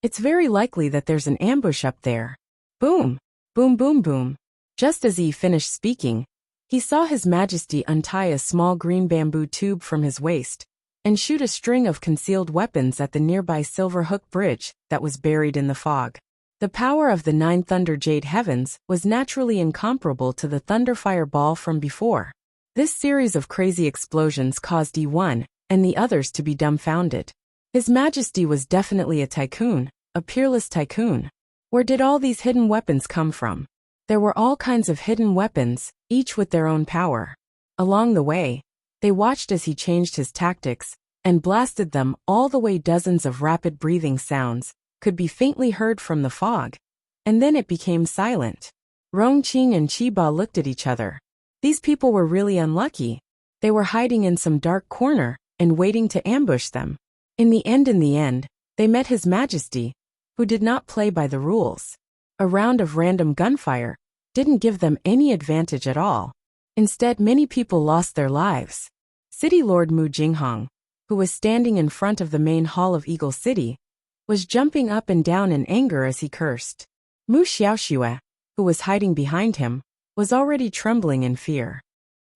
It's very likely that there's an ambush up there. Boom! Boom boom boom. Just as he finished speaking, he saw His Majesty untie a small green bamboo tube from his waist and shoot a string of concealed weapons at the nearby Silver Hook Bridge that was buried in the fog. The power of the 9 Thunder Jade Heavens was naturally incomparable to the Thunderfire Ball from before. This series of crazy explosions caused E1 and the others to be dumbfounded. His Majesty was definitely a tycoon, a peerless tycoon. Where did all these hidden weapons come from? There were all kinds of hidden weapons, each with their own power. Along the way, they watched as he changed his tactics and blasted them all the way. Dozens of rapid breathing sounds could be faintly heard from the fog, and then it became silent. Rongqing and Qiba looked at each other. These people were really unlucky. They were hiding in some dark corner and waiting to ambush them. In the end, they met His Majesty, who did not play by the rules. A round of random gunfire didn't give them any advantage at all. Instead, many people lost their lives. City Lord Mu Jinghong, who was standing in front of the main hall of Eagle City, was jumping up and down in anger as he cursed. Mu Xiaoxue, who was hiding behind him, was already trembling in fear.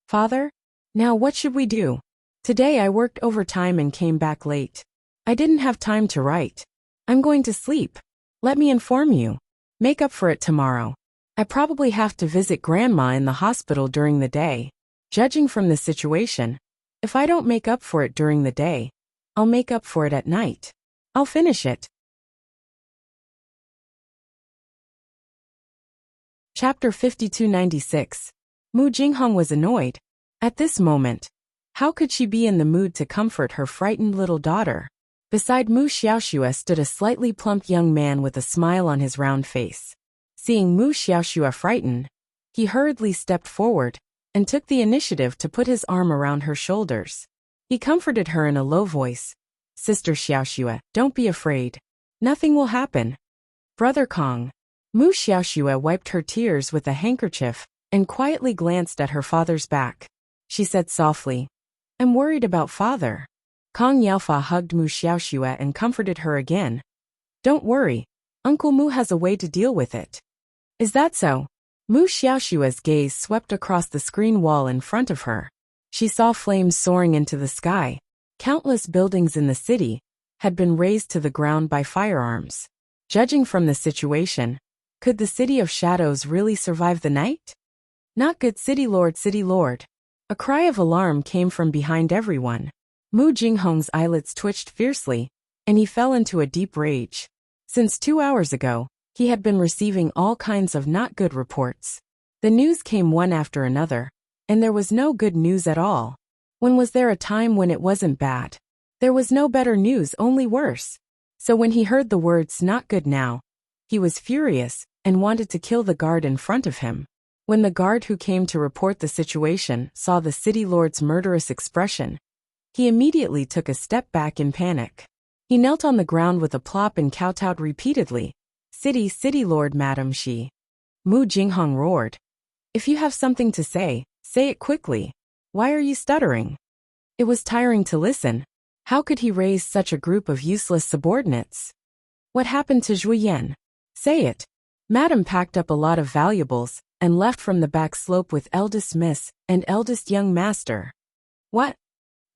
Father? Now what should we do? Today I worked overtime and came back late. I didn't have time to write. I'm going to sleep. Let me inform you. Make up for it tomorrow. I probably have to visit Grandma in the hospital during the day. Judging from the situation, if I don't make up for it during the day, I'll make up for it at night. I'll finish it. Chapter 5296. Mu Jinghong was annoyed. At this moment, how could she be in the mood to comfort her frightened little daughter? Beside Mu Xiaoxue stood a slightly plump young man with a smile on his round face. Seeing Mu Xiaoxue frightened, he hurriedly stepped forward and took the initiative to put his arm around her shoulders. He comforted her in a low voice. Sister Xiaoxue, don't be afraid. Nothing will happen. Brother Kong. Mu Xiaoxue wiped her tears with a handkerchief and quietly glanced at her father's back. She said softly, I'm worried about father. Kong Yaofa hugged Mu Xiaoxue and comforted her again. Don't worry. Uncle Mu has a way to deal with it. Is that so? Mu Xiaoxue's gaze swept across the screen wall in front of her. She saw flames soaring into the sky. Countless buildings in the city had been razed to the ground by firearms. Judging from the situation, could the City of Shadows really survive the night? Not good, City Lord, City Lord. A cry of alarm came from behind everyone. Mu Jinghong's eyelids twitched fiercely, and he fell into a deep rage. Since 2 hours ago, he had been receiving all kinds of not good reports. The news came one after another, and there was no good news at all. When was there a time when it wasn't bad? There was no better news, only worse. So when he heard the words not good now, he was furious and wanted to kill the guard in front of him. When the guard who came to report the situation saw the city lord's murderous expression, he immediately took a step back in panic. He knelt on the ground with a plop and kowtowed repeatedly. City Lord, Madam Shi. Mu Jinghong roared. If you have something to say it quickly. Why are you stuttering? It was tiring to listen. How could he raise such a group of useless subordinates? What happened to Zhu Yan? Say it. Madam packed up a lot of valuables and left from the back slope with eldest miss and eldest young master. What?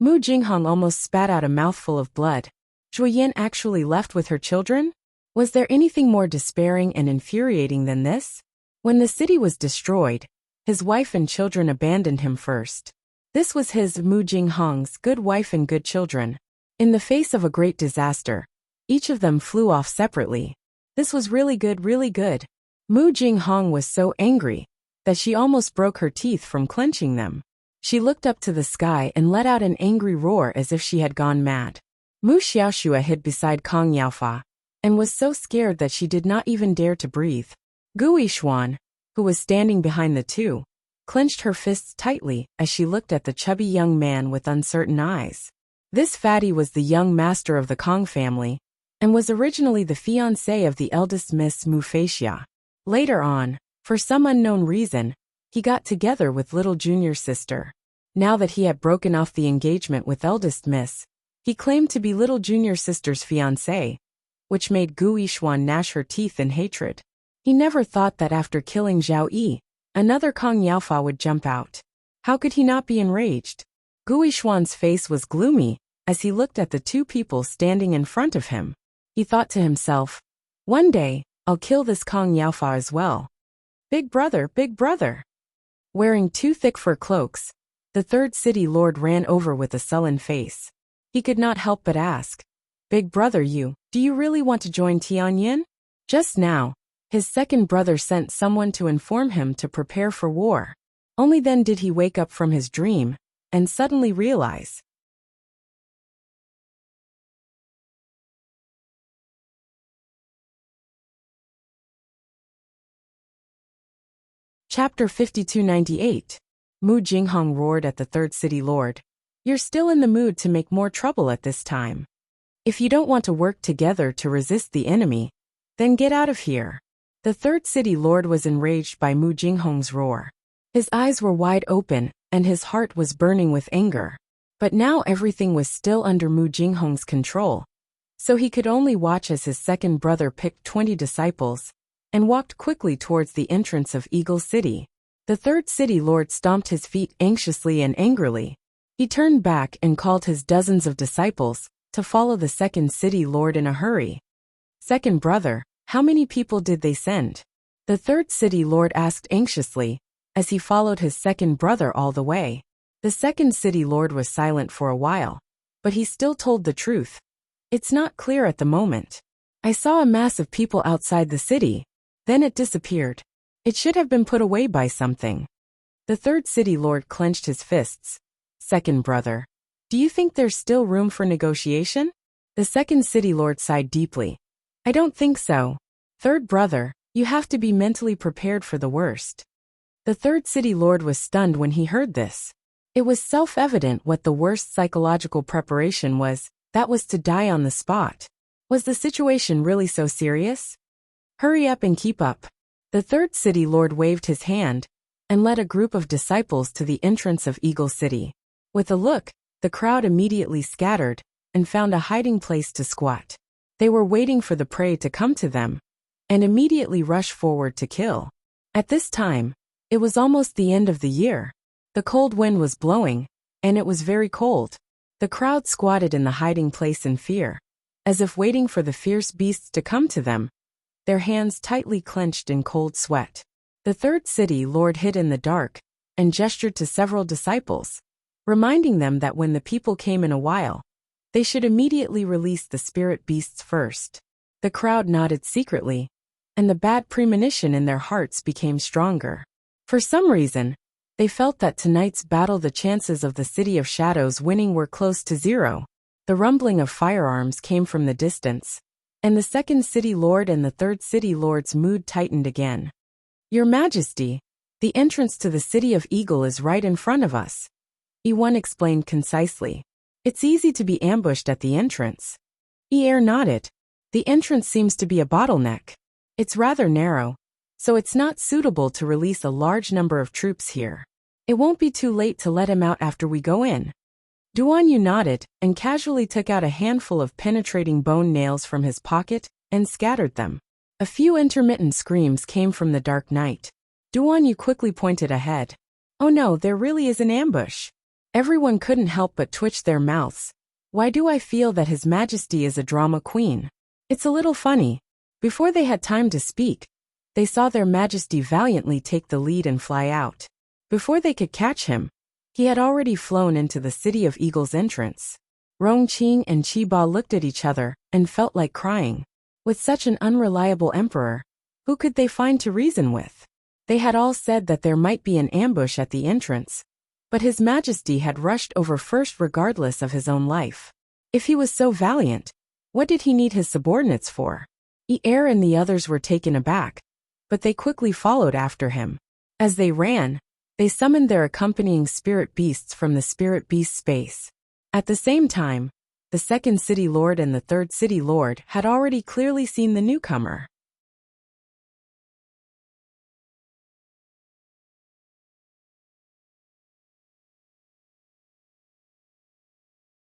Mu Jinghong almost spat out a mouthful of blood. Zhu Yan actually left with her children? Was there anything more despairing and infuriating than this? When the city was destroyed, his wife and children abandoned him first. This was his, Mu Jinghong's, good wife and good children. In the face of a great disaster, each of them flew off separately. This was really good, really good. Mu Jinghong was so angry that she almost broke her teeth from clenching them. She looked up to the sky and let out an angry roar as if she had gone mad. Mu Xiaoxue hid beside Kong Yaofa and was so scared that she did not even dare to breathe. Gui Xuan, who was standing behind the two, clenched her fists tightly as she looked at the chubby young man with uncertain eyes. This fatty was the young master of the Kong family and was originally the fiancé of the eldest Miss Mu Feixia. Later on, for some unknown reason, he got together with little junior sister. Now that he had broken off the engagement with eldest miss, he claimed to be little junior sister's fiancé. which made Gu Yishuan gnash her teeth in hatred. He never thought that after killing Zhao Yi, another Kong Yaofa would jump out. How could he not be enraged? Gu Yishuan's face was gloomy as he looked at the two people standing in front of him. He thought to himself, one day, I'll kill this Kong Yaofa as well. Big brother, big brother. Wearing two thick fur cloaks, the third city lord ran over with a sullen face. He could not help but ask, Big brother, do you really want to join Tianyin? Just now, his second brother sent someone to inform him to prepare for war. Only then did he wake up from his dream and suddenly realize. Chapter 5298. Mu Jinghong roared at the third city lord. You're still in the mood to make more trouble at this time. If you don't want to work together to resist the enemy, then get out of here. The third city lord was enraged by Mu Jinghong's roar. His eyes were wide open, and his heart was burning with anger. But now everything was still under Mu Jinghong's control, so he could only watch as his second brother picked 20 disciples and walked quickly towards the entrance of Eagle City. The third city lord stomped his feet anxiously and angrily. He turned back and called his dozens of disciples to follow the second city lord in a hurry. Second brother, how many people did they send? The third city lord asked anxiously, as he followed his second brother all the way. The second city lord was silent for a while, but he still told the truth. It's not clear at the moment. I saw a mass of people outside the city. Then it disappeared. It should have been put away by something. The third city lord clenched his fists. Second brother, do you think there's still room for negotiation? The second city lord sighed deeply. I don't think so. Third brother, you have to be mentally prepared for the worst. The third city lord was stunned when he heard this. It was self-evident what the worst psychological preparation was, that was to die on the spot. Was the situation really so serious? Hurry up and keep up. The third city lord waved his hand and led a group of disciples to the entrance of Eagle City. With a look, the crowd immediately scattered and found a hiding place to squat. They were waiting for the prey to come to them and immediately rush forward to kill. At this time, it was almost the end of the year. The cold wind was blowing, and it was very cold. The crowd squatted in the hiding place in fear, as if waiting for the fierce beasts to come to them, their hands tightly clenched in cold sweat. The third city lord hid in the dark and gestured to several disciples, reminding them that when the people came in a while, they should immediately release the spirit beasts first. The crowd nodded secretly, and the bad premonition in their hearts became stronger. For some reason, they felt that tonight's battle the chances of the City of Shadows winning were close to zero. The rumbling of firearms came from the distance, and the second city lord and the third city lord's mood tightened again. Your Majesty, the entrance to the City of Eagle is right in front of us. E1 explained concisely. It's easy to be ambushed at the entrance. E-Air nodded. The entrance seems to be a bottleneck. It's rather narrow, so it's not suitable to release a large number of troops here. It won't be too late to let him out after we go in. Duan Yu nodded and casually took out a handful of penetrating bone nails from his pocket and scattered them. A few intermittent screams came from the dark night. Duan Yu quickly pointed ahead. Oh no, there really is an ambush. Everyone couldn't help but twitch their mouths. Why do I feel that His Majesty is a drama queen? It's a little funny. Before they had time to speak, they saw their Majesty valiantly take the lead and fly out. Before they could catch him, he had already flown into the City of Eagle's entrance. Rongqing and Qiba looked at each other and felt like crying. With such an unreliable emperor, who could they find to reason with? They had all said that there might be an ambush at the entrance, but His Majesty had rushed over first regardless of his own life. If he was so valiant, what did he need his subordinates for? E-Air and the others were taken aback, but they quickly followed after him. As they ran, they summoned their accompanying spirit beasts from the spirit beast space. At the same time, the second city lord and the third city lord had already clearly seen the newcomer.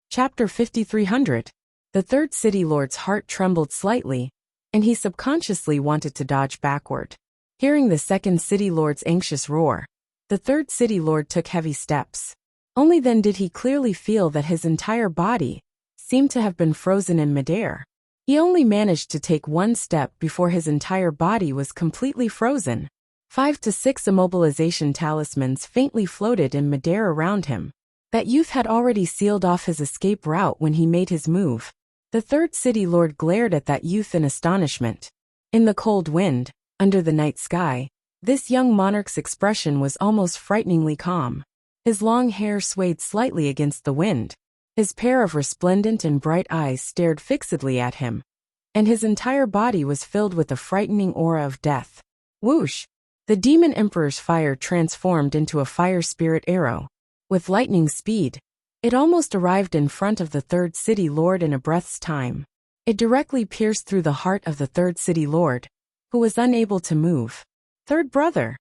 Chapter 5300. The third city lord's heart trembled slightly, and he subconsciously wanted to dodge backward. Hearing the second city lord's anxious roar, the third city lord took heavy steps. Only then did he clearly feel that his entire body seemed to have been frozen in midair. He only managed to take one step before his entire body was completely frozen. 5 to 6 immobilization talismans faintly floated in midair around him. That youth had already sealed off his escape route when he made his move. The third city lord glared at that youth in astonishment. In the cold wind, under the night sky, this young monarch's expression was almost frighteningly calm. His long hair swayed slightly against the wind. His pair of resplendent and bright eyes stared fixedly at him, and his entire body was filled with a frightening aura of death. Whoosh! The demon emperor's fire transformed into a fire spirit arrow. With lightning speed, it almost arrived in front of the third city lord in a breath's time. It directly pierced through the heart of the third city lord, who was unable to move. Third brother!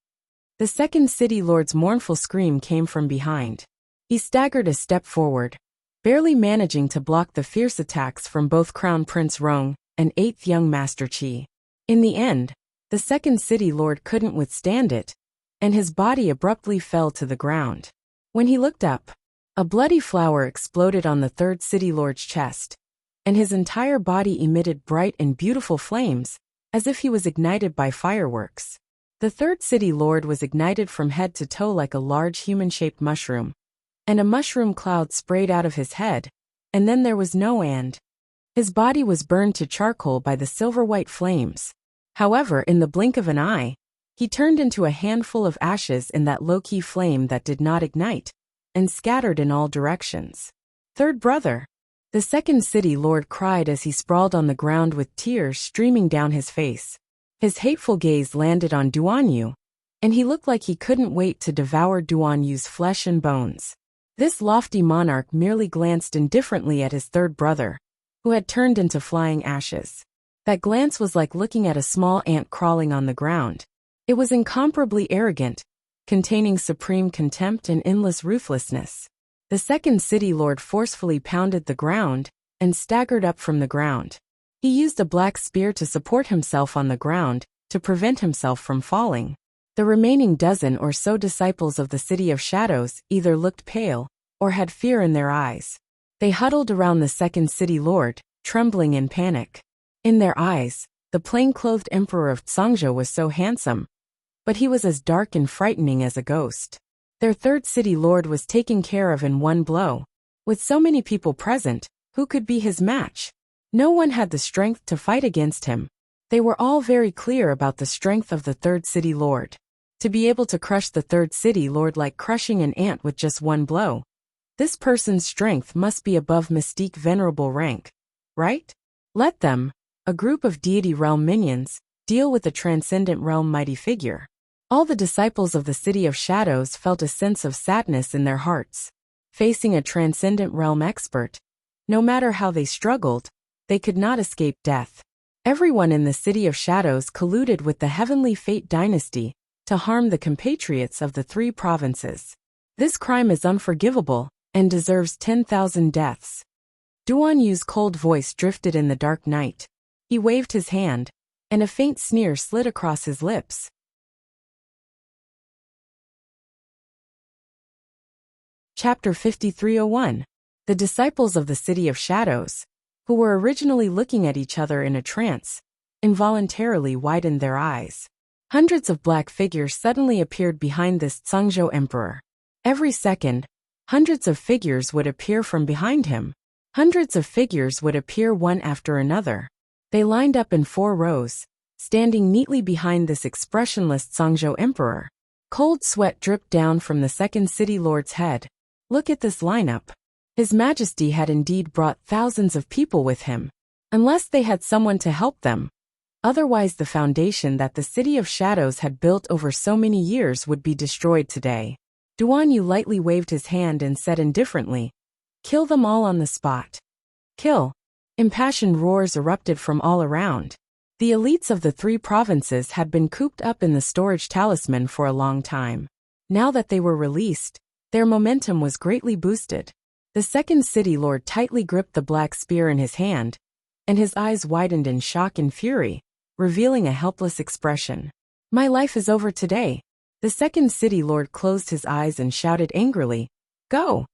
The second city lord's mournful scream came from behind. He staggered a step forward, barely managing to block the fierce attacks from both Crown Prince Rong and 8th young Master Qi. In the end, the second city lord couldn't withstand it, and his body abruptly fell to the ground. When he looked up, a bloody flower exploded on the third city lord's chest, and his entire body emitted bright and beautiful flames, as if he was ignited by fireworks. The third city lord was ignited from head to toe like a large human-shaped mushroom, and a mushroom cloud sprayed out of his head, and then there was no end. His body was burned to charcoal by the silver-white flames. However, in the blink of an eye, he turned into a handful of ashes in that low-key flame that did not ignite, and scattered in all directions. Third brother! The second city lord cried as he sprawled on the ground with tears streaming down his face. His hateful gaze landed on Duanyu, and he looked like he couldn't wait to devour Duanyu's flesh and bones. This lofty monarch merely glanced indifferently at his third brother, who had turned into flying ashes. That glance was like looking at a small ant crawling on the ground. It was incomparably arrogant, containing supreme contempt and endless ruthlessness. The second city lord forcefully pounded the ground and staggered up from the ground. He used a black spear to support himself on the ground, to prevent himself from falling. The remaining dozen or so disciples of the City of Shadows either looked pale or had fear in their eyes. They huddled around the second city lord, trembling in panic. In their eyes, the plain-clothed emperor of Zhangzhou was so handsome, but he was as dark and frightening as a ghost. Their third city lord was taken care of in one blow. With so many people present, who could be his match? No one had the strength to fight against him. They were all very clear about the strength of the third city lord. To be able to crush the third city lord like crushing an ant with just one blow, this person's strength must be above Mystique venerable rank, right? Let them, a group of deity realm minions, deal with the transcendent realm mighty figure. All the disciples of the City of Shadows felt a sense of sadness in their hearts. Facing a transcendent realm expert, no matter how they struggled, they could not escape death. Everyone in the City of Shadows colluded with the Heavenly Fate dynasty to harm the compatriots of the 3 provinces. This crime is unforgivable and deserves 10,000 deaths. Duanyu's cold voice drifted in the dark night. He waved his hand, and a faint sneer slid across his lips. Chapter 5301. The disciples of the City of Shadows, who were originally looking at each other in a trance, involuntarily widened their eyes. Hundreds of black figures suddenly appeared behind this Zhangzhou emperor. Every second, hundreds of figures would appear from behind him. Hundreds of figures would appear one after another. They lined up in 4 rows, standing neatly behind this expressionless Zhangzhou emperor. Cold sweat dripped down from the second city lord's head. Look at this lineup. His Majesty had indeed brought thousands of people with him, unless they had someone to help them. Otherwise, the foundation that the City of Shadows had built over so many years would be destroyed today. Duanyu lightly waved his hand and said indifferently, "Kill them all on the spot." Kill. Impassioned roars erupted from all around. The elites of the 3 provinces had been cooped up in the storage talisman for a long time. Now that they were released, their momentum was greatly boosted. The second city lord tightly gripped the black spear in his hand, and his eyes widened in shock and fury, revealing a helpless expression. My life is over today. The second city lord closed his eyes and shouted angrily, Go!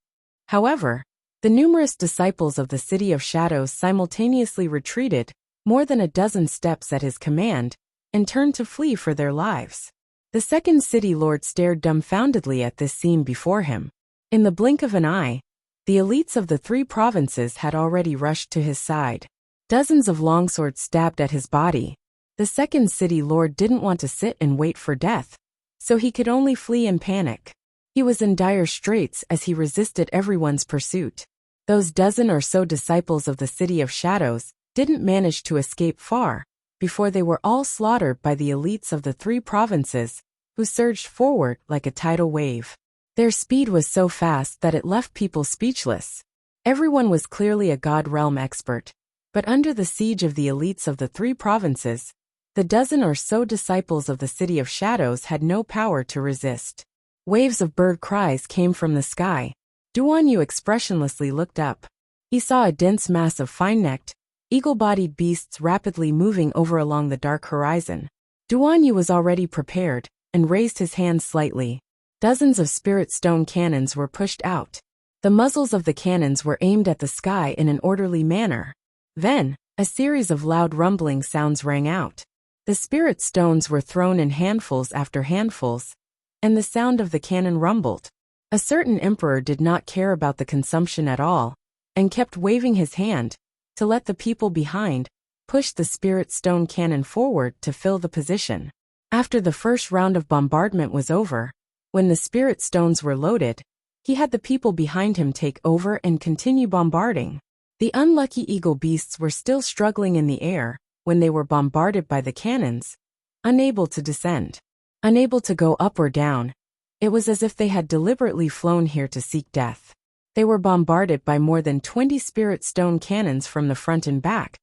However, the numerous disciples of the City of Shadows simultaneously retreated more than a dozen steps at his command and turned to flee for their lives. The second city lord stared dumbfoundedly at this scene before him. In the blink of an eye, the elites of the 3 provinces had already rushed to his side. Dozens of longswords stabbed at his body. The second city lord didn't want to sit and wait for death, so he could only flee in panic. He was in dire straits as he resisted everyone's pursuit. Those dozen or so disciples of the City of Shadows didn't manage to escape far before they were all slaughtered by the elites of the 3 provinces, who surged forward like a tidal wave. Their speed was so fast that it left people speechless. Everyone was clearly a God realm expert, but under the siege of the elites of the 3 provinces, the dozen or so disciples of the City of Shadows had no power to resist. Waves of bird cries came from the sky. Duan Yu expressionlessly looked up. He saw a dense mass of fine-necked, eagle-bodied beasts rapidly moving over along the dark horizon. Duan Yu was already prepared and raised his hand slightly. Dozens of spirit stone cannons were pushed out. The muzzles of the cannons were aimed at the sky in an orderly manner. Then, a series of loud rumbling sounds rang out. The spirit stones were thrown in handfuls after handfuls, and the sound of the cannon rumbled. A certain emperor did not care about the consumption at all, and kept waving his hand to let the people behind push the spirit stone cannon forward to fill the position. After the first round of bombardment was over, when the spirit stones were loaded, he had the people behind him take over and continue bombarding. The unlucky eagle beasts were still struggling in the air when they were bombarded by the cannons, unable to descend. Unable to go up or down, it was as if they had deliberately flown here to seek death. They were bombarded by more than 20 spirit stone cannons from the front and back,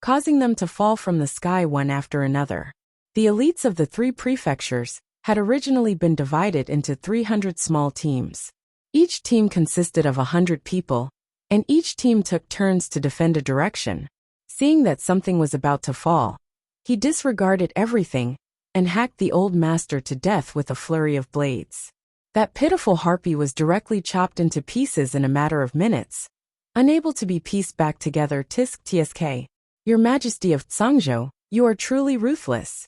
causing them to fall from the sky one after another. The elites of the 3 prefectures had originally been divided into 300 small teams. Each team consisted of 100 people, and each team took turns to defend a direction. Seeing that something was about to fall, he disregarded everything and hacked the old master to death with a flurry of blades. That pitiful harpy was directly chopped into pieces in a matter of minutes, unable to be pieced back together. Tisk tsk. Your Majesty of Tsangzhou, you are truly ruthless.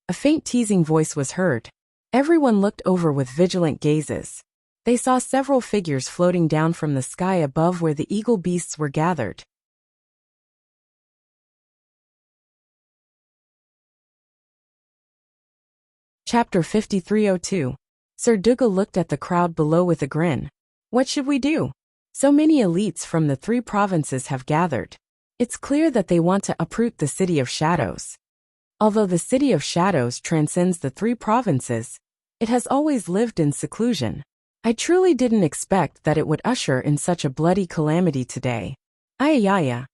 A faint teasing voice was heard. Everyone looked over with vigilant gazes. They saw several figures floating down from the sky above where the eagle beasts were gathered. Chapter 5302. Sir Dougal looked at the crowd below with a grin. What should we do? So many elites from the 3 provinces have gathered. It's clear that they want to uproot the City of Shadows. Although the City of Shadows transcends the 3 provinces, it has always lived in seclusion. I truly didn't expect that it would usher in such a bloody calamity today. Ayayaya.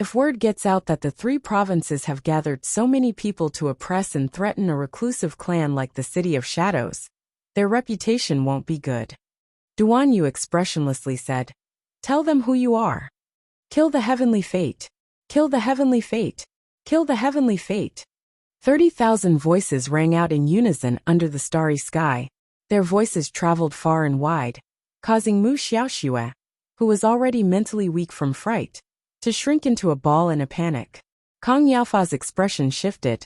If word gets out that the 3 provinces have gathered so many people to oppress and threaten a reclusive clan like the City of Shadows, their reputation won't be good. Duan Yu expressionlessly said, Tell them who you are. Kill the heavenly fate. Kill the heavenly fate. Kill the heavenly fate. 30,000 voices rang out in unison under the starry sky. Their voices traveled far and wide, causing Mu Xiaoxue, who was already mentally weak from fright, to shrink into a ball in a panic. Kong Yaofa's expression shifted.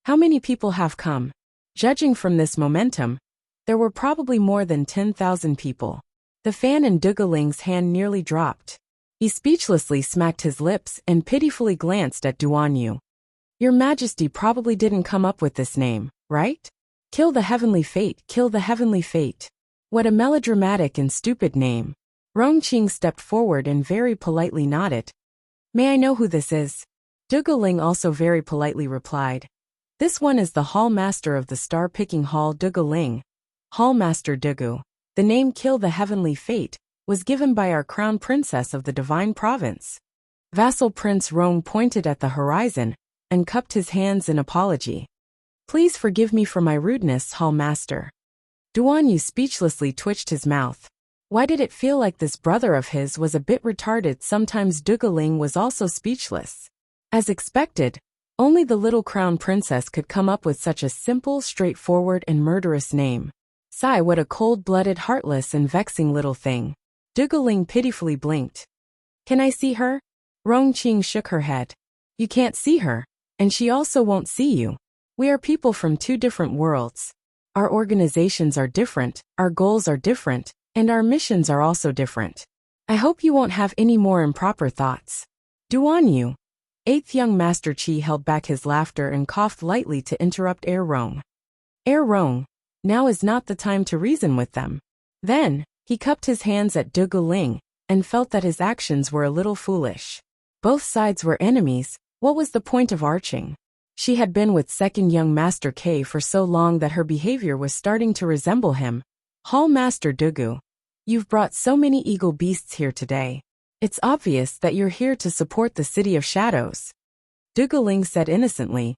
How many people have come? Judging from this momentum, there were probably more than 10,000 people. The fan in Dugaling's hand nearly dropped. He speechlessly smacked his lips and pitifully glanced at Duan Yu. Your Majesty probably didn't come up with this name, right? Kill the heavenly fate, kill the heavenly fate. What a melodramatic and stupid name. Rongqing stepped forward and very politely nodded. May I know who this is? Dugaling also very politely replied. This one is the Hall Master of the Star-Picking Hall Dugaling. Hall Master Dugu. The name Kill the Heavenly Fate was given by our Crown Princess of the Divine Province. Vassal Prince Rong pointed at the horizon and cupped his hands in apology. Please forgive me for my rudeness, Hall Master. Duan Yu speechlessly twitched his mouth. Why did it feel like this brother of his was a bit retarded? Sometimes Dugaling was also speechless. As expected, only the little crown princess could come up with such a simple, straightforward, and murderous name. Sigh, what a cold-blooded, heartless, and vexing little thing. Dugaling pitifully blinked. Can I see her? Rongqing shook her head. You can't see her, and she also won't see you. We are people from two different worlds. Our organizations are different, our goals are different, and our missions are also different. I hope you won't have any more improper thoughts. Duanyu. Eighth young Master Qi held back his laughter and coughed lightly to interrupt Rong. Rong, now is not the time to reason with them. Then, he cupped his hands at Dugaling, and felt that his actions were a little foolish. Both sides were enemies, what was the point of arching? She had been with second young Master K for so long that her behavior was starting to resemble him. Hall Master Dugu, you've brought so many eagle beasts here today. It's obvious that you're here to support the City of Shadows. Dugaling said innocently.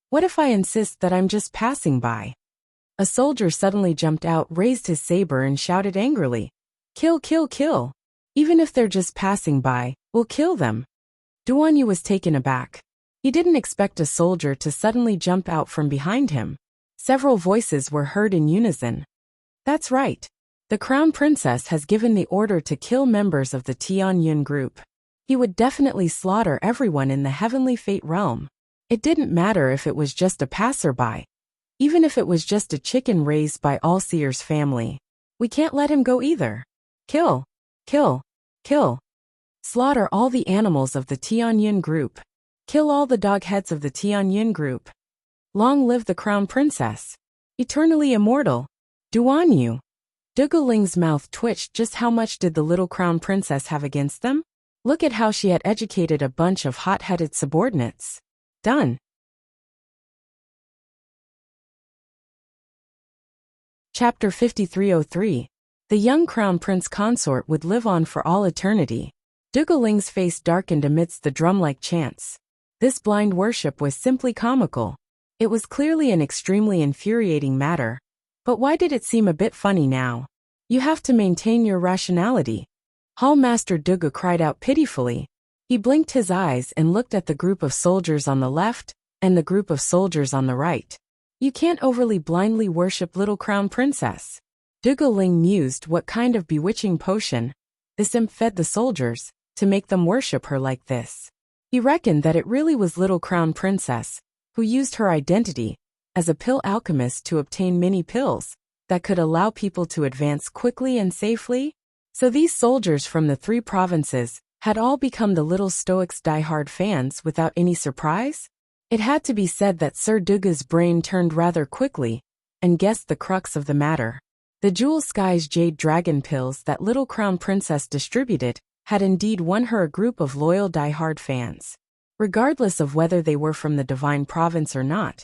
What if I insist that I'm just passing by? A soldier suddenly jumped out, raised his saber and shouted angrily. Kill, kill, kill. Even if they're just passing by, we'll kill them. Duanyu was taken aback. He didn't expect a soldier to suddenly jump out from behind him. Several voices were heard in unison. That's right. The Crown Princess has given the order to kill members of the Tianyun group. He would definitely slaughter everyone in the Heavenly Fate realm. It didn't matter if it was just a passerby. Even if it was just a chicken raised by Allseer's family. We can't let him go either. Kill. Kill. Kill. Slaughter all the animals of the Tianyun group. Kill all the dog heads of the Tianyun group. Long live the Crown Princess. Eternally immortal. Duanyu. Dugaling's mouth twitched. Just how much did the little Crown Princess have against them? Look at how she had educated a bunch of hot-headed subordinates. Done. Chapter 5303. The young Crown Prince Consort would live on for all eternity. Dugaling's face darkened amidst the drum-like chants. This blind worship was simply comical. It was clearly an extremely infuriating matter. But why did it seem a bit funny now? You have to maintain your rationality. Hall Master Dugu cried out pitifully. He blinked his eyes and looked at the group of soldiers on the left and the group of soldiers on the right. You can't overly blindly worship little Crown Princess. Dugaling mused what kind of bewitching potion this imp fed the soldiers to make them worship her like this. He reckoned that it really was little Crown Princess, who used her identity as a pill alchemist to obtain mini pills that could allow people to advance quickly and safely. So these soldiers from the three provinces had all become the little Stoics' diehard fans without any surprise? It had to be said that Sir Duga's brain turned rather quickly and guessed the crux of the matter. The Jewel Sky's Jade Dragon pills that little Crown Princess distributed had indeed won her a group of loyal diehard fans. Regardless of whether they were from the Divine Province or not,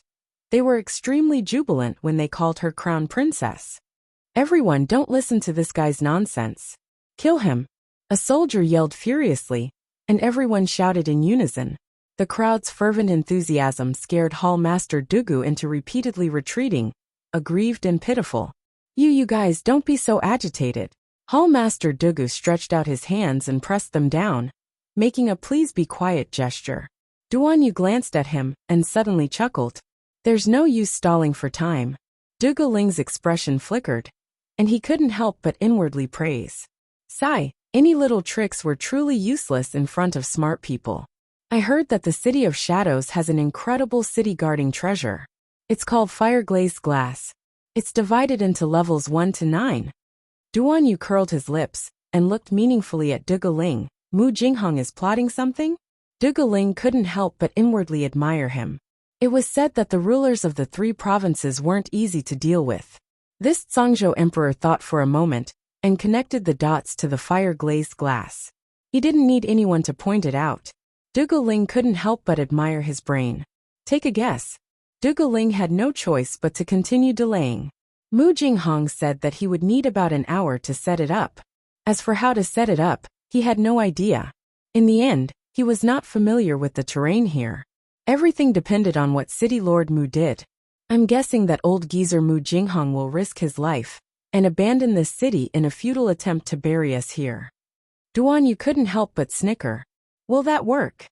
they were extremely jubilant when they called her Crown Princess. Everyone, don't listen to this guy's nonsense. Kill him. A soldier yelled furiously, and everyone shouted in unison. The crowd's fervent enthusiasm scared Hall Master Dugu into repeatedly retreating, aggrieved and pitiful. You guys, don't be so agitated. Hall Master Dugu stretched out his hands and pressed them down, making a please be quiet gesture. Duanyu glanced at him and suddenly chuckled. There's no use stalling for time. Dugaling's expression flickered, and he couldn't help but inwardly praise. Sigh, any little tricks were truly useless in front of smart people. I heard that the City of Shadows has an incredible city guarding treasure. It's called Fire-Glazed Glass. It's divided into levels 1 to 9. Duanyu curled his lips and looked meaningfully at Dugaling. Mu Jinghong is plotting something? Dugaling couldn't help but inwardly admire him. It was said that the rulers of the three provinces weren't easy to deal with. This Zhongzhou emperor thought for a moment and connected the dots to the fire-glazed glass. He didn't need anyone to point it out. Dugaling couldn't help but admire his brain. Take a guess. Dugaling had no choice but to continue delaying. Mu Jinghong said that he would need about an hour to set it up. As for how to set it up, he had no idea. In the end, he was not familiar with the terrain here. Everything depended on what City Lord Mu did. I'm guessing that old geezer Mu Jinghong will risk his life and abandon this city in a futile attempt to bury us here. Duan Yu couldn't help but snicker. Will that work?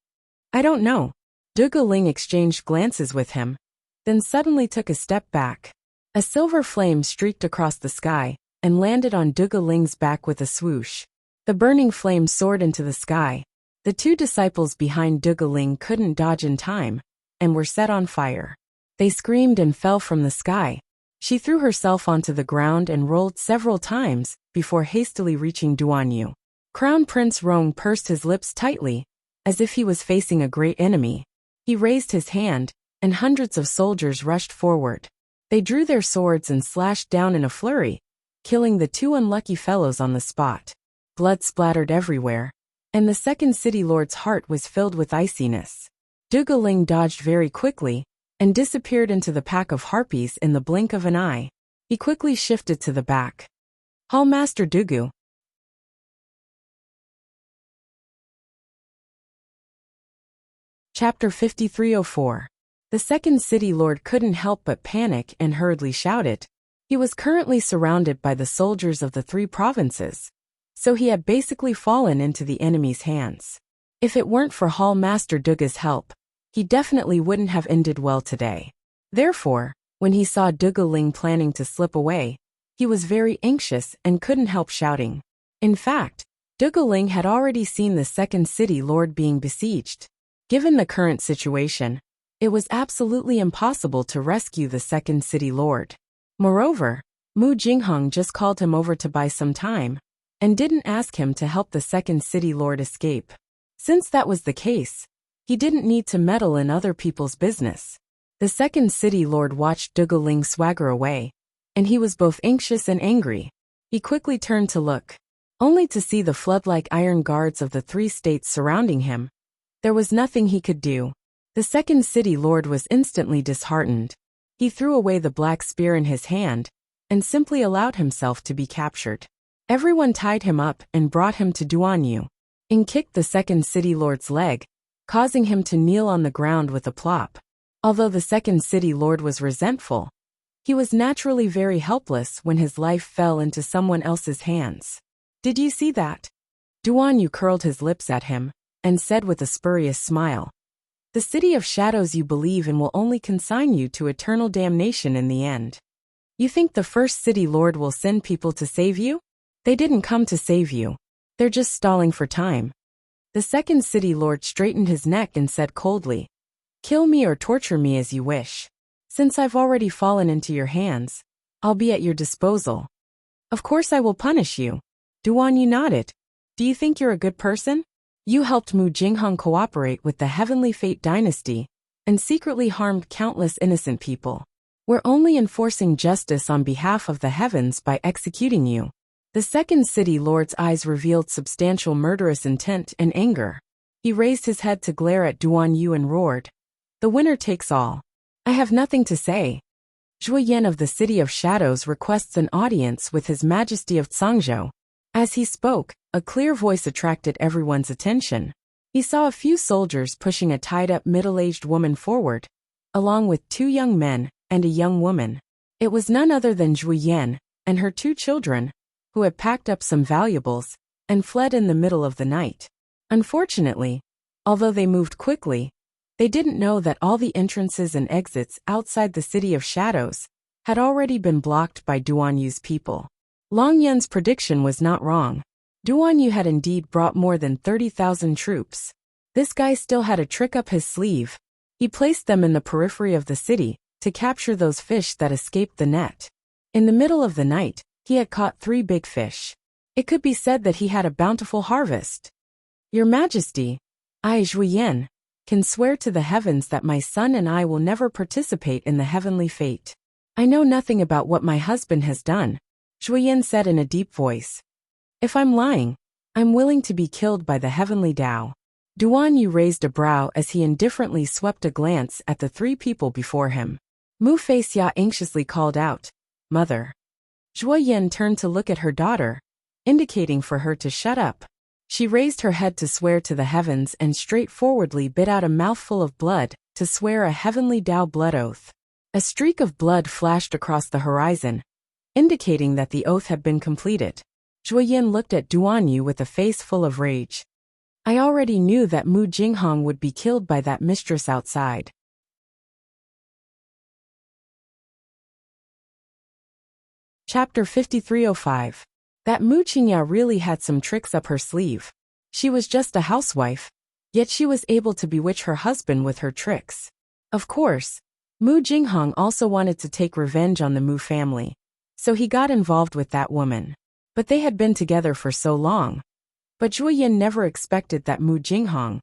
I don't know. Zhuge Ling exchanged glances with him, then suddenly took a step back. A silver flame streaked across the sky and landed on Zhuge Ling's back with a swoosh. The burning flame soared into the sky. The two disciples behind Zhuge Ling couldn't dodge in time and were set on fire. They screamed and fell from the sky. She threw herself onto the ground and rolled several times before hastily reaching Duan Yu. Crown Prince Rong pursed his lips tightly, as if he was facing a great enemy. He raised his hand, and hundreds of soldiers rushed forward. They drew their swords and slashed down in a flurry, killing the two unlucky fellows on the spot. Blood splattered everywhere, and the second city lord's heart was filled with iciness. Zhuge Ling dodged very quickly and disappeared into the pack of harpies in the blink of an eye. He quickly shifted to the back. Hall Master Dugu. Chapter 5304. The second city lord couldn't help but panic and hurriedly shouted. He was currently surrounded by the soldiers of the three provinces, so he had basically fallen into the enemy's hands. If it weren't for Hall Master Dugu's help, he definitely wouldn't have ended well today. Therefore, when he saw Zhuge Ling planning to slip away, he was very anxious and couldn't help shouting. In fact, Zhuge Ling had already seen the second city lord being besieged. Given the current situation, it was absolutely impossible to rescue the second city lord. Moreover, Mu Jingheng just called him over to buy some time, and didn't ask him to help the second city lord escape. Since that was the case, he didn't need to meddle in other people's business. The second city lord watched Zhuge Ling swagger away, and he was both anxious and angry. He quickly turned to look, only to see the flood-like iron guards of the three states surrounding him. There was nothing he could do. The second city lord was instantly disheartened. He threw away the black spear in his hand and simply allowed himself to be captured. Everyone tied him up and brought him to Duan Yu, and kicked the second city lord's leg, causing him to kneel on the ground with a plop. Although the second city lord was resentful, he was naturally very helpless when his life fell into someone else's hands. Did you see that? Duan Yu curled his lips at him and said with a spurious smile. The city of shadows you believe in will only consign you to eternal damnation in the end. You think the first city lord will send people to save you? They didn't come to save you. They're just stalling for time. The second city lord straightened his neck and said coldly, Kill me or torture me as you wish. Since I've already fallen into your hands, I'll be at your disposal. Of course I will punish you. Duan Yu nodded. Do you think you're a good person? You helped Mu Jingheng cooperate with the Heavenly Fate dynasty and secretly harmed countless innocent people. We're only enforcing justice on behalf of the heavens by executing you. The second city lord's eyes revealed substantial murderous intent and anger. He raised his head to glare at Duan Yu and roared, The winner takes all. I have nothing to say. Zhuo Yan of the City of Shadows requests an audience with His Majesty of Cangzhou. As he spoke, a clear voice attracted everyone's attention. He saw a few soldiers pushing a tied-up middle-aged woman forward, along with two young men and a young woman. It was none other than Zhuo Yan and her two children, who had packed up some valuables and fled in the middle of the night. Unfortunately, although they moved quickly, they didn't know that all the entrances and exits outside the City of Shadows had already been blocked by Duan Yu's people. Long Yun's prediction was not wrong. Duan Yu had indeed brought more than 30,000 troops. This guy still had a trick up his sleeve. He placed them in the periphery of the city to capture those fish that escaped the net. In the middle of the night, he had caught 3 big fish. It could be said that he had a bountiful harvest. Your Majesty, I, Zhuo Yan, can swear to the heavens that my son and I will never participate in the heavenly fate. I know nothing about what my husband has done, Zhuo Yan said in a deep voice. If I'm lying, I'm willing to be killed by the heavenly Tao. Duan Yu raised a brow as he indifferently swept a glance at the 3 people before him. Mu Feixia anxiously called out, Mother. Zhuo Yan turned to look at her daughter, indicating for her to shut up. She raised her head to swear to the heavens and straightforwardly bit out a mouthful of blood to swear a heavenly Tao blood oath. A streak of blood flashed across the horizon, indicating that the oath had been completed. Zhuo Yin looked at Duan Yu with a face full of rage. I already knew that Mu Jinghong would be killed by that mistress outside. Chapter 5305. That Mu Qingya really had some tricks up her sleeve. She was just a housewife, yet she was able to bewitch her husband with her tricks. Of course, Mu Jinghong also wanted to take revenge on the Mu family, so he got involved with that woman. But they had been together for so long. But Zhuo Yin never expected that Mu Jinghong,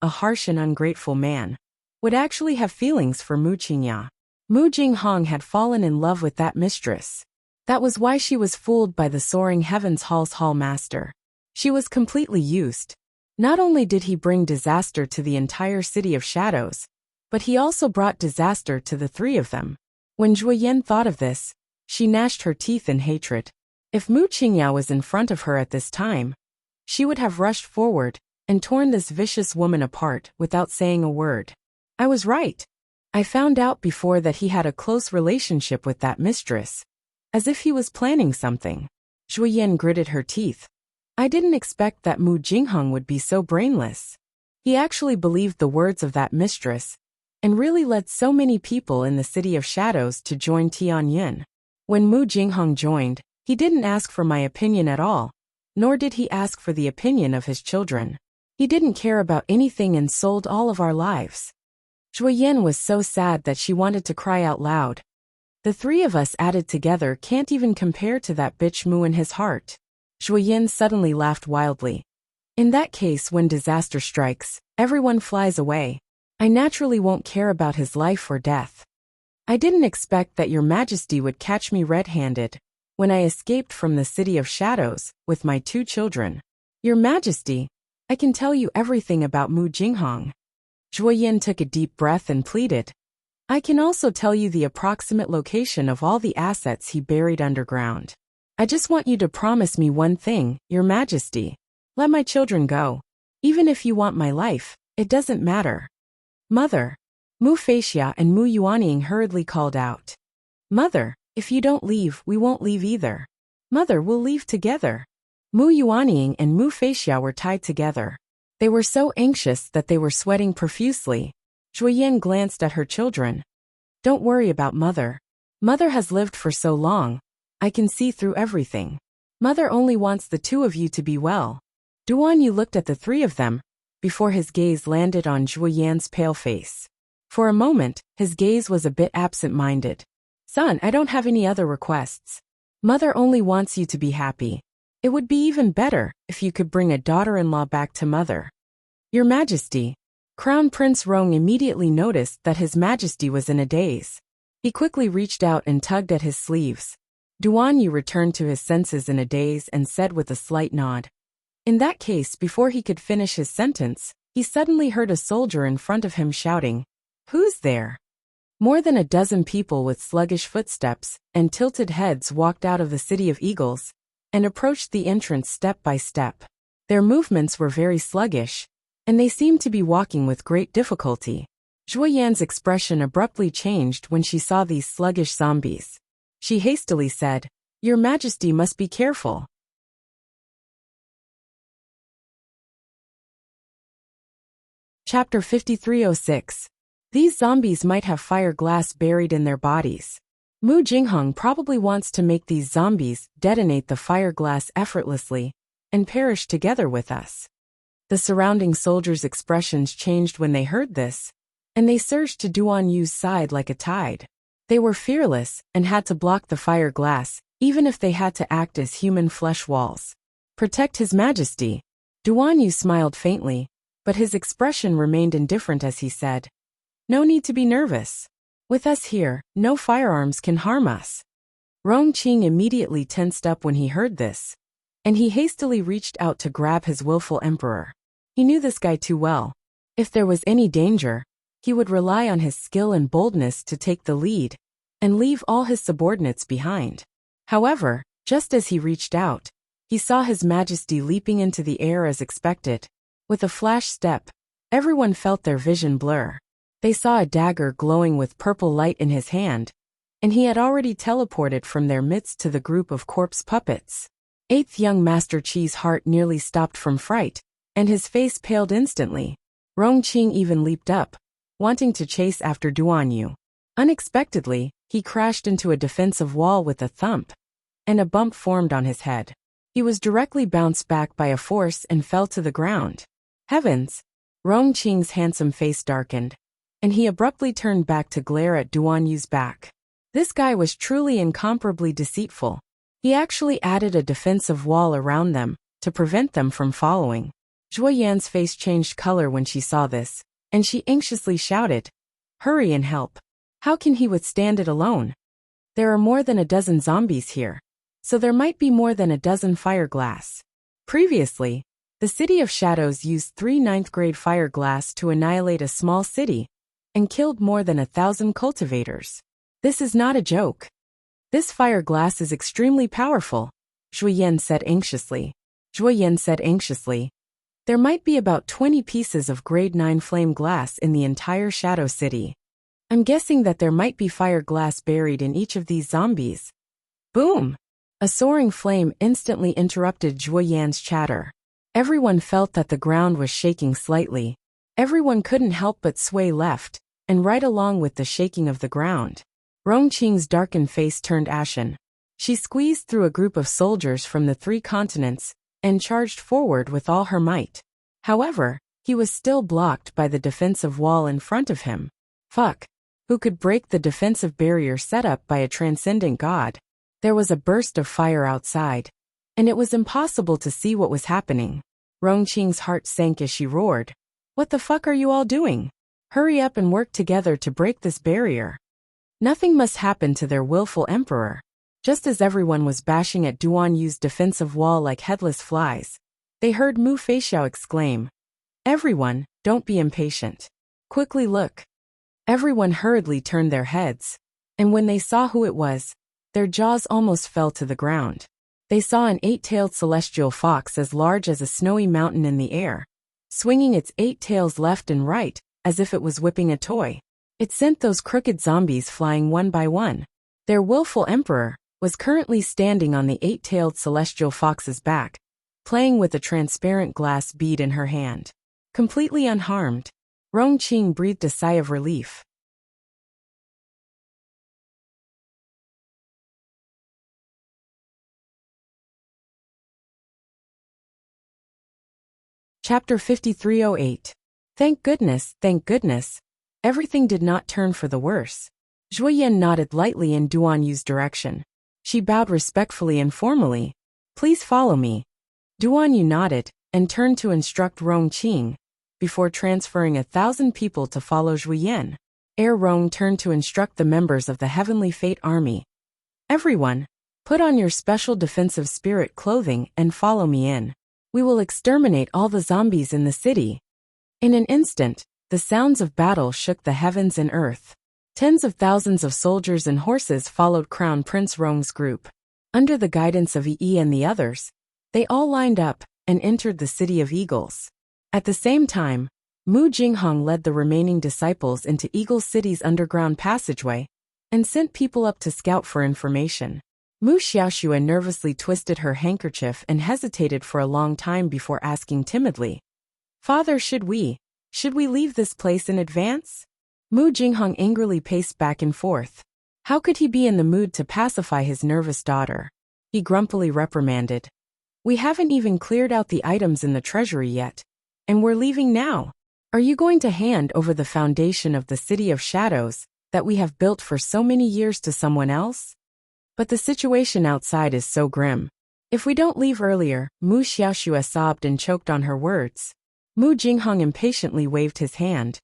a harsh and ungrateful man, would actually have feelings for Mu Qingya. Mu Jinghong had fallen in love with that mistress. That was why she was fooled by the soaring heavens hall's hall master. She was completely used. Not only did he bring disaster to the entire city of shadows, but he also brought disaster to the three of them. When Zhuo Yin thought of this, she gnashed her teeth in hatred. If Mu Qingya was in front of her at this time, she would have rushed forward and torn this vicious woman apart without saying a word. I was right. I found out before that he had a close relationship with that mistress, as if he was planning something. Zhuo Yin gritted her teeth. I didn't expect that Mu Jinghong would be so brainless. He actually believed the words of that mistress, and really led so many people in the City of Shadows to join Tianyin. When Mu Jinghong joined, he didn't ask for my opinion at all, nor did he ask for the opinion of his children. He didn't care about anything and sold all of our lives. Zhuo Yin was so sad that she wanted to cry out loud. The three of us added together can't even compare to that bitch Mu in his heart. Zhuo Yin suddenly laughed wildly. In that case, when disaster strikes, everyone flies away. I naturally won't care about his life or death. I didn't expect that your majesty would catch me red-handed when I escaped from the City of Shadows with my two children. Your majesty, I can tell you everything about Mu Jinghong. Zhuo Yin took a deep breath and pleaded. I can also tell you the approximate location of all the assets he buried underground. I just want you to promise me one thing, your majesty. Let my children go. Even if you want my life, it doesn't matter. Mother. Mu Feixia and Mu Yuanying hurriedly called out. Mother, if you don't leave, we won't leave either. Mother, we'll leave together. Mu Yuanying and Mu Feixia were tied together. They were so anxious that they were sweating profusely. Zhuo Yin glanced at her children. Don't worry about Mother. Mother has lived for so long. I can see through everything. Mother only wants the two of you to be well. Duan Yu looked at the three of them, before his gaze landed on Zhuo Yan's pale face. For a moment, his gaze was a bit absent-minded. Son, I don't have any other requests. Mother only wants you to be happy. It would be even better if you could bring a daughter-in-law back to Mother. Your Majesty. Crown Prince Rong immediately noticed that His Majesty was in a daze. He quickly reached out and tugged at his sleeves. Duan Yu returned to his senses in a daze and said with a slight nod. In that case, before he could finish his sentence, he suddenly heard a soldier in front of him shouting, Who's there? More than a dozen people with sluggish footsteps and tilted heads walked out of the City of Eagles and approached the entrance step by step. Their movements were very sluggish, and they seemed to be walking with great difficulty. Zhuo Yan's expression abruptly changed when she saw these sluggish zombies. She hastily said, Your Majesty must be careful. Chapter 5306. These zombies might have fire glass buried in their bodies. Mu Jinghong probably wants to make these zombies detonate the fire glass effortlessly and perish together with us. The surrounding soldiers' expressions changed when they heard this, and they surged to Duan Yu's side like a tide. They were fearless and had to block the fire glass, even if they had to act as human flesh walls. Protect His Majesty. Duan Yu smiled faintly, but his expression remained indifferent as he said, No need to be nervous. With us here, no firearms can harm us. Rong Qing immediately tensed up when he heard this, and he hastily reached out to grab his willful emperor. He knew this guy too well. If there was any danger, he would rely on his skill and boldness to take the lead and leave all his subordinates behind. However, just as he reached out, he saw His Majesty leaping into the air as expected. With a flash step, everyone felt their vision blur. They saw a dagger glowing with purple light in his hand, and he had already teleported from their midst to the group of corpse puppets. Eighth young Master Qi's heart nearly stopped from fright, and his face paled instantly. Rongqing even leaped up, wanting to chase after Duanyu. Unexpectedly, he crashed into a defensive wall with a thump, and a bump formed on his head. He was directly bounced back by a force and fell to the ground. Heavens! Rongqing's handsome face darkened, and he abruptly turned back to glare at Duanyu's back. This guy was truly incomparably deceitful. He actually added a defensive wall around them to prevent them from following. Zhuo Yan's face changed color when she saw this, and she anxiously shouted, "Hurry and help. How can he withstand it alone? There are more than a dozen zombies here, so there might be more than a dozen fire glass." Previously, the City of Shadows used 3 ninth-grade fire glass to annihilate a small city and killed more than 1,000 cultivators. This is not a joke. "This fire glass is extremely powerful," Zhuo Yan said anxiously. "There might be about 20 pieces of grade 9 flame glass in the entire Shadow City. I'm guessing that there might be fire glass buried in each of these zombies." Boom! A soaring flame instantly interrupted Zhuo Yan's chatter. Everyone felt that the ground was shaking slightly. Everyone couldn't help but sway left and right along with the shaking of the ground. Rongqing's darkened face turned ashen. She squeezed through a group of soldiers from the 3 continents and charged forward with all her might. However, he was still blocked by the defensive wall in front of him. Fuck! Who could break the defensive barrier set up by a transcendent god? There was a burst of fire outside, and it was impossible to see what was happening. Rongqing's heart sank as she roared, "What the fuck are you all doing? Hurry up and work together to break this barrier." Nothing must happen to their willful emperor. Just as everyone was bashing at Duanyu's defensive wall like headless flies, they heard Mu Feixiao exclaim, "Everyone, don't be impatient. Quickly look." Everyone hurriedly turned their heads, and when they saw who it was, their jaws almost fell to the ground. They saw an 8-tailed celestial fox as large as a snowy mountain in the air, swinging its 8 tails left and right, as if it was whipping a toy. It sent those crooked zombies flying one by one. Their willful emperor was currently standing on the 8-tailed celestial fox's back, playing with a transparent glass bead in her hand. Completely unharmed, Rongqing breathed a sigh of relief. Chapter 5308. Thank goodness, thank goodness. Everything did not turn for the worse. Zhuo Yan nodded lightly in Duanyu's direction. She bowed respectfully and formally. "Please follow me." Duanyu nodded and turned to instruct Rongqing, before transferring 1,000 people to follow Zhuo Yan. Rong turned to instruct the members of the Heavenly Fate Army. "Everyone, put on your special defensive spirit clothing and follow me in. We will exterminate all the zombies in the city." In an instant, the sounds of battle shook the heavens and earth. Tens of thousands of soldiers and horses followed Crown Prince Rong's group. Under the guidance of Yi and the others, they all lined up and entered the City of Eagles. At the same time, Mu Jinghong led the remaining disciples into Eagle City's underground passageway and sent people up to scout for information. Mu Xiaoxue nervously twisted her handkerchief and hesitated for a long time before asking timidly, "Father, should we leave this place in advance?" Mu Jinghong angrily paced back and forth. How could he be in the mood to pacify his nervous daughter? He grumpily reprimanded, "We haven't even cleared out the items in the treasury yet, and we're leaving now. Are you going to hand over the foundation of the City of Shadows that we have built for so many years to someone else? But the situation outside is so grim. If we don't leave earlier," Mu Xiaoxue sobbed and choked on her words. Mu Jinghong impatiently waved his hand.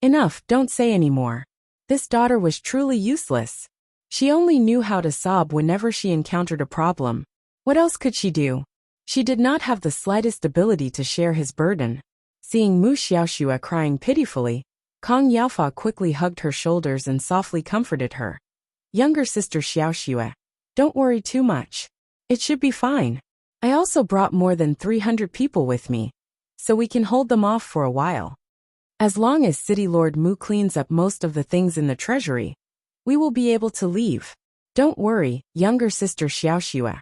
"Enough, don't say any more." This daughter was truly useless. She only knew how to sob whenever she encountered a problem. What else could she do? She did not have the slightest ability to share his burden. Seeing Mu Xiaoxue crying pitifully, Kong Yaofa quickly hugged her shoulders and softly comforted her. "Younger sister Xiaoxue, don't worry too much. It should be fine. I also brought more than 300 people with me, so we can hold them off for a while. As long as City Lord Mu cleans up most of the things in the treasury, We will be able to leave. Don't worry, younger sister Xiaoxue.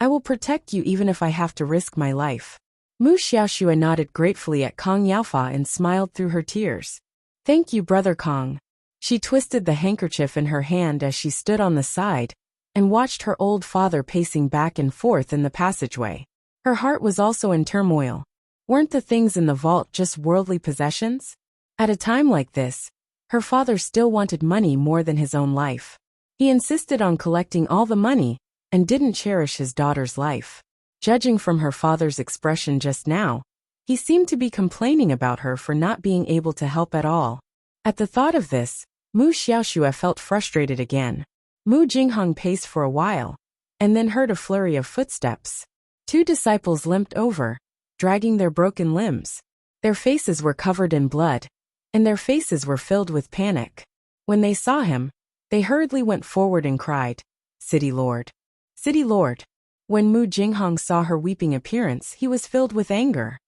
I will protect you even if I have to risk my life. Mu Xiaoxue nodded gratefully at Kong Yaofa and smiled through her tears. Thank you, brother Kong. She twisted the handkerchief in her hand as she stood on the side and watched her old father pacing back and forth in the passageway. Her heart was also in turmoil. Weren't the things in the vault just worldly possessions? At a time like this, her father still wanted money more than his own life. He insisted on collecting all the money and didn't cherish his daughter's life. Judging from her father's expression just now, he seemed to be complaining about her for not being able to help at all. At the thought of this, Mu Xiaoxue felt frustrated again. Mu Jinghong paced for a while, and then heard a flurry of footsteps. 2 disciples limped over, dragging their broken limbs. Their faces were covered in blood, and their faces were filled with panic. When they saw him, they hurriedly went forward and cried, City Lord! City Lord! When Mu Jinghong saw her weeping appearance, he was filled with anger.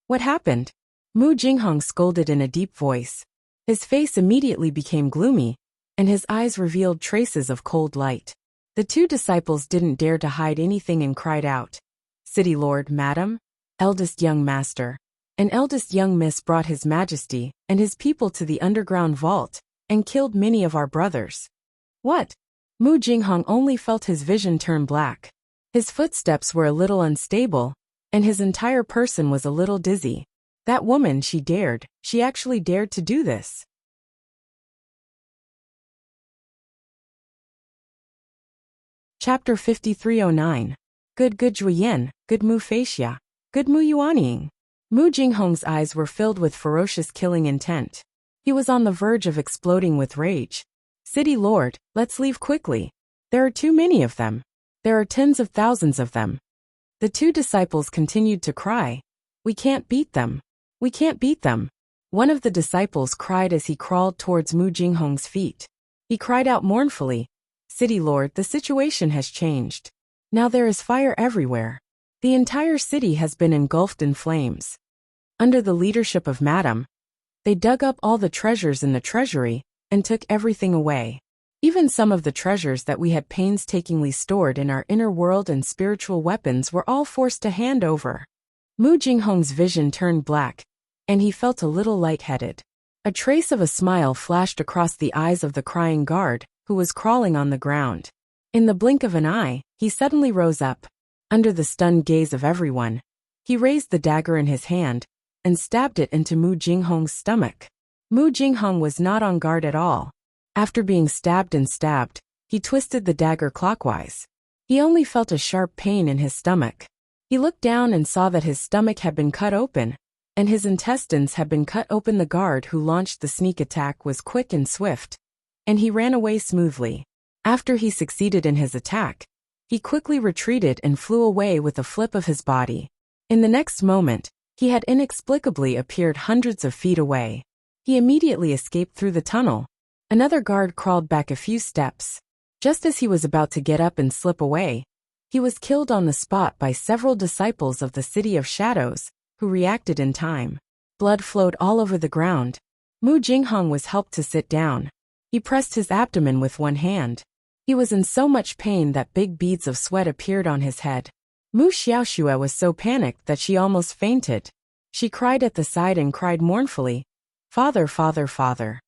What happened? Mu Jinghong scolded in a deep voice. His face immediately became gloomy, and his eyes revealed traces of cold light. The 2 disciples didn't dare to hide anything and cried out, City Lord, Madam, eldest young master, and eldest young miss brought His Majesty and his people to the underground vault and killed many of our brothers. What? Mu Jinghong only felt his vision turn black. His footsteps were a little unstable, and his entire person was a little dizzy. That woman, she actually dared to do this. Chapter 5309. Good Juyen, good Mu Faixia, good Mu Yuanying. Mu Jinghong's eyes were filled with ferocious killing intent. He was on the verge of exploding with rage. City Lord, let's leave quickly. There are too many of them. There are tens of thousands of them. The 2 disciples continued to cry, We can't beat them. We can't beat them. One of the disciples cried as he crawled towards Mu Jinghong's feet. He cried out mournfully, City Lord, the situation has changed. Now there is fire everywhere. The entire city has been engulfed in flames. Under the leadership of Madam, they dug up all the treasures in the treasury and took everything away. Even some of the treasures that we had painstakingly stored in our inner world and spiritual weapons were all forced to hand over. Mu Jinghong's vision turned black, and he felt a little lightheaded. A trace of a smile flashed across the eyes of the crying guard, who was crawling on the ground. In the blink of an eye, he suddenly rose up. Under the stunned gaze of everyone, he raised the dagger in his hand and stabbed it into Mu Jinghong's stomach. Mu Jinghong was not on guard at all. After being stabbed and stabbed, he twisted the dagger clockwise. He only felt a sharp pain in his stomach. He looked down and saw that his stomach had been cut open, and his intestines had been cut open. The guard who launched the sneak attack was quick and swift, and he ran away smoothly. After he succeeded in his attack, he quickly retreated and flew away with a flip of his body. In the next moment, he had inexplicably appeared hundreds of feet away. He immediately escaped through the tunnel. Another guard crawled back a few steps. Just as he was about to get up and slip away, he was killed on the spot by several disciples of the City of Shadows, who reacted in time. Blood flowed all over the ground. Mu Jinghong was helped to sit down. He pressed his abdomen with one hand. He was in so much pain that big beads of sweat appeared on his head. Mu Xiaoxue was so panicked that she almost fainted. She cried at the side and cried mournfully, Father, father, father.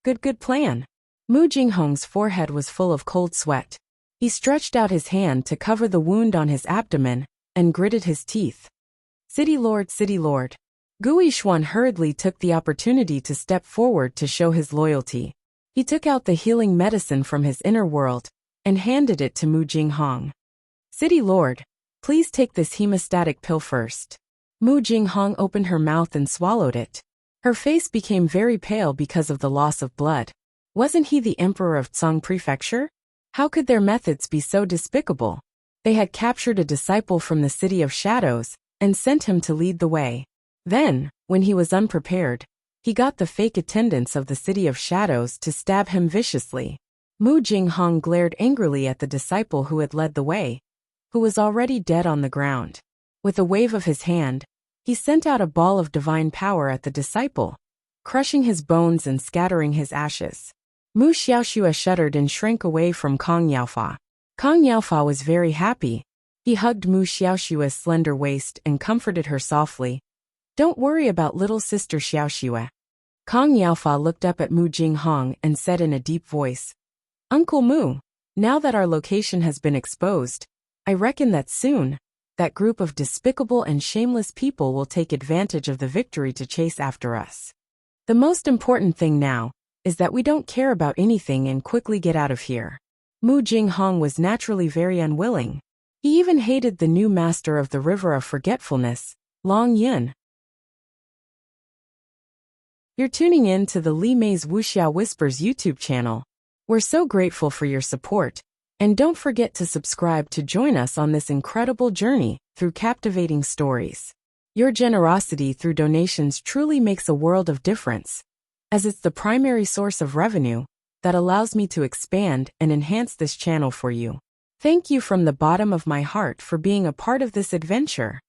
Good plan. Mu Jinghong's forehead was full of cold sweat. He stretched out his hand to cover the wound on his abdomen and gritted his teeth. City Lord, City Lord. Gui Xuan hurriedly took the opportunity to step forward to show his loyalty. He took out the healing medicine from his inner world and handed it to Mu Jinghong. City Lord, please take this hemostatic pill first. Mu Jinghong opened her mouth and swallowed it. Her face became very pale because of the loss of blood. Wasn't he the emperor of Tsang Prefecture? How could their methods be so despicable? They had captured a disciple from the City of Shadows and sent him to lead the way. Then, when he was unprepared, he got the fake attendants of the City of Shadows to stab him viciously. Mu Jinghong glared angrily at the disciple who had led the way, who was already dead on the ground. With a wave of his hand, he sent out a ball of divine power at the disciple, crushing his bones and scattering his ashes. Mu Xiaoxue shuddered and shrank away from Kong Yaofa. Kong Yaofa was very happy. He hugged Mu Xiaoxue's slender waist and comforted her softly. Don't worry about little sister Xiaoxue. Kong Yaofa looked up at Mu Jinghong and said in a deep voice, Uncle Mu, now that our location has been exposed, I reckon that soon, that group of despicable and shameless people will take advantage of the victory to chase after us. The most important thing now is that we don't care about anything and quickly get out of here. Mu Jinghong was naturally very unwilling. He even hated the new master of the River of Forgetfulness, Long Yin. You're tuning in to the Li Mei's Wuxia Whispers YouTube channel. We're so grateful for your support, and don't forget to subscribe to join us on this incredible journey through captivating stories. Your generosity through donations truly makes a world of difference, as it's the primary source of revenue that allows me to expand and enhance this channel for you. Thank you from the bottom of my heart for being a part of this adventure.